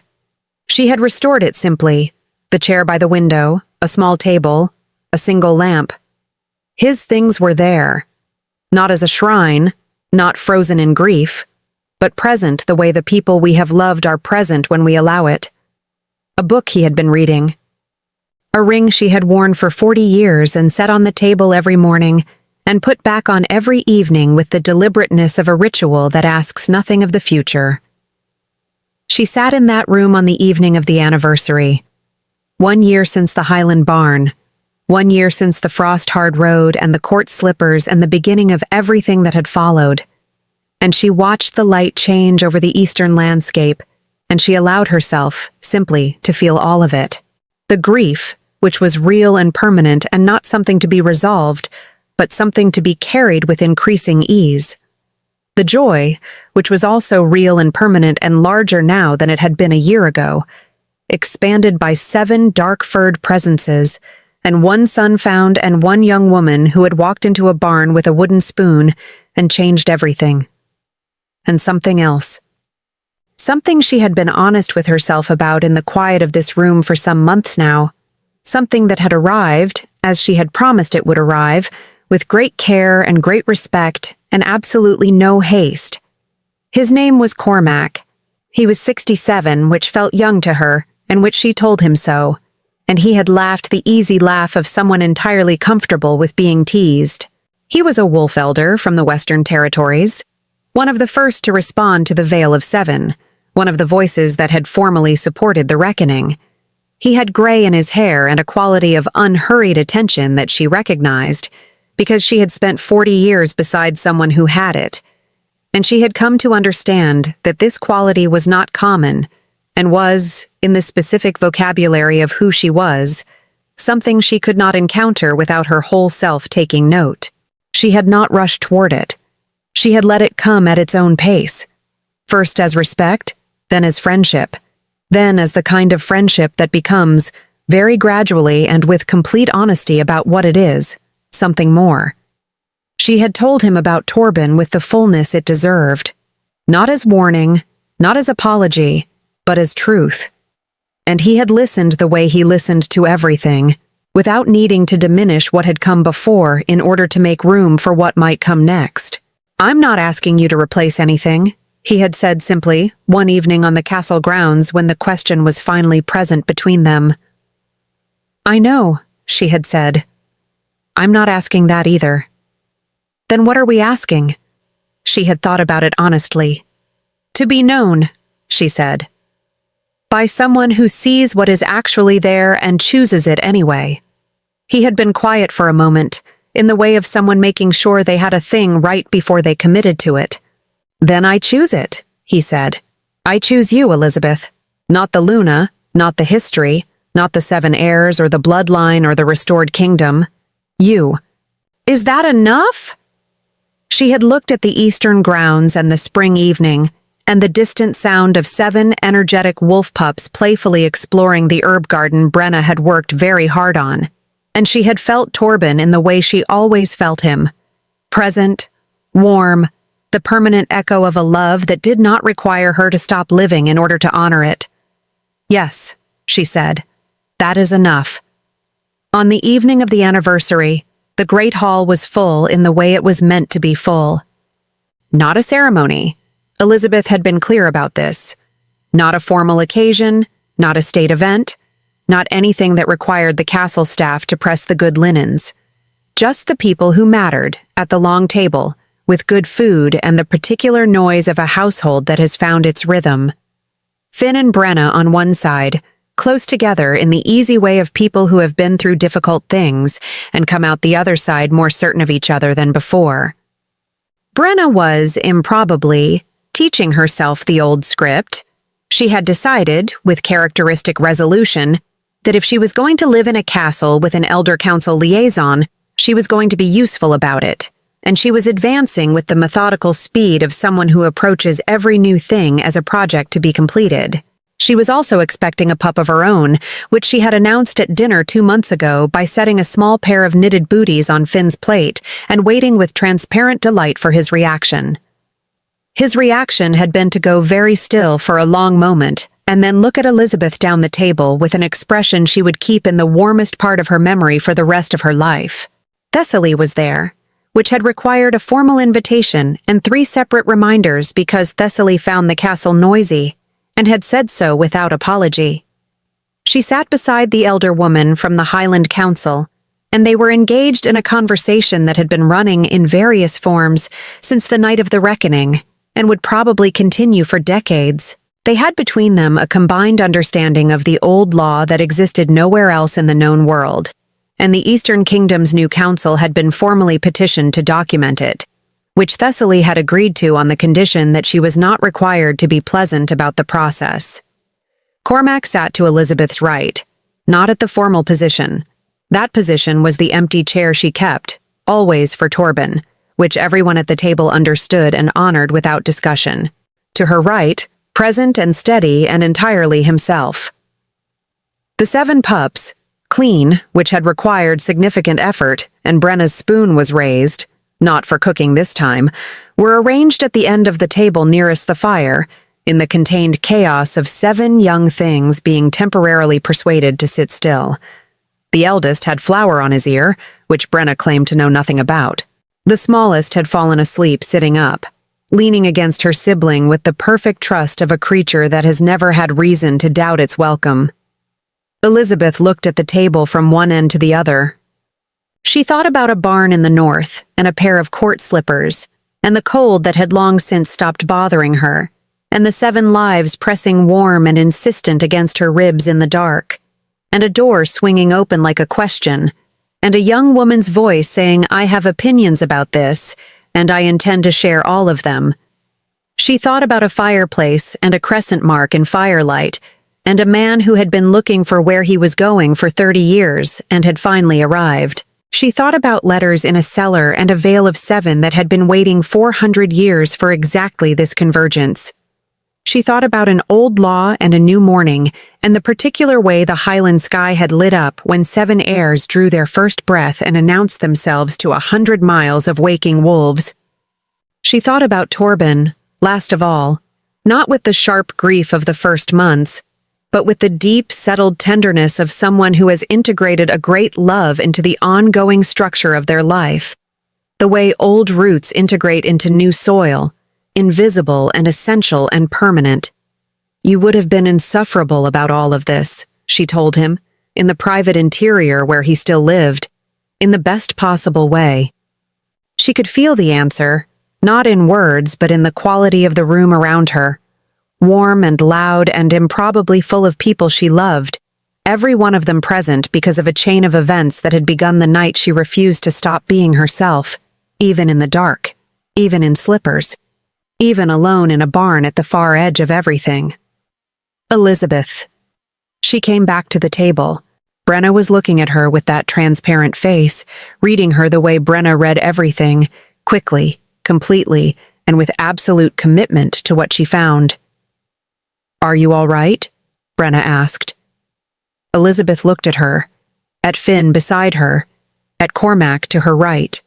She had restored it simply, the chair by the window, a small table, a single lamp. His things were there, not as a shrine, not frozen in grief, but present the way the people we have loved are present when we allow it. A book he had been reading. A ring she had worn for 40 years and set on the table every morning and put back on every evening with the deliberateness of a ritual that asks nothing of the future. She sat in that room on the evening of the anniversary. 1 year since the Highland barn, 1 year since the frost-hard road and the court slippers and the beginning of everything that had followed. And she watched the light change over the eastern landscape, and she allowed herself, simply, to feel all of it. The grief, which was real and permanent and not something to be resolved, but something to be carried with increasing ease. The joy, which was also real and permanent and larger now than it had been a year ago, expanded by 7 dark-furred presences, and 1 son found and 1 young woman who had walked into a barn with a wooden spoon and changed everything. And something else. Something she had been honest with herself about in the quiet of this room for some months now. Something that had arrived, as she had promised it would arrive, with great care and great respect and absolutely no haste. His name was Cormac. He was 67, which felt young to her, and which she told him so, and he had laughed the easy laugh of someone entirely comfortable with being teased. He was a wolf elder from the Western Territories, one of the first to respond to the Veil of Seven, one of the voices that had formally supported the reckoning. He had gray in his hair and a quality of unhurried attention that she recognized, because she had spent 40 years beside someone who had it, and she had come to understand that this quality was not common, and was, in the specific vocabulary of who she was, something she could not encounter without her whole self taking note. She had not rushed toward it. She had let it come at its own pace, first as respect, then as friendship, then as the kind of friendship that becomes, very gradually and with complete honesty about what it is, something more. She had told him about Torbin with the fullness it deserved, not as warning, not as apology, but as truth. And he had listened the way he listened to everything, without needing to diminish what had come before in order to make room for what might come next. "I'm not asking you to replace anything," he had said simply, one evening on the castle grounds when the question was finally present between them. "I know," she had said. "I'm not asking that either." "Then what are we asking?" She had thought about it honestly. "To be known," she said. "By someone who sees what is actually there and chooses it anyway." He had been quiet for a moment, in the way of someone making sure they had a thing right before they committed to it. "Then I choose it," he said. "I choose you, Elizabeth. Not the Luna, not the history, not the 7 heirs or the bloodline or the restored kingdom. You." "Is that enough?" She had looked at the eastern grounds and the spring evening, and the distant sound of 7 energetic wolf pups playfully exploring the herb garden Brena had worked very hard on. And she had felt Torbin in the way she always felt him. Present, warm, the permanent echo of a love that did not require her to stop living in order to honor it. "Yes," she said, "that is enough." On the evening of the anniversary, the great hall was full in the way it was meant to be full. Not a ceremony. Elizabeth had been clear about this. Not a formal occasion, not a state event, not anything that required the castle staff to press the good linens. Just the people who mattered at the long table, with good food and the particular noise of a household that has found its rhythm. Finn and Brena on one side, close together in the easy way of people who have been through difficult things and come out the other side more certain of each other than before. Brena was, improbably, teaching herself the old script. She had decided, with characteristic resolution, that if she was going to live in a castle with an elder council liaison, she was going to be useful about it, and she was advancing with the methodical speed of someone who approaches every new thing as a project to be completed. She was also expecting a pup of her own, which she had announced at dinner 2 months ago by setting a small pair of knitted booties on Finn's plate and waiting with transparent delight for his reaction. His reaction had been to go very still for a long moment and then look at Elizabeth down the table with an expression she would keep in the warmest part of her memory for the rest of her life. Thessaly was there, which had required a formal invitation and 3 separate reminders because Thessaly found the castle noisy and had said so without apology. She sat beside the elder woman from the Highland Council, and they were engaged in a conversation that had been running in various forms since the night of the reckoning, and would probably continue for decades. They had between them a combined understanding of the old law that existed nowhere else in the known world, and the Eastern Kingdom's new council had been formally petitioned to document it, which Thessaly had agreed to on the condition that she was not required to be pleasant about the process. Cormac sat to Elizabeth's right, not at the formal position. That position was the empty chair she kept, always for Torbin, which everyone at the table understood and honored without discussion. To her right, present and steady and entirely himself. The 7 pups, clean, which had required significant effort, and Brena's spoon was raised, not for cooking this time, were arranged at the end of the table nearest the fire, in the contained chaos of 7 young things being temporarily persuaded to sit still. The eldest had flour on his ear, which Brena claimed to know nothing about. The smallest had fallen asleep sitting up, leaning against her sibling with the perfect trust of a creature that has never had reason to doubt its welcome. Elizabeth looked at the table from one end to the other. She thought about a barn in the north and a pair of court slippers, and the cold that had long since stopped bothering her, and the 7 lives pressing warm and insistent against her ribs in the dark, and a door swinging open like a question, and a young woman's voice saying, "I have opinions about this, and I intend to share all of them." She thought about a fireplace and a crescent mark in firelight, and a man who had been looking for where he was going for 30 years and had finally arrived. She thought about letters in a cellar and a veil of 7 that had been waiting 400 years for exactly this convergence. She thought about an old law and a new morning, and the particular way the Highland sky had lit up when 7 heirs drew their first breath and announced themselves to 100 miles of waking wolves. She thought about Torbin, last of all, not with the sharp grief of the first months, but with the deep, settled tenderness of someone who has integrated a great love into the ongoing structure of their life. The way old roots integrate into new soil, invisible and essential and permanent. You would have been insufferable about all of this, she told him, in the private interior where he still lived, in the best possible way. She could feel the answer, not in words but in the quality of the room around her. Warm and loud and improbably full of people she loved, every one of them present because of a chain of events that had begun the night she refused to stop being herself, even in the dark, even in slippers, even alone in a barn at the far edge of everything. Elizabeth. She came back to the table. Brena was looking at her with that transparent face, reading her the way Brena read everything, quickly, completely, and with absolute commitment to what she found. "Are you all right?" Brena asked. Elizabeth looked at her, at Finn beside her, at Cormac to her right,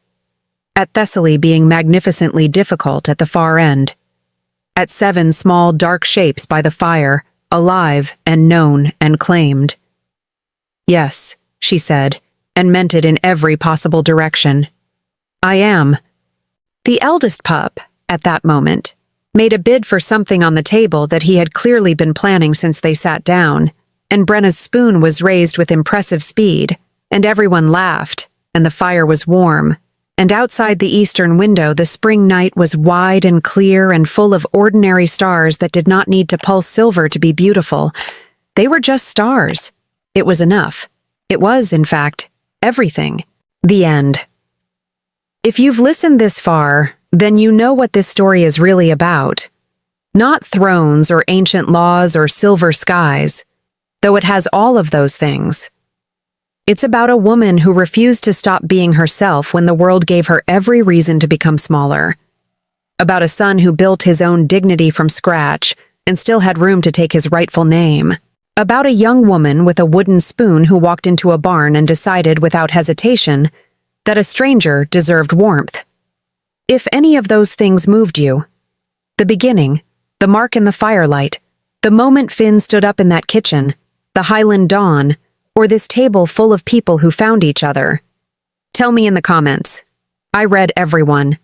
at Thessaly being magnificently difficult at the far end, at 7 small dark shapes by the fire, alive and known and claimed. "Yes," she said, and meant it in every possible direction. "I am." The eldest pup, at that moment, made a bid for something on the table that he had clearly been planning since they sat down, and Brena's spoon was raised with impressive speed, and everyone laughed, and the fire was warm, and outside the eastern window the spring night was wide and clear and full of ordinary stars that did not need to pulse silver to be beautiful. They were just stars. It was enough. It was, in fact, everything. The end. If you've listened this far, then you know what this story is really about. Not thrones or ancient laws or silver skies, though it has all of those things. It's about a woman who refused to stop being herself when the world gave her every reason to become smaller. About a son who built his own dignity from scratch and still had room to take his rightful name. About a young woman with a wooden spoon who walked into a barn and decided without hesitation that a stranger deserved warmth. If any of those things moved you, the beginning, the mark in the firelight, the moment Finn stood up in that kitchen, the Highland dawn, or this table full of people who found each other, tell me in the comments. I read everyone.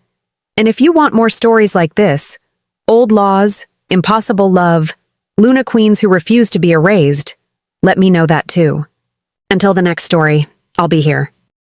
And if you want more stories like this, old laws, impossible love, Luna queens who refuse to be erased, let me know that too. Until the next story, I'll be here.